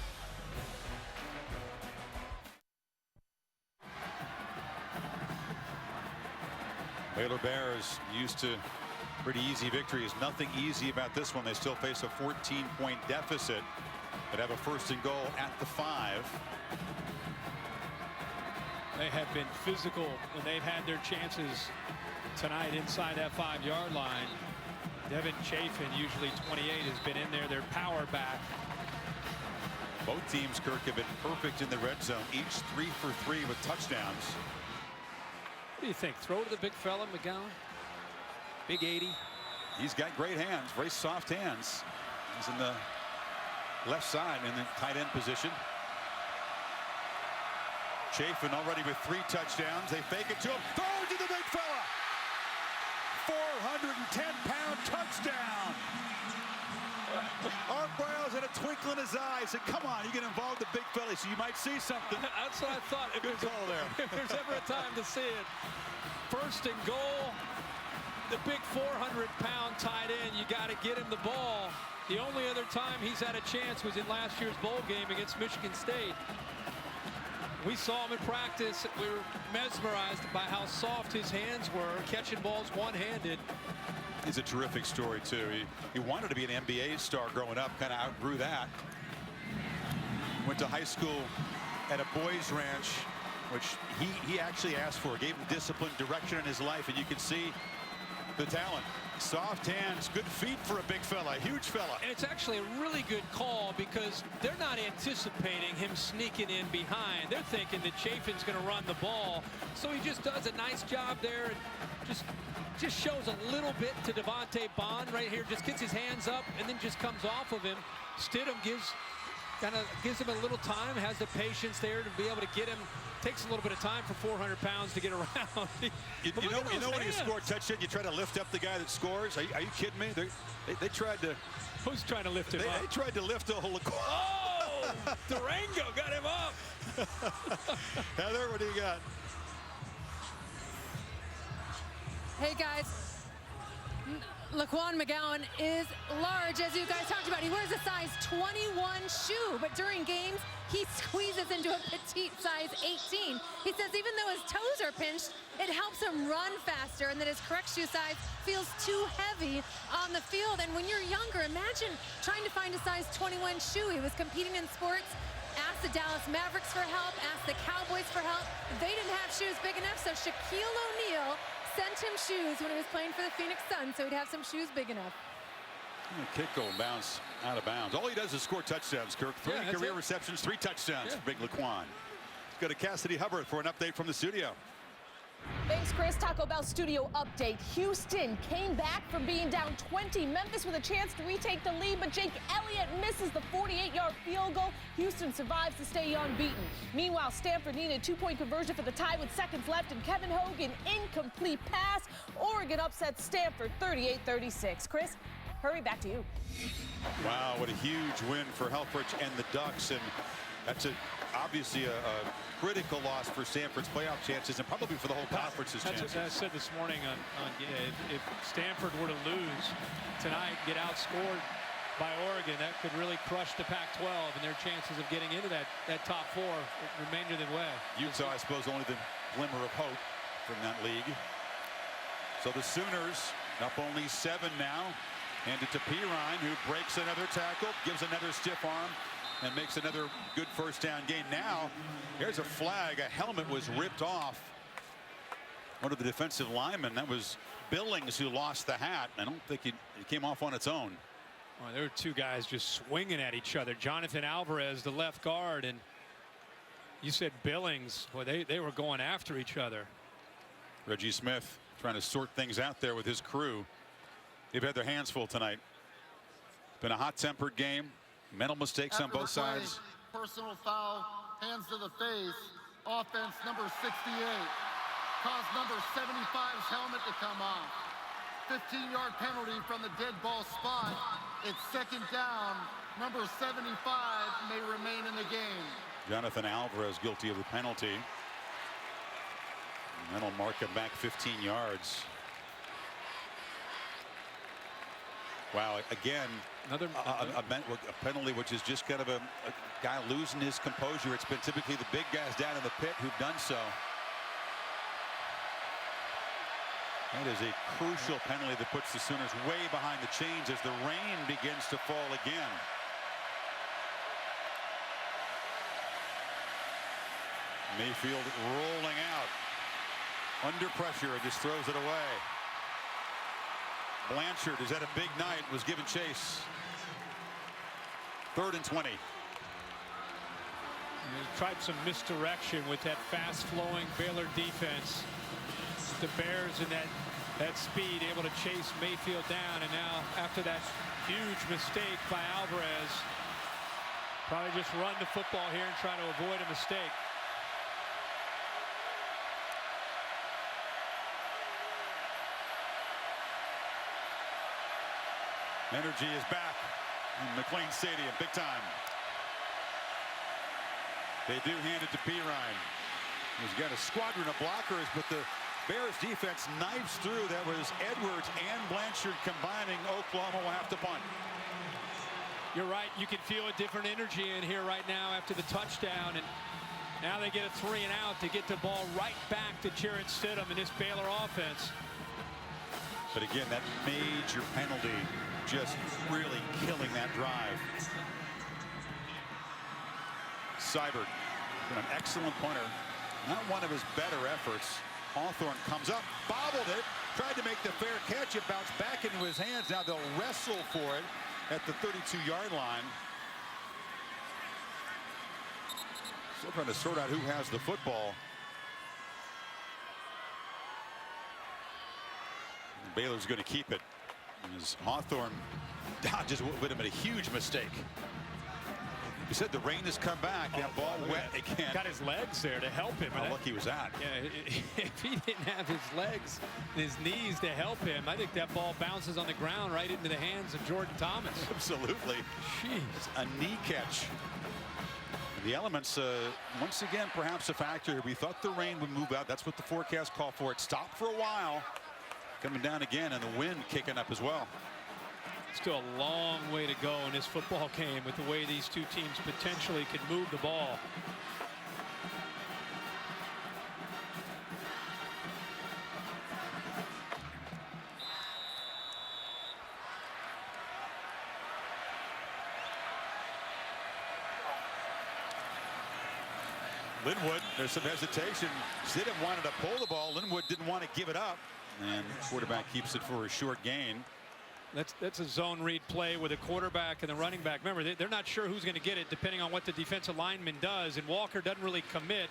Baylor Bears used to pretty easy victories. Nothing easy about this one. They still face a 14-point deficit, but have a 1st and goal at the 5. They have been physical when they've had their chances tonight inside that 5-yard line. Devin Chafin, usually 28, has been in there. Their power back. Both teams, Kirk, have been perfect in the red zone, each 3 for 3 with touchdowns. What do you think? Throw to the big fella, McGowan? Big 80. He's got great hands, very soft hands. He's in the left side in the tight end position. Chafin already with 3 touchdowns. They fake it to him. Throw to the big fella. 410-pound touchdown. Art Briles had a twinkle in his eye. Said, "Come on, you get involved the big fella, so you might see something." That's what I thought. Good call there. If there's ever a time to see it, 1st and goal. The big 400-pound tight end. You got to get him the ball. The only other time he's had a chance was in last year's bowl game against Michigan State. We saw him in practice. We were mesmerized by how soft his hands were, catching balls one-handed. He's a terrific story, too. He wanted to be an NBA star growing up, kind of outgrew that. Went to high school at a boys ranch, which he actually asked for. Gave him discipline, direction in his life, and you can see the talent. Soft hands, good feet for a big fella, huge fella. And it's actually a really good call because they're not anticipating him sneaking in behind. They're thinking that Chafin's going to run the ball. So he just does a nice job there and just shows a little bit to Devontae Bond right here. Just gets his hands up and then just comes off of him. Stidham gives him a little time, has the patience there to be able to get him. Takes a little bit of time for 400 pounds to get around. You know when you score a touchdown, you try to lift up the guy that scores? Are you kidding me? They tried to... Who's trying to lift him up? They tried to lift a whole... Oh! Durango got him up! Heather, what do you got? Hey, guys. Laquan McGowan is large, as you guys talked about. He wears a size 21 shoe, but during games, he squeezes into a petite size 18. He says even though his toes are pinched, it helps him run faster, and that his correct shoe size feels too heavy on the field. And when you're younger, imagine trying to find a size 21 shoe. He was competing in sports, asked the Dallas Mavericks for help, asked the Cowboys for help. They didn't have shoes big enough, so Shaquille O'Neal sent him shoes when he was playing for the Phoenix Suns, so he'd have some shoes big enough. Kick goal bounce out of bounds. All he does is score touchdowns, Kirk. 3 career receptions, 3 touchdowns for Big Laquan. Let's go to Cassidy Hubbard for an update from the studio. Thanks, Chris. Taco Bell studio update. Houston came back from being down 20. Memphis with a chance to retake the lead, but Jake Elliott misses the 48-yard field goal. Houston survives to stay unbeaten. Meanwhile, Stanford needed a 2-point conversion for the tie with seconds left, and Kevin Hogan incomplete pass. Oregon upsets Stanford 38-36. Chris, hurry, back to you. Wow, what a huge win for Helfrich and the Ducks, and that's obviously a critical loss for Stanford's playoff chances and probably for the whole conference's chances. I said this morning if Stanford were to lose tonight, get outscored by Oregon, that could really crush the Pac-12 and their chances of getting into that top 4 remainder of the way. Utah, I suppose, only the glimmer of hope from that league. So the Sooners up only 7 now. Hand it to Pirine, who breaks another tackle, gives another stiff arm, and makes another good first down gain. Now, here's a flag. A helmet was ripped off. One of the defensive linemen, that was Billings, who lost the hat. I don't think it came off on its own. Well, there were 2 guys just swinging at each other. Jonathan Alvarez, the left guard, and you said Billings. Boy, they were going after each other. Reggie Smith trying to sort things out there with his crew. They've had their hands full tonight. Been a hot-tempered game. Mental mistakes on both sides. Personal foul, hands to the face. Offense number 68. Caused number 75's helmet to come off. 15-yard penalty from the dead ball spot. It's second down. Number 75 may remain in the game. Jonathan Alvarez guilty of the penalty. And that'll mark him back 15 yards. Wow, again, another a penalty which is just kind of a guy losing his composure. It's been typically the big guys down in the pit who've done so. That is a crucial penalty that puts the Sooners way behind the chains as the rain begins to fall again. Mayfield rolling out. Under pressure and just throws it away. Blanchard is at a big night, was given chase. 3rd and 20. Tried some misdirection with that fast-flowing Baylor defense. The Bears in that speed able to chase Mayfield down, and now after that huge mistake by Alvarez, probably just run the football here and try to avoid a mistake. Energy is back in McLean Stadium, big time. They do hand it to Pirine. He's got a squadron of blockers, but the Bears defense knifes through. That was Edwards and Blanchard combining. Oklahoma will have to punt. You're right. You can feel a different energy in here right now after the touchdown, and now they get a 3 and out to get the ball right back to Jarrett Stidham in this Baylor offense. But again, that major penalty just really killing that drive. Seibert, an excellent punter. Not one of his better efforts. Hawthorne comes up, bobbled it, tried to make the fair catch. It bounced back into his hands. Now they'll wrestle for it at the 32-yard line. Still trying to sort out who has the football. And Baylor's going to keep it. As Hawthorne dodges what would have been a huge mistake. You said the rain has come back. That ball wet again. Got his legs there to help him. How lucky was that? Yeah, if he didn't have his legs and his knees to help him, I think that ball bounces on the ground right into the hands of Jordan Thomas. Absolutely. Jeez. A knee catch. The elements, once again, perhaps a factor. We thought the rain would move out. That's what the forecast called for. It stopped for a while. Coming down again, and the wind kicking up as well. Still a long way to go in this football game with the way these two teams potentially could move the ball. Linwood, there's some hesitation. Stidham wanted to pull the ball. Linwood didn't want to give it up. And the quarterback keeps it for a short gain. That's a zone read play with a quarterback and the running back. Remember, they're not sure who's going to get it depending on what the defensive lineman does. And Walker doesn't really commit.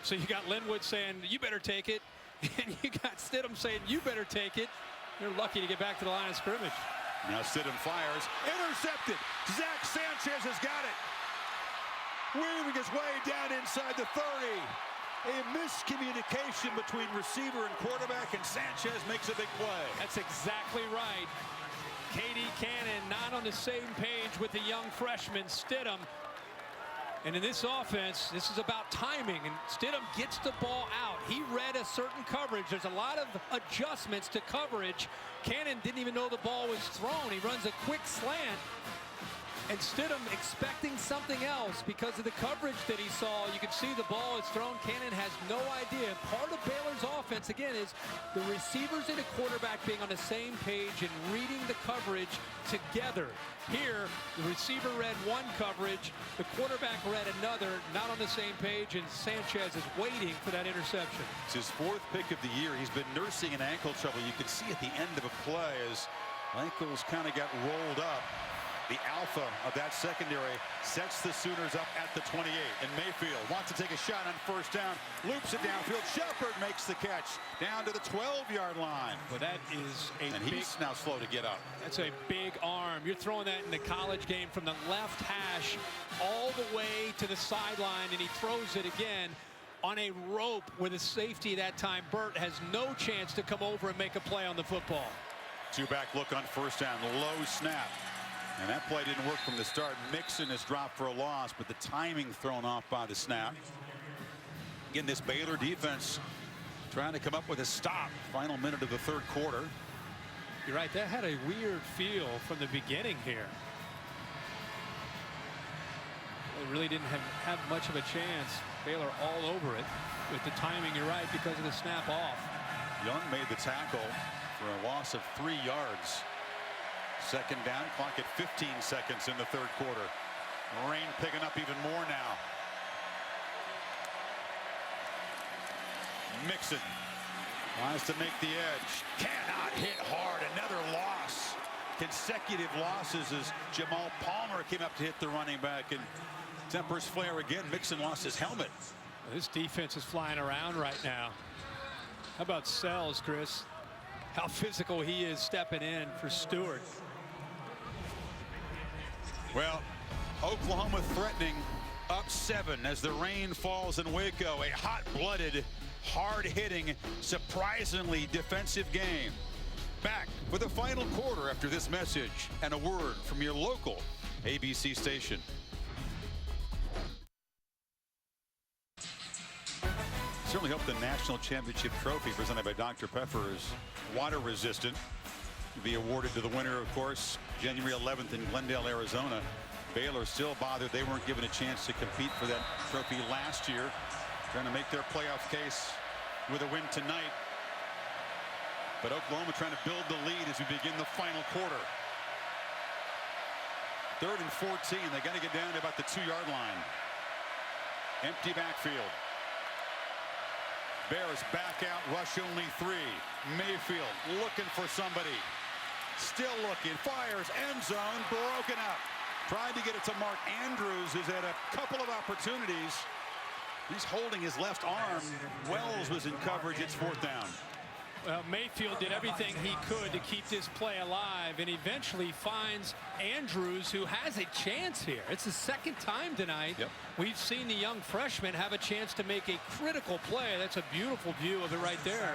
So you got Linwood saying, you better take it. And you got Stidham saying, you better take it. You're lucky to get back to the line of scrimmage. Now Stidham fires. Intercepted. Zach Sanchez has got it. Weaving his way down inside the 30. A miscommunication between receiver and quarterback, and Sanchez makes a big play. That's exactly right. K.D. Cannon not on the same page with the young freshman Stidham. And in this offense, this is about timing, and Stidham gets the ball out. He read a certain coverage. There's a lot of adjustments to coverage. Cannon didn't even know the ball was thrown. He runs a quick slant. And Stidham expecting something else because of the coverage that he saw. You can see the ball is thrown. Cannon has no idea. Part of Baylor's offense, again, is the receivers and the quarterback being on the same page and reading the coverage together. Here, the receiver read one coverage, the quarterback read another, not on the same page, and Sanchez is waiting for that interception. It's his 4th pick of the year. He's been nursing an ankle trouble. You can see at the end of a play as ankles kind of got rolled up. The alpha of that secondary sets the Sooners up at the 28. And Mayfield wants to take a shot on first down. Loops it downfield. Shepard makes the catch down to the 12-yard line. Well, that is a and he's now slow to get up. That's a big arm. You're throwing that in the college game from the left hash all the way to the sideline, and he throws it again on a rope with a safety that time. Burt has no chance to come over and make a play on the football. Two-back look on first down. Low snap. And that play didn't work from the start. Mixon is dropped for a loss, but the timing thrown off by the snap. Again, this Baylor defense trying to come up with a stop. Final minute of the 3rd quarter. You're right. That had a weird feel from the beginning here. They really didn't have much of a chance. Baylor all over it with the timing. You're right, because of the snap off. Young made the tackle for a loss of 3 yards. Second down, clock at 15 seconds in the 3rd quarter. Rain picking up even more now. Mixon tries to make the edge. Cannot hit hard. Another loss. Consecutive losses as Jamal Palmer came up to hit the running back, and tempers flare again. Mixon lost his helmet. This defense is flying around right now. How about Sells, Chris? How physical he is stepping in for Stewart. Well, Oklahoma threatening, up 7 as the rain falls in Waco. A hot-blooded, hard-hitting, surprisingly defensive game. Back with the final quarter after this message and a word from your local ABC station. Certainly hope the national championship trophy presented by Dr. Pepper is water resistant. To be awarded to the winner, of course, January 11th in Glendale, Arizona. Baylor still bothered they weren't given a chance to compete for that trophy last year. Trying to make their playoff case with a win tonight. But Oklahoma trying to build the lead as we begin the final quarter. 3rd and 14. They got to get down to about the 2-yard line. Empty backfield. Bears back out, rush only 3. Mayfield looking for somebody. Still looking, fires, end zone, broken up. Trying to get it to Mark Andrews, who's had a couple of opportunities. He's holding his left arm. Wells was in coverage. It's 4th down. Well, Mayfield did everything he could to keep this play alive and eventually finds Andrews, who has a chance here. It's the 2nd time tonight we've seen the young freshman have a chance to make a critical play. That's a beautiful view of it right there.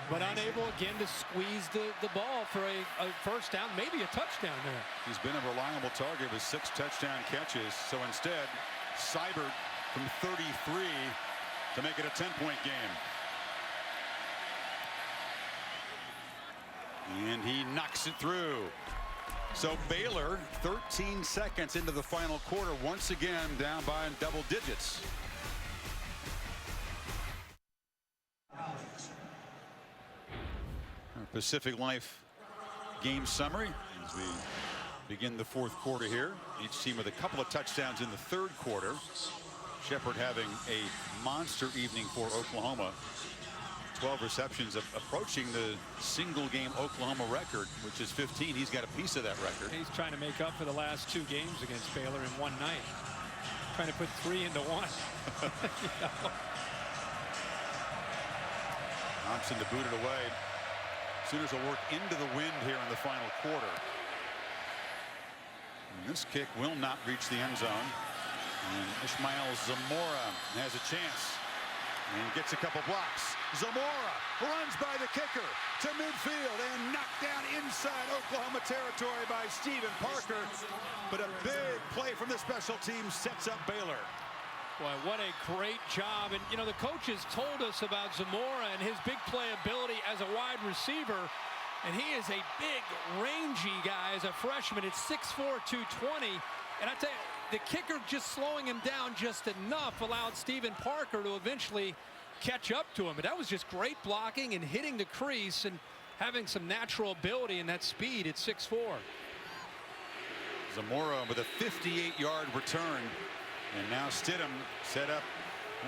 But unable again to squeeze the ball for a first down, maybe a touchdown there. He's been a reliable target with 6 touchdown catches. So instead, Seibert from 33 to make it a 10-point game. And he knocks it through. So Baylor, 13 seconds into the final quarter, once again down by double digits. Our Pacific Life game summary as we begin the 4th quarter here. Each team with a couple of touchdowns in the 3rd quarter. Shepherd having a monster evening for Oklahoma. 12 receptions, approaching the single game Oklahoma record, which is 15. He's got a piece of that record. He's trying to make up for the last 2 games against Baylor in one night. Trying to put 3 into 1. Thompson to boot it away. Sooners will work into the wind here in the final quarter. And this kick will not reach the end zone. And Ishmael Zamora has a chance and gets a couple blocks. Zamora runs by the kicker to midfield and knocked down inside Oklahoma territory by Stephen Parker. But a big play from the special team sets up Baylor. Boy, what a great job. And, you know, the coaches told us about Zamora and his big play ability as a wide receiver. And he is a big, rangy guy as a freshman. It's 6'4", 220. And I tell you, the kicker just slowing him down just enough allowed Stephen Parker to eventually catch up to him. But that was just great blocking and hitting the crease and having some natural ability and that speed at 6'4". Zamora with a 58-yard return. And now Stidham set up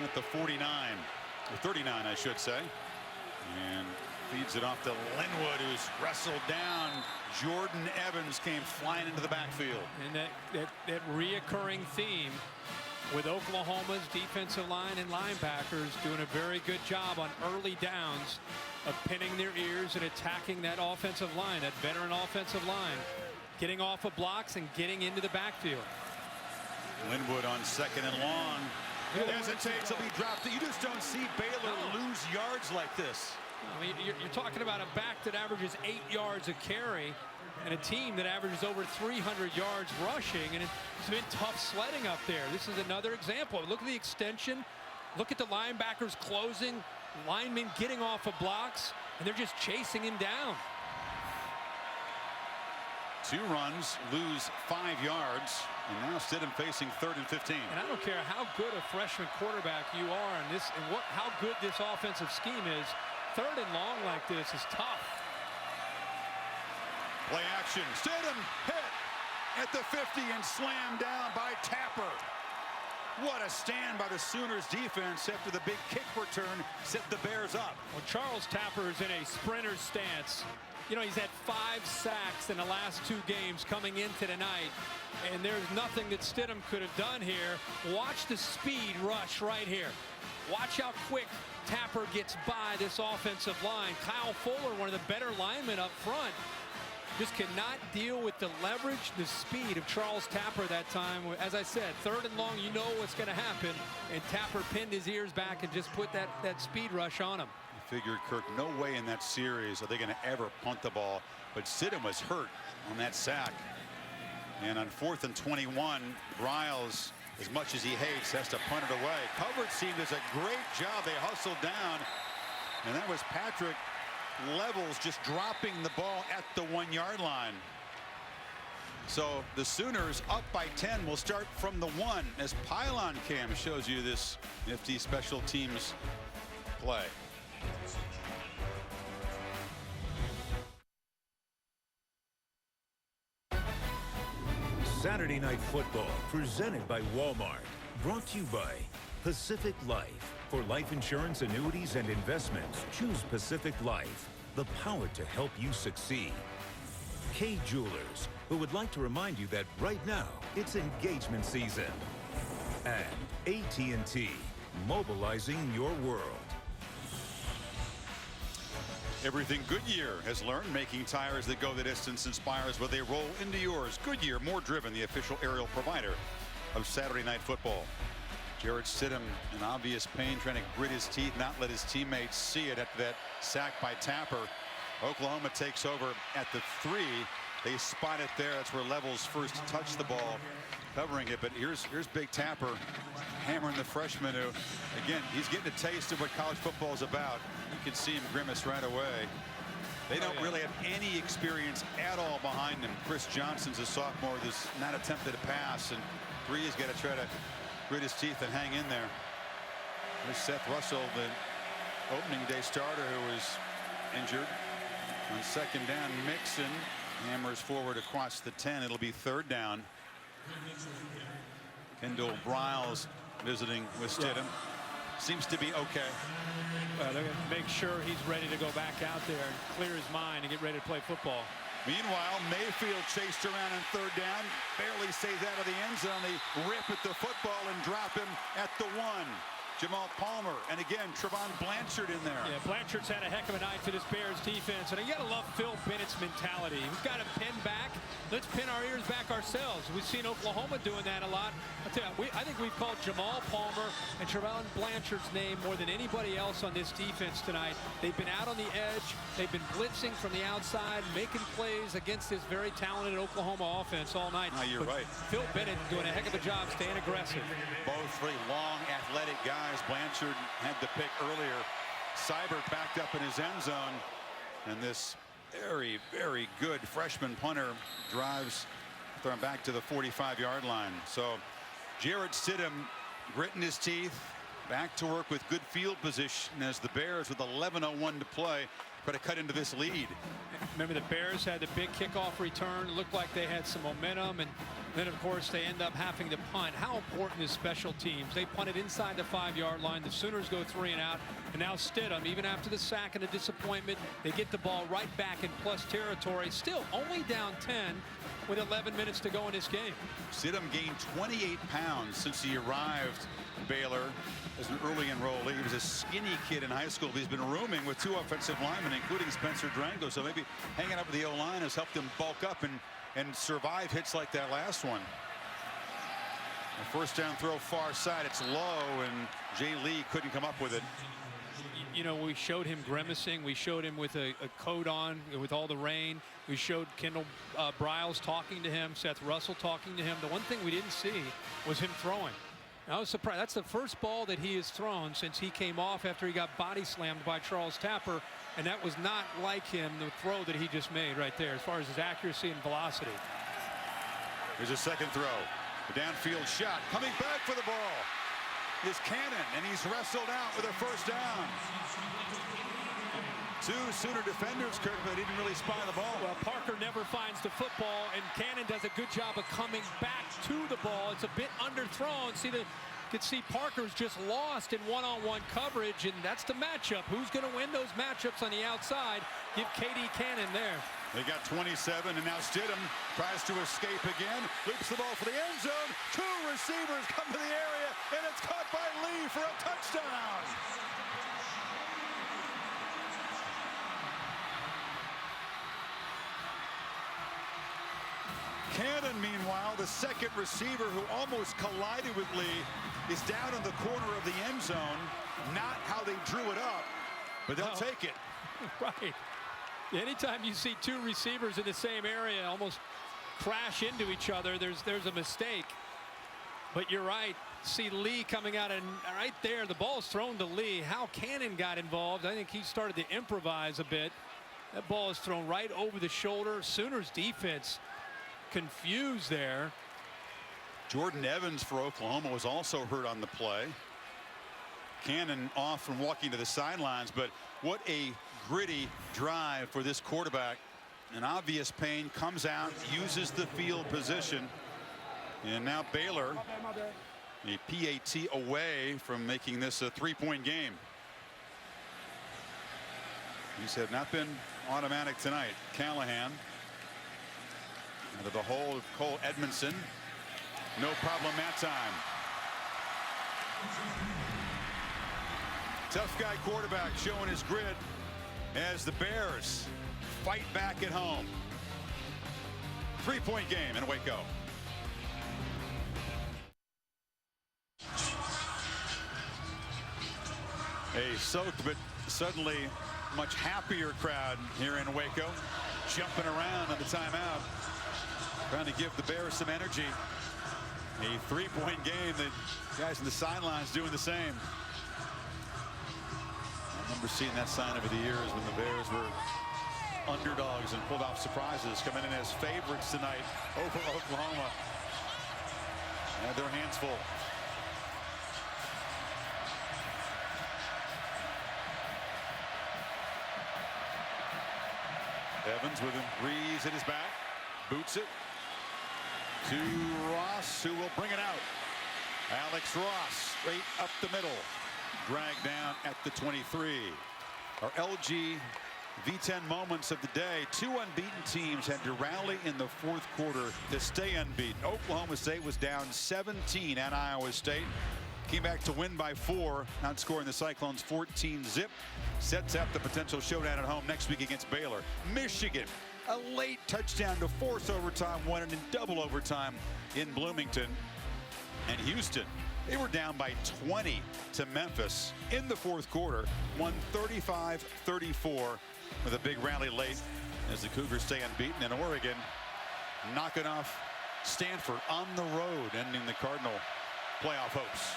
at the 49, or 39, I should say. And feeds it off to Linwood, who's wrestled down. Jordan Evans came flying into the backfield. And that reoccurring theme with Oklahoma's defensive line and linebackers doing a very good job on early downs of pinning their ears and attacking that offensive line, that veteran offensive line, getting off of blocks and getting into the backfield. Linwood on 2nd and long. Hesitates, will be dropped. You just don't see Baylor lose yards like this. I mean, you're talking about a back that averages 8 yards a carry and a team that averages over 300 yards rushing, and it's been tough sledding up there. This is another example. Look at the extension. Look at the linebackers closing, linemen getting off of blocks, and they're just chasing him down. 2 runs, lose 5 yards, and now Stidham facing 3rd and 15. And I don't care how good a freshman quarterback you are in this, and how good this offensive scheme is. 3rd and long like this is tough. Play action. Stidham hit at the 50 and slammed down by Tapper. What a stand by the Sooners defense after the big kick return set the Bears up. Well, Charles Tapper is in a sprinter's stance. You know, he's had 5 sacks in the last 2 games coming into tonight, and there's nothing that Stidham could have done here. Watch the speed rush right here. Watch how quick Tapper gets by this offensive line. Kyle Fuller, one of the better linemen up front, just cannot deal with the leverage, the speed of Charles Tapper that time. As I said, 3rd and long, you know what's going to happen. And Tapper pinned his ears back and just put that speed rush on him. I figured, Kirk, no way in that series are they going to ever punt the ball. But Stidham was hurt on that sack. And on 4th and 21, Riles, as much as he hates, has to punt it away. Coverage team does a great job. They hustled down. And that was Patrick Levels just dropping the ball at the 1-yard line. So the Sooners up by 10 will start from the 1 as Pylon Cam shows you this nifty special teams play. Saturday Night Football presented by Walmart. Brought to you by Pacific Life. For life insurance, annuities, and investments, choose Pacific Life. The power to help you succeed. Kay Jewelers, who would like to remind you that right now, it's engagement season. And AT&T, mobilizing your world. Everything Goodyear has learned, making tires that go the distance inspires where they roll into yours. Goodyear, more driven, the official aerial provider of Saturday Night Football. Jarrett Stidham in obvious pain, trying to grit his teeth, not let his teammates see it after that sack by Tapper. Oklahoma takes over at the 3. They spot it there. That's where Levels first touched the ball, covering it. But here's Big Tapper hammering the freshman who, again, he's getting a taste of what college football is about. You can see him grimace right away. They don't really have any experience at all behind them. Chris Johnson's a sophomore that's not attempted a pass, and 3 has got to try to grit his teeth and hang in there. There's Seth Russell, the opening day starter, who was injured. On second down, Mixon hammers forward across the 10. It'll be 3rd down. Kendall Briles visiting with Stidham. Seems to be okay. Well, they're going to make sure he's ready to go back out there and clear his mind and get ready to play football. Meanwhile, Mayfield chased around on 3rd down, barely stays out of the end zone. They rip at the football and drop him at the 1. Jamal Palmer, and again, Trevon Blanchard in there. Yeah, Blanchard's had a heck of a night for this Bears defense, and you gotta love Phil Bennett's mentality. We've got him pinned back. Let's pin our ears back ourselves. We've seen Oklahoma doing that a lot. I think we've called Jamal Palmer and Trevon Blanchard's name more than anybody else on this defense tonight. They've been out on the edge. They've been blitzing from the outside, making plays against this very talented Oklahoma offense all night. No, you're right. Phil Bennett doing a heck of a job staying aggressive. Both really long, athletic guys. Blanchard had the pick earlier. Seibert backed up in his end zone, and this very, very good freshman punter drives them back to the 45-yard line. So Jarrett Stidham gritting his teeth, back to work with good field position as the Bears, with 11:01 to play, try to cut into this lead. Remember, the Bears had the big kickoff return. It looked like they had some momentum, and then, of course, they end up having to punt. How important is special teams? They punted inside the 5-yard line. The Sooners go 3 and out, and now Stidham, even after the sack and the disappointment, they get the ball right back in plus territory. Still only down 10 with 11 minutes to go in this game. Stidham gained 28 pounds since he arrived in Baylor as an early enrollee. He was a skinny kid in high school. He's been rooming with 2 offensive linemen, including Spencer Drango. So maybe hanging up with the O-line has helped him bulk up and survive hits like that last one. A 1st down throw far side. It's low, and Jay Lee couldn't come up with it. You know, we showed him grimacing. We showed him with a coat on with all the rain. We showed Kendall Briles talking to him, Seth Russell talking to him. The one thing we didn't see was him throwing. I was surprised. That's the first ball that he has thrown since he came off after he got body slammed by Charles Tapper, and that was not like him, the throw that he just made right there, as far as his accuracy and velocity. Here's a second throw. The downfield shot. Coming back for the ball is Cannon, and he's wrestled out with a 1st down. 2 Sooner defenders, Kirk, but he didn't really spy the ball. Well, Parker never finds the football, and Cannon does a good job of coming back to the ball. It's a bit underthrown. You can see Parker's just lost in one-on-one coverage, and that's the matchup. Who's going to win those matchups on the outside? Give KD Cannon there. They got 27, and now Stidham tries to escape again. Loops the ball for the end zone. 2 receivers come to the area, and it's caught by Lee for a touchdown. Cannon, meanwhile, the second receiver who almost collided with Lee, is down in the corner of the end zone. Not how they drew it up, but they'll take it. Right. Anytime you see 2 receivers in the same area almost crash into each other, there's a mistake. But you're right. See Lee coming out, and right there, the ball's thrown to Lee. How Cannon got involved, I think he started to improvise a bit. That ball is thrown right over the shoulder. Sooners defense confused there. Jordan Evans for Oklahoma was also hurt on the play. Cannon off and walking to the sidelines, but what a gritty drive for this quarterback. An obvious pain, comes out, uses the field position, and now Baylor A PAT away from making this a 3-point game. These have not been automatic tonight. Callahan out of the hole of Cole Edmondson. No problem that time. Tough guy quarterback showing his grit as the Bears fight back at home. 3-point game in Waco. A soaked but suddenly much happier crowd here in Waco, jumping around on the timeout, trying to give the Bears some energy. A 3-point game. The guys in the sidelines doing the same. I remember seeing that sign over the years when the Bears were underdogs and pulled off surprises, coming in as favorites tonight over Oklahoma. Had their hands full. Evans with him, Reeves at his back, boots it to Ross, who will bring it out. Alex Ross straight up the middle, dragged down at the 23. Our LG V10 moments of the day. 2 unbeaten teams had to rally in the fourth quarter to stay unbeaten. Oklahoma State was down 17 at Iowa State. Came back to win by 4, outscoring the Cyclones 14-0. Sets up the potential showdown at home next week against Baylor. Michigan, a late touchdown to force overtime, won it in double overtime in Bloomington. And Houston, they were down by 20 to Memphis in the fourth quarter, won 35-34 with a big rally late as the Cougars stay unbeaten. And Oregon knocking off Stanford on the road, ending the Cardinal playoff hopes.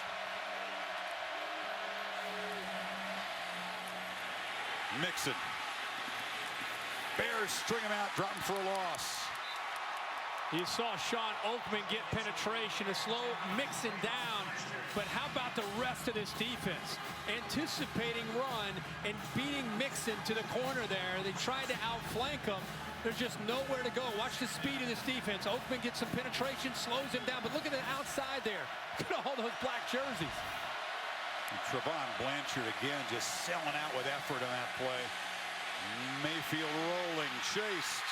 Mixon. Bears string him out, drop him for a loss. You saw Sean Oakman get penetration to slow Mixon down. But how about the rest of this defense? Anticipating run and beating Mixon to the corner there. They tried to outflank him. There's just nowhere to go. Watch the speed of this defense. Oakman gets some penetration, slows him down. But look at the outside there. Look at all those black jerseys. And Trevon Blanchard again just selling out with effort on that play. Mayfield rolling, chased.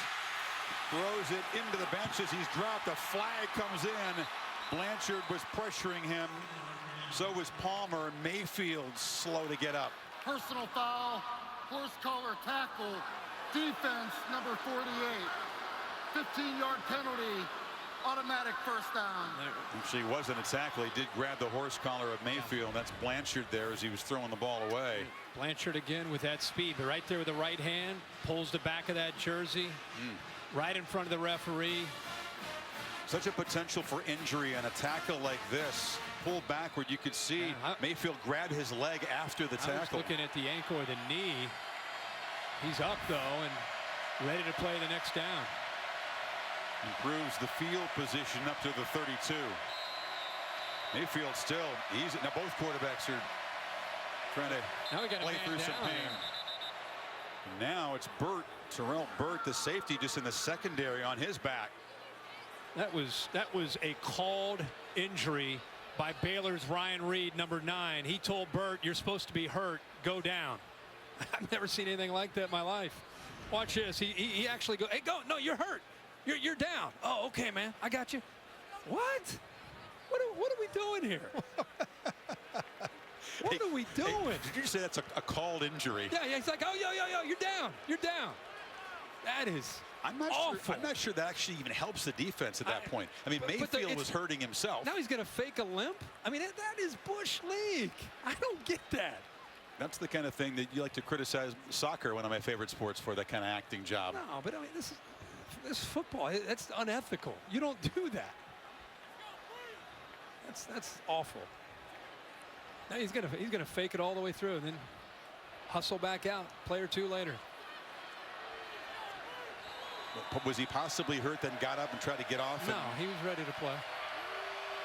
Throws it into the benches. He's dropped. A flag comes in. Blanchard was pressuring him. So was Palmer. Mayfield slow to get up. Personal foul, horse collar tackle, defense number 48. 15-yard penalty, automatic first down. Actually wasn't a tackle. He did grab the horse collar of Mayfield. That's Blanchard there as he was throwing the ball away. Blanchard again with that speed, but right there with the right hand, pulls the back of that jersey. Right in front of the referee. Such a potential for injury on a tackle like this. Pulled backward, you could see Mayfield grabbed his leg after the tackle. I was looking at the ankle or the knee. He's up though and ready to play the next down. Improves the field position up to the 32. Mayfield still easy. Now both quarterbacks are trying to play through some pain. Now it's Burt, Terrell Burt, the safety, just in the secondary on his back. That was a called injury by Baylor's Ryan Reed, number 9. He told Burt, "You're supposed to be hurt. Go down." I've never seen anything like that in my life. Watch this. He actually go, "Hey, go! No, you're hurt. You're down." "Oh, okay, man. I got you." What? What are we doing here? What are we doing? Hey, did you say that's a called injury? Yeah, he's like, "Oh, yo, you're down. You're down." That is awful. Sure, I'm not sure that actually even helps the defense at that point. I mean, Mayfield was hurting himself. Now he's going to fake a limp? I mean, that is Bush League. I don't get that. That's the kind of thing that you like to criticize soccer, one of my favorite sports, for, that kind of acting job. No, but I mean, this is football. That's unethical. You don't do that. That's awful. Now he's gonna fake it all the way through and then hustle back out. Play or two later. Was he possibly hurt, then got up and tried to get off? No, he was ready to play.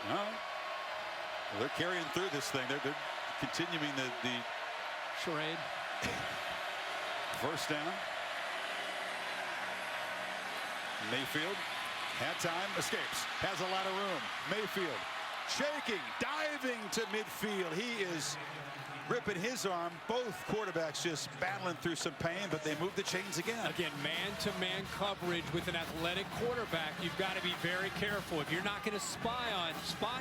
No. Well, they're carrying through this thing. They're continuing the charade. First down. Mayfield had time, escapes, has a lot of room. Mayfield shaking, diving to midfield. He is ripping his arm. Both quarterbacks just battling through some pain, but they move the chains again. Again, man-to-man coverage with an athletic quarterback. You've got to be very careful. If you're not going to spy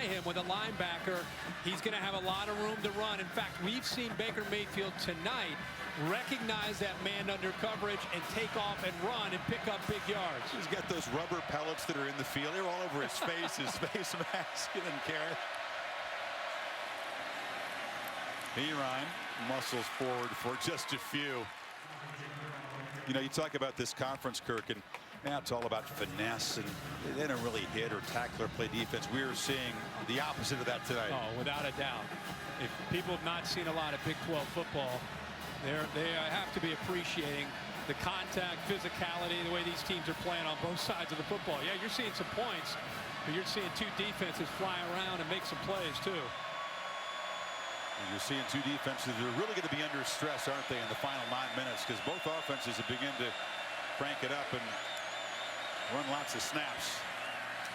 him with a linebacker, he's going to have a lot of room to run. In fact, we've seen Baker Mayfield tonight recognize that man under coverage and take off and run and pick up big yards. He's got those rubber pellets that are in the field. They're all over his face, his face mask. He didn't care. Ryan muscles forward for just a few. You know, you talk about this conference, Kirk, and now it's all about finesse, and they don't really hit or tackle or play defense. We are seeing the opposite of that tonight. Oh, without a doubt. If people have not seen a lot of Big 12 football, they have to be appreciating the contact, physicality, the way these teams are playing on both sides of the football. Yeah, you're seeing some points, but you're seeing two defenses fly around and make some plays, too. And you're seeing two defenses that are really going to be under stress, aren't they, in the final 9 minutes, because both offenses have begun to crank it up and run lots of snaps.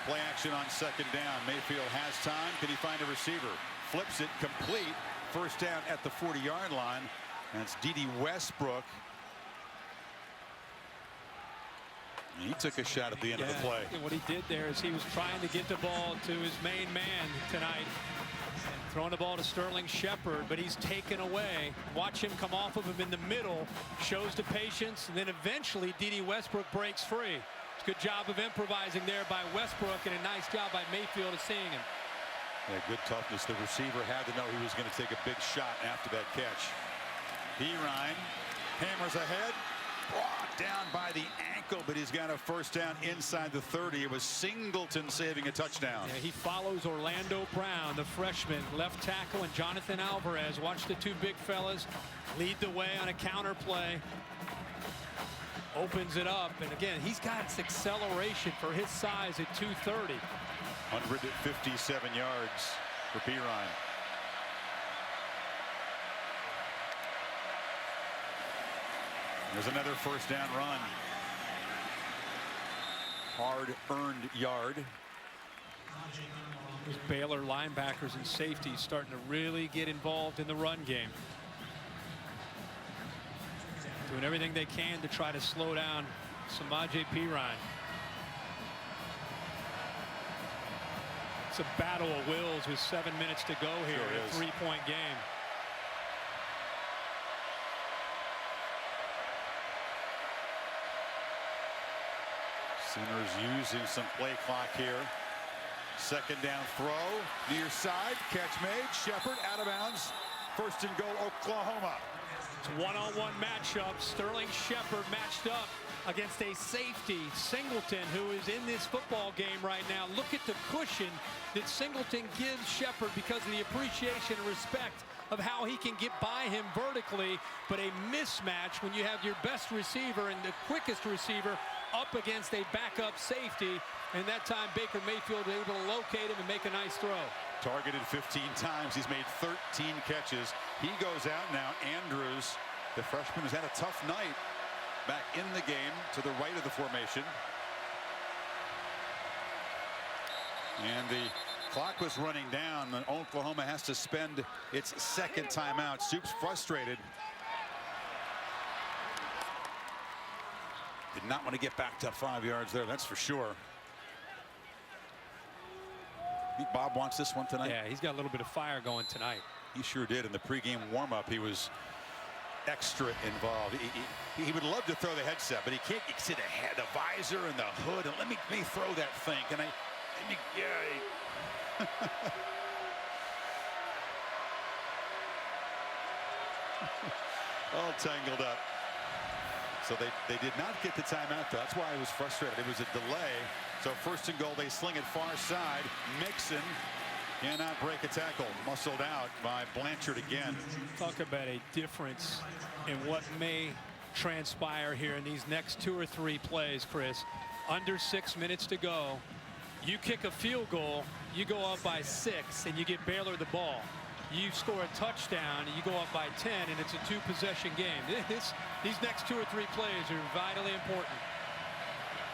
Play action on second down. Mayfield has time. Can he find a receiver? Flips it complete. First down at the 40-yard line. That's D.D. Westbrook. He took a shot at the end of the play. What he did there is he was trying to get the ball to his main man tonight. Throwing the ball to Sterling Shepard, but he's taken away. Watch him come off of him in the middle. Shows the patience, and then eventually D.D. Westbrook breaks free. It's a good job of improvising there by Westbrook, and a nice job by Mayfield of seeing him. Yeah, good toughness. The receiver had to know he was going to take a big shot after that catch. Ryan hammers ahead. Brought down by the ankle, but he's got a first down inside the 30. It was Singleton saving a touchdown. Yeah, he follows Orlando Brown, the freshman left tackle, and Jonathan Alvarez. Watch the two big fellas lead the way on a counter play. Opens it up, and again, he's got acceleration for his size at 230. 157 yards for Ryan. There's another first down run. Hard-earned yard. These Baylor linebackers and safeties starting to really get involved in the run game. Doing everything they can to try to slow down Samaje Perine. It's a battle of wills with 7 minutes to go here. Sure, a 3-point game. Sooners using some play clock here. Second down throw. Near side. Catch made. Shepard out of bounds. First and goal, Oklahoma. It's a one-on-one matchup. Sterling Shepard matched up against a safety, Singleton, who is in this football game right now. Look at the cushion that Singleton gives Shepard because of the appreciation and respect of how he can get by him vertically, but a mismatch when you have your best receiver and the quickest receiver up against a backup safety, and that time Baker Mayfield was able to locate him and make a nice throw. Targeted 15 times. He's made 13 catches. He goes out now. Andrews, the freshman, has had a tough night back in the game to the right of the formation. And the clock was running down, and Oklahoma has to spend its second timeout. Stoops frustrated. Did not want to get backed up 5 yards there, that's for sure. I think Bob wants this one tonight. Yeah, he's got a little bit of fire going tonight. He sure did. In the pregame warm-up, he was extra involved. He would love to throw the headset, but he can't. You can see the visor and the hood, and let me throw that thing. Can I? Yeah. All tangled up. So they did not get the timeout. That's why I was frustrated. It was a delay. So first and goal, they sling it far side. Mixon cannot break a tackle. Muscled out by Blanchard again. Talk about a difference in what may transpire here in these next 2 or 3 plays, Chris. Under 6 minutes to go. You kick a field goal, you go up by 6, and you get Baylor the ball. You score a touchdown, and you go up by 10, and it's a 2-possession game. These next 2 or 3 plays are vitally important.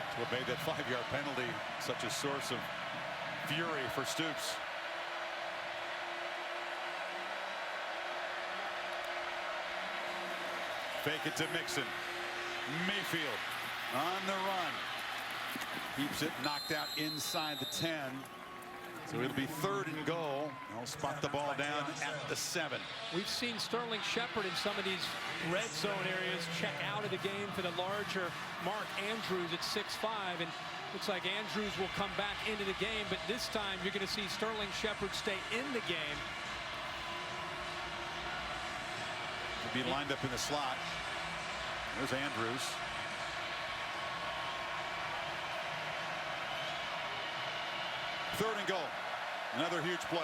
That's what made that 5-yard penalty such a source of fury for Stoops. Fake it to Mixon. Mayfield on the run. Keeps it knocked out inside the 10. So it'll be 3rd and goal. They'll spot the ball down at the 7. We've seen Sterling Shepard in some of these red zone areas check out of the game for the larger Mark Andrews at 6'5", and looks like Andrews will come back into the game, but this time you're going to see Sterling Shepard stay in the game. He'll be lined up in the slot. There's Andrews. Third and goal. Another huge play.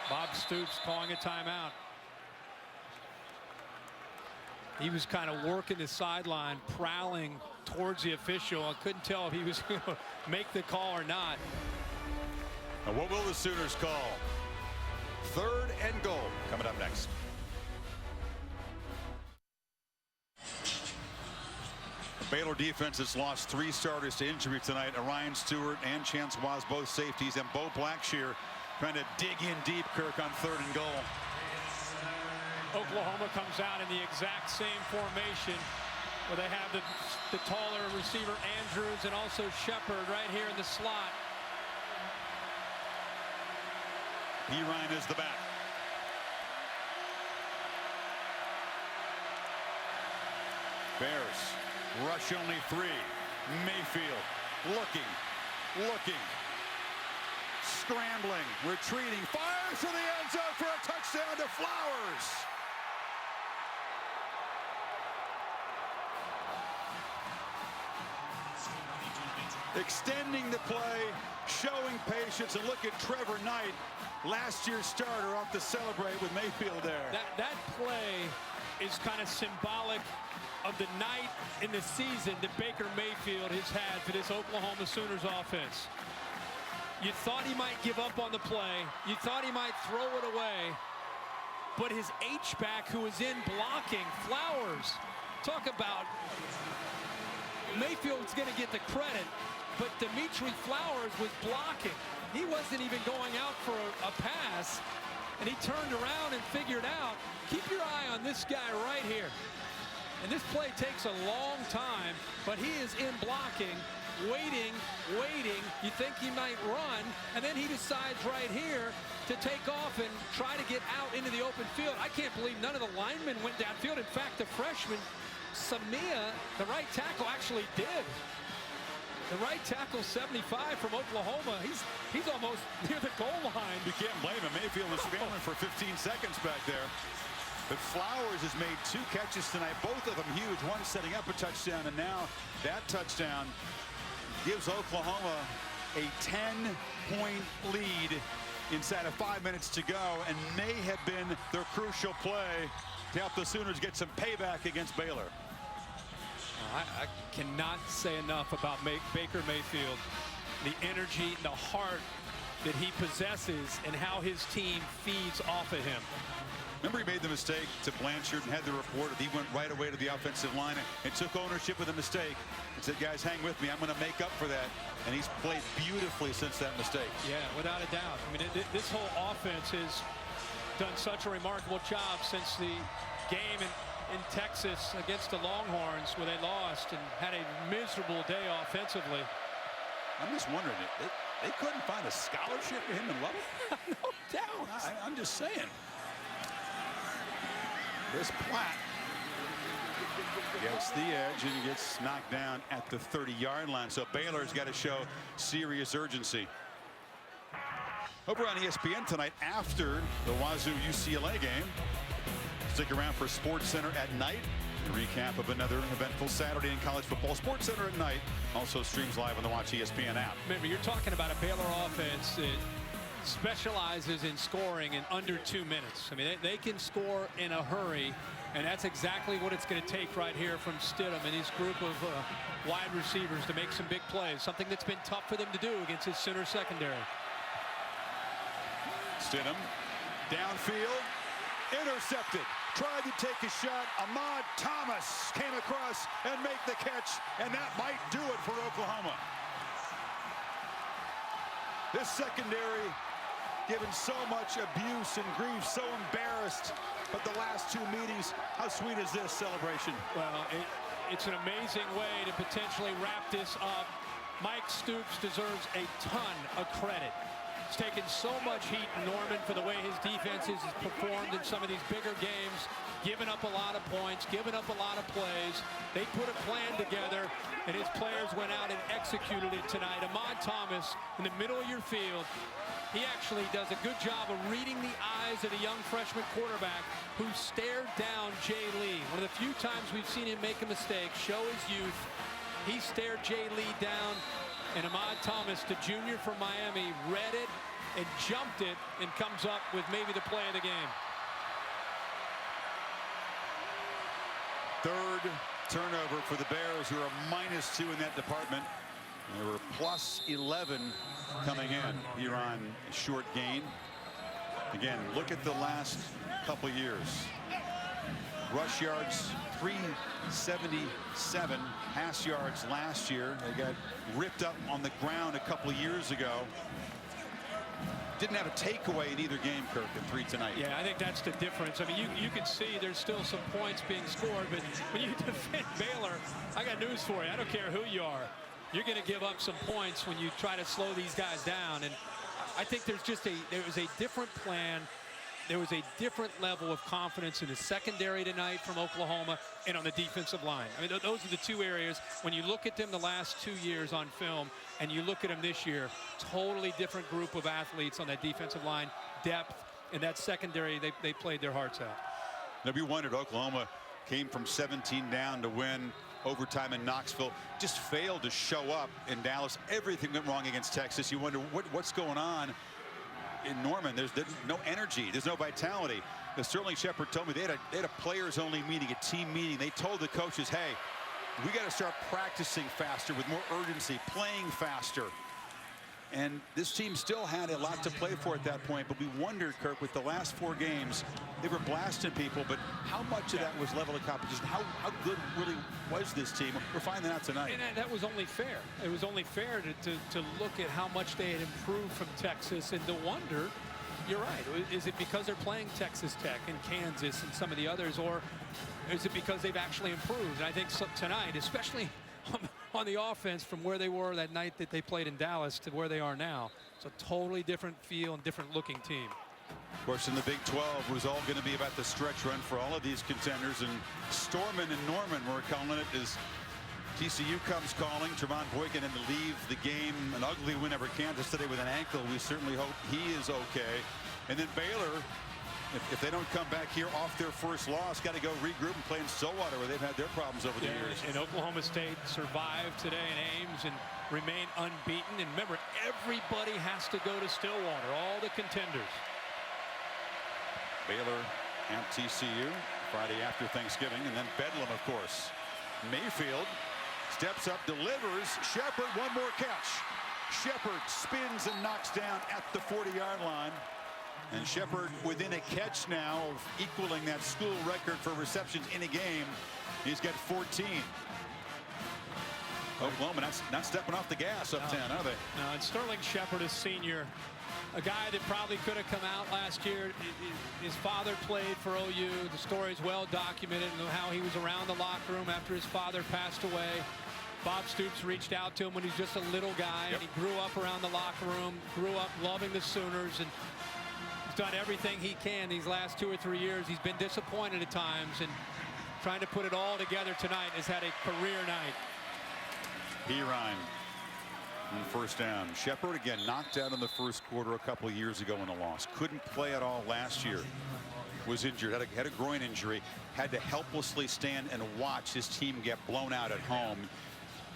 Bob Stoops calling a timeout. He was kind of working the sideline, prowling towards the official. I couldn't tell if he was going to make the call or not. Now what will the Sooners call? 3rd and goal coming up next. The Baylor defense has lost 3 starters to injury tonight. Orion Stewart and Chance Waz, both safeties, and Bo Blackshear trying to dig in deep, Kirk, on 3rd and goal. Oklahoma comes out in the exact same formation where they have the taller receiver Andrews and also Shepard right here in the slot. Ryan is the back. Bears rush only 3. Mayfield looking, scrambling, retreating, fires to the end zone for a touchdown to Flowers. Extending the play, showing patience, and look at Trevor Knight, last year's starter, off to celebrate with Mayfield there. That play is kind of symbolic of the night in the season that Baker Mayfield has had for this Oklahoma Sooners offense. You thought he might give up on the play. You thought he might throw it away. But his H-back, who was in blocking, Flowers, talk about Mayfield's going to get the credit, but Dimitri Flowers was blocking. He wasn't even going out for a pass, and he turned around and figured out, keep your eye on this guy right here. And this play takes a long time, but he is in blocking, waiting. You think he might run, and then he decides right here to take off and try to get out into the open field. I can't believe none of the linemen went downfield. In fact, the freshman, Samia, the right tackle, actually did. The right tackle, 75 from Oklahoma. He's almost near the goal line. You can't blame him. Mayfield was scrambling for 15 seconds back there. But Flowers has made 2 catches tonight, both of them huge. One setting up a touchdown, and now that touchdown gives Oklahoma a 10-point lead inside of 5 minutes to go, and may have been their crucial play to help the Sooners get some payback against Baylor. I cannot say enough about Baker Mayfield. The energy, the heart that he possesses, and how his team feeds off of him. Remember, he made the mistake to Blanchard and had the report. He went right away to the offensive line and took ownership of the mistake and said, guys, hang with me. I'm going to make up for that. And he's played beautifully since that mistake. Yeah, without a doubt. I mean, this whole offense has done such a remarkable job since the game in Texas against the Longhorns, where they lost and had a miserable day offensively. I'm just wondering, they couldn't find a scholarship for him in Lubbock? No doubt. I'm just saying. This Platt gets the edge and gets knocked down at the 30-yard line. So Baylor's got to show serious urgency. Hope we're on ESPN tonight after the Wazoo UCLA game. Stick around for Sports Center at night. A recap of another eventful Saturday in college football. Sports Center at night also streams live on the Watch ESPN app. Remember, you're talking about a Baylor offense that specializes in scoring in under 2 minutes. I mean, they can score in a hurry, and that's exactly what it's going to take right here from Stidham and his group of wide receivers to make some big plays, something that's been tough for them to do against his center secondary. Stidham downfield, intercepted, tried to take a shot. Ahmad Thomas came across and make the catch, and that might do it for Oklahoma. This secondary given so much abuse and grief, so embarrassed. But the last 2 meetings, how sweet is this celebration? Well, it's an amazing way to potentially wrap this up. Mike Stoops deserves a ton of credit. He's taken so much heat in Norman for the way his defenses has performed in some of these bigger games, giving up a lot of points, giving up a lot of plays. They put a plan together, and his players went out and executed it tonight. Ahmad Thomas in the middle of your field. He actually does a good job of reading the eyes of the young freshman quarterback who stared down Jay Lee. One of the few times we've seen him make a mistake, show his youth. He stared Jay Lee down, and Ahmad Thomas, the junior from Miami, read it and jumped it and comes up with maybe the play of the game. Third turnover for the Bears, who are -2 in that department. They were +11 coming in here on a short gain. Again, look at the last couple years. Rush yards, 377. Pass yards last year. They got ripped up on the ground a couple years ago. Didn't have a takeaway in either game, Kirk, in 3 tonight. Yeah, I think that's the difference. I mean, you can see there's still some points being scored, but when you defend Baylor, I got news for you. I don't care who you are. You're going to give up some points when you try to slow these guys down. And I think there was a different plan. There was a different level of confidence in the secondary tonight from Oklahoma and on the defensive line. I mean, those are the 2 areas. When you look at them the last 2 years on film and you look at them this year, totally different group of athletes on that defensive line, depth, and that secondary, they played their hearts out. Now, we wondered, Oklahoma came from 17 down to win overtime in Knoxville, just failed to show up in Dallas. Everything went wrong against Texas. You wonder what's going on in Norman. There's no energy. There's no vitality. Sterling Shepard told me they had a players-only meeting, a team meeting. They told the coaches, hey, we got to start practicing faster with more urgency, playing faster. And this team still had a lot to play for at that point. But we wondered, Kirk, with the last 4 games, they were blasting people. But how much of that was level of competition? How good really was this team? We're finding out tonight. And that was only fair. It was only fair to look at how much they had improved from Texas and to wonder, you're right, is it because they're playing Texas Tech and Kansas and some of the others, or is it because they've actually improved? And I think tonight, especially on the offense, from where they were that night that they played in Dallas to where they are now, it's a totally different feel and different looking team. Of course, in the Big 12, it was all going to be about the stretch run for all of these contenders. And Storman and Norman were calling it as TCU comes calling. Trevon Boykin had to leave the game. An ugly win over Kansas today with an ankle. We certainly hope he is okay. And then Baylor, if they don't come back here off their first loss, got to go regroup and play in Stillwater, where they've had their problems over the years. And Oklahoma State survived today in Ames and remain unbeaten. And remember, everybody has to go to Stillwater, all the contenders. Baylor at TCU Friday after Thanksgiving, and then Bedlam, of course. Mayfield steps up, delivers. Shepard, one more catch. Shepard spins and knocks down at the 40-yard line. And Shepard within a catch now of equaling that school record for receptions in a game. He's got 14. Oklahoma not stepping off the gas up 10, are they? No, and Sterling Shepard is senior. A guy that probably could have come out last year. His father played for OU. The story is well documented, and how he was around the locker room after his father passed away. Bob Stoops reached out to him when he was just a little guy, and he grew up around the locker room, grew up loving the Sooners, and he's done everything he can these last 2 or 3 years. He's been disappointed at times, and trying to put it all together tonight has had a career night. Perine on first down. Shepard again knocked out in the first quarter a couple of years ago in a loss. Couldn't play at all last year. Was injured, had a groin injury, had to helplessly stand and watch his team get blown out at home.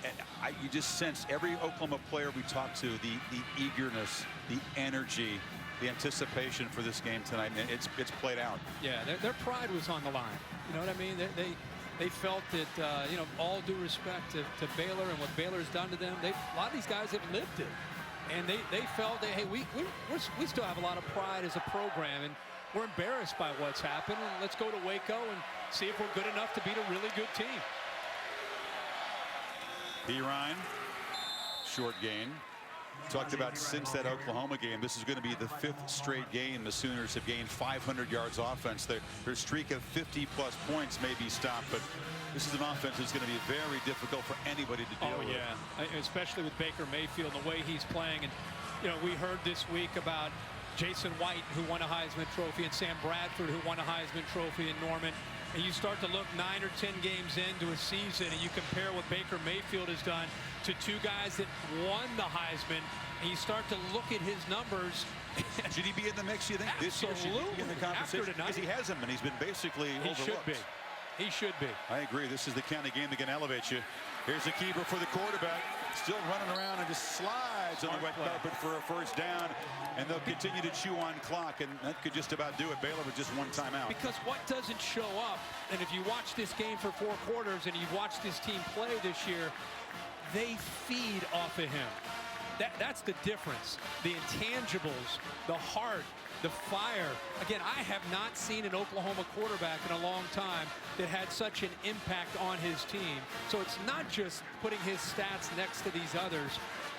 And you just sense every Oklahoma player we talk to, the eagerness, the energy, the anticipation for this game tonight, and it's played out. Yeah, their pride was on the line. You know what I mean? They felt that, you know, all due respect to Baylor and what Baylor's done to them, a lot of these guys have lived it. And they felt that, hey, we still have a lot of pride as a program, and we're embarrassed by what's happened, and let's go to Waco and see if we're good enough to beat a really good team. Perine, short gain. Talked about since that Oklahoma game, this is going to be the 5th straight game the Sooners have gained 500 yards offense. Their streak of 50-plus points may be stopped, but this is an offense that's going to be very difficult for anybody to deal with. Especially with Baker Mayfield and the way he's playing. And you know, we heard this week about Jason White, who won a Heisman Trophy, and Sam Bradford, who won a Heisman Trophy in Norman. And you start to look 9 or 10 games into a season, and you compare what Baker Mayfield has done to 2 guys that won the Heisman, and you start to look at his numbers. Should he be in the mix, you think? Absolutely. This year, should he be in the conversation? Because he hasn't been. He's been basically overlooked. He should be. He should be. I agree. This is the kind of game that can elevate you. Here's the keeper for the quarterback. Still running around and just slides on the wet carpet for a first down. And they'll continue to chew on clock. And that could just about do it. Baylor with just 1 timeout. Because what doesn't show up, and if you watch this game for 4 quarters and you've watched this team play this year, they feed off of him. That's the difference. The intangibles, the heart, the fire. Again, I have not seen an Oklahoma quarterback in a long time that had such an impact on his team. So it's not just putting his stats next to these others.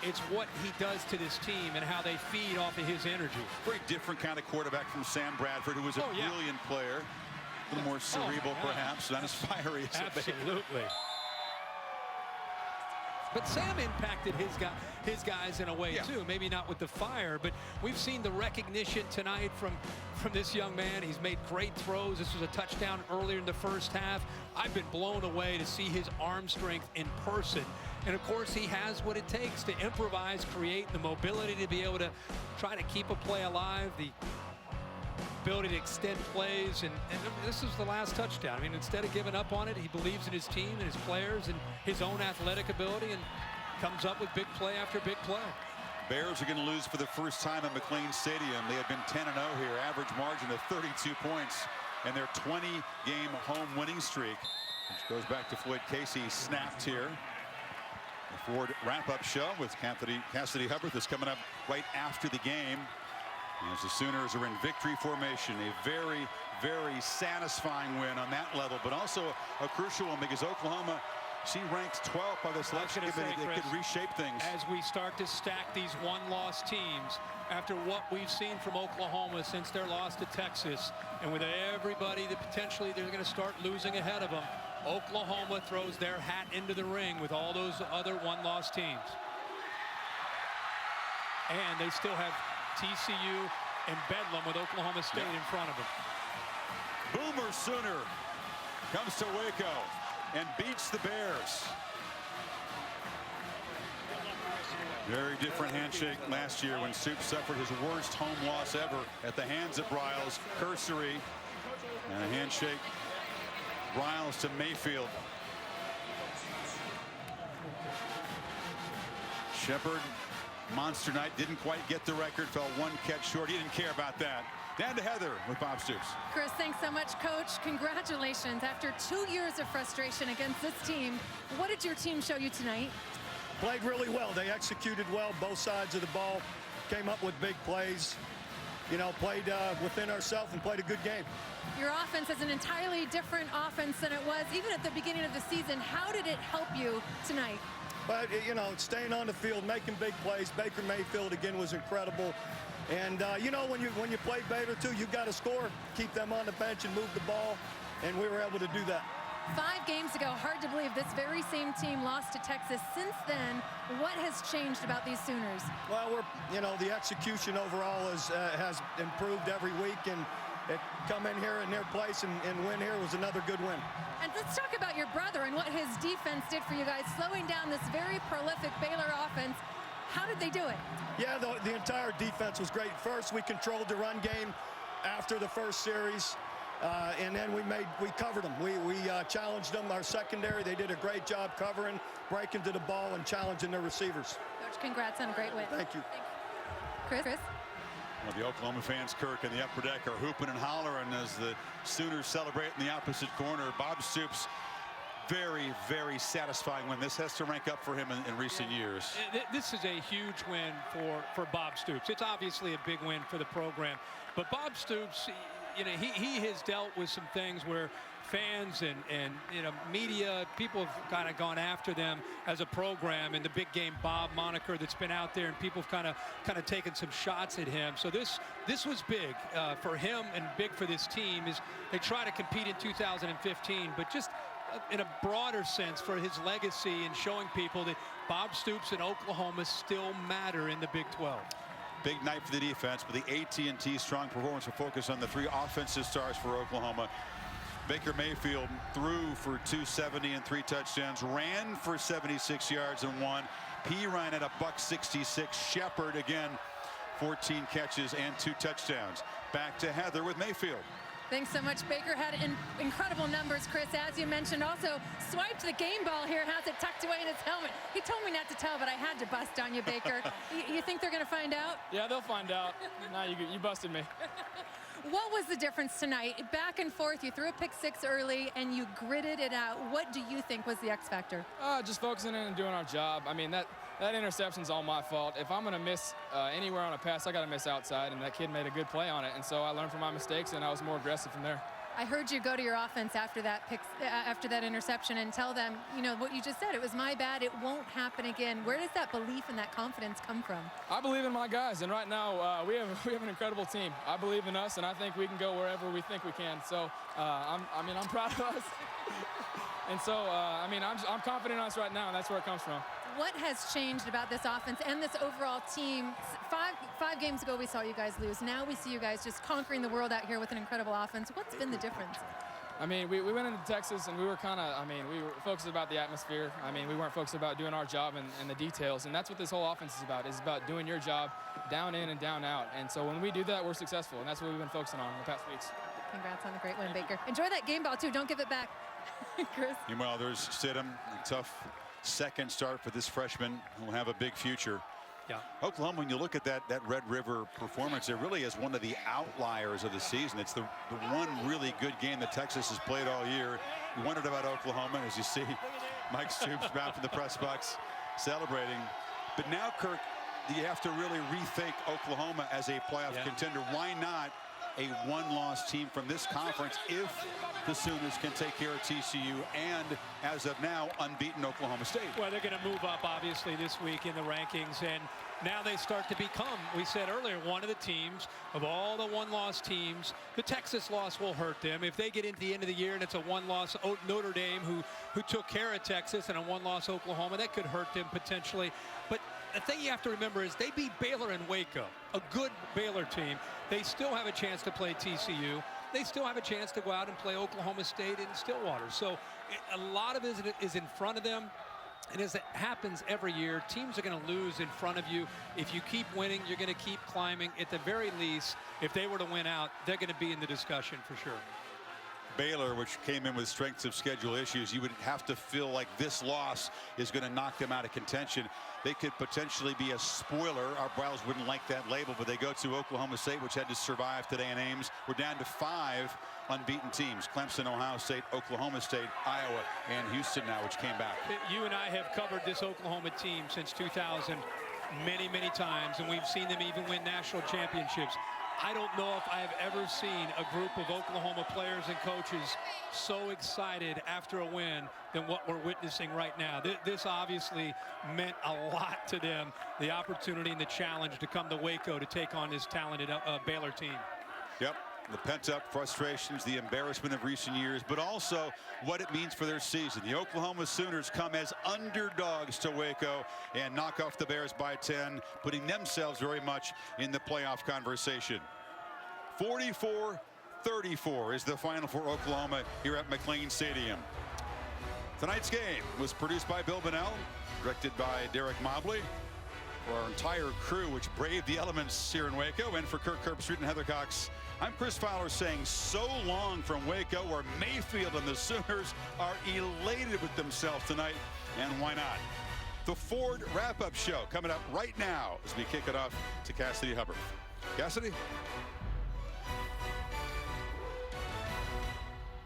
It's what he does to this team and how they feed off of his energy. Very different kind of quarterback from Sam Bradford, who was a brilliant player. A little more cerebral, perhaps, not as fiery as absolutely. But Sam impacted his guys in a way too. Maybe not with the fire, but we've seen the recognition tonight from this young man. He's made great throws. This was a touchdown earlier in the first half. I've been blown away to see his arm strength in person. And of course, he has what it takes to improvise, create the mobility to be able to try to keep a play alive, the ability to extend plays, and this is the last touchdown. I mean, instead of giving up on it, he believes in his team and his players and his own athletic ability and comes up with big play after big play. Bears are going to lose for the first time at McLean Stadium. They had been 10-0 here, average margin of 32 points, and their 20-game home winning streak, which goes back to Floyd Casey, snapped here. The Ford wrap-up show with Cassidy Hubbard that's coming up right after the game. As the Sooners are in victory formation, a very, very satisfying win on that level, but also a crucial one because Oklahoma, she ranked 12th by the selection committee. They could reshape things. As we start to stack these one-loss teams, after what we've seen from Oklahoma since their loss to Texas, and with everybody that potentially they're going to start losing ahead of them, Oklahoma throws their hat into the ring with all those other one-loss teams. And they still have TCU and Bedlam with Oklahoma State in front of them. Boomer Sooner comes to Waco and beats the Bears. Very different handshake last year when Soup suffered his worst home loss ever at the hands of Briles. Cursory and a handshake. Briles to Mayfield. Shepard, monster night, didn't quite get the record, fell 1 catch short. He didn't care about that. Down to Heather with Bob Stoops. Chris, thanks so much, Coach. Congratulations. After 2 years of frustration against this team, what did your team show you tonight? Played really well. They executed well, both sides of the ball, came up with big plays, you know, played within ourselves and played a good game. Your offense is an entirely different offense than it was even at the beginning of the season. How did it help you tonight? But, you know, staying on the field, making big plays. Baker Mayfield, again, was incredible. And, you know, when you play Baylor, too, you've got to score, keep them on the bench and move the ball, and we were able to do that. 5 games ago, hard to believe this very same team lost to Texas. Since then, what has changed about these Sooners? Well, you know, the execution overall has improved every week, and come in here in their place and win here was another good win. And let's talk about your brother and what his defense did for you guys, slowing down this very prolific Baylor offense. How did they do it? Yeah, the entire defense was great. First, we controlled the run game after the first series. And then we covered them. We challenged them. Our secondary, they did a great job covering, breaking to the ball, and challenging their receivers. Coach, congrats on a great win. Thank you. Chris? Well, the Oklahoma fans, Kirk, in the upper deck are hooping and hollering as the Sooners celebrate in the opposite corner. Bob Stoops, very, very satisfying win. This has to rank up for him in recent years. This is a huge win for Bob Stoops. It's obviously a big win for the program. But Bob Stoops, you know, he has dealt with some things where fans and you know, media, people have kind of gone after them as a program, and the big game Bob moniker that's been out there, and people have kind of taken some shots at him. So this was big for him and big for this team. Is they try to compete in 2015, but just in a broader sense for his legacy and showing people that Bob Stoops and Oklahoma still matter in the Big 12. Big night for the defense, but the AT&T strong performance will focus on the 3 offensive stars for Oklahoma. Baker Mayfield threw for 270 and 3 touchdowns, ran for 76 yards and 1. He ran at $166. Shepard again, 14 catches and 2 touchdowns. Back to Heather with Mayfield. Thanks so much. Baker had incredible numbers, Chris, as you mentioned. Also swiped the game ball here, has it tucked away in his helmet. He told me not to tell, but I had to bust on you, Baker. You think they're going to find out? Yeah, they'll find out. Nah, you busted me. What was the difference tonight? Back and forth, you threw a pick 6 early and you gritted it out. What do you think was the X factor? Just focusing in and doing our job. I mean, that interception's all my fault. If I'm going to miss anywhere on a pass, I got to miss outside, and that kid made a good play on it. And so I learned from my mistakes, and I was more aggressive from there. I heard you go to your offense after that interception and tell them, you know, what you just said. It was my bad. It won't happen again. Where does that belief and that confidence come from? I believe in my guys, and right now we have an incredible team. I believe in us, and I think we can go wherever we think we can. So I'm proud of us. And so I'm confident in us right now, and that's where it comes from. What has changed about this offense and this overall team? Five games ago, we saw you guys lose. Now we see you guys just conquering the world out here with an incredible offense. What's been the difference? I mean, we went into Texas, and we were we were focused about the atmosphere. I mean, we weren't focused about doing our job and the details. And that's what this whole offense is about. It's about doing your job down in and down out. And so when we do that, we're successful. And that's what we've been focusing on in the past weeks. Congrats on the great win, Baker. Enjoy that game ball, too. Don't give it back. Chris? Meanwhile, there's Stidham, a tough second start for this freshman who will have a big future. Yeah. Oklahoma, when you look at that Red River performance, it really is one of the outliers of the season. It's the one really good game that Texas has played all year. We wondered about Oklahoma, as you see Mike Stoops back from the press box celebrating. But now, Kirk, you have to really rethink Oklahoma as a playoff contender. Why not a one-loss team from this conference if the Sooners can take care of TCU and, as of now, unbeaten Oklahoma State? Well, they're going to move up, obviously, this week in the rankings, and now they start to become, we said earlier, one of the teams of all the one-loss teams. The Texas loss will hurt them. If they get into the end of the year and it's a one-loss Notre Dame who took care of Texas, and a one-loss Oklahoma, that could hurt them potentially. But the thing you have to remember is they beat Baylor and Waco, a good Baylor team. They still have a chance to play TCU. They still have a chance to go out and play Oklahoma State in Stillwater. So a lot of it is in front of them. And as it happens every year, teams are going to lose in front of you. If you keep winning, you're going to keep climbing. At the very least, if they were to win out, they're going to be in the discussion for sure. Baylor, which came in with strengths of schedule issues, you would have to feel like this loss is going to knock them out of contention. They could potentially be a spoiler. Our Browns wouldn't like that label, but they go to Oklahoma State, which had to survive today in Ames. We're down to 5 unbeaten teams: Clemson, Ohio State, Oklahoma State, Iowa, and Houston now, which came back. You and I have covered this Oklahoma team since 2000 many, many times, and we've seen them even win national championships. I don't know if I have ever seen a group of Oklahoma players and coaches so excited after a win than what we're witnessing right now. This obviously meant a lot to them, the opportunity and the challenge to come to Waco to take on this talented Baylor team. Yep. The pent-up frustrations, the embarrassment of recent years, but also what it means for their season. The Oklahoma Sooners come as underdogs to Waco and knock off the Bears by 10, putting themselves very much in the playoff conversation. 44-34 is the final for Oklahoma here at McLean Stadium. Tonight's game was produced by Bill Bonnell, directed by Derek Mobley. For our entire crew, which braved the elements here in Waco, and for Kirk Herbstreit and Heather Cox, I'm Chris Fowler saying so long from Waco, where Mayfield and the Sooners are elated with themselves tonight, and why not? The Ford wrap-up show coming up right now as we kick it off to Cassidy Hubbard. Cassidy?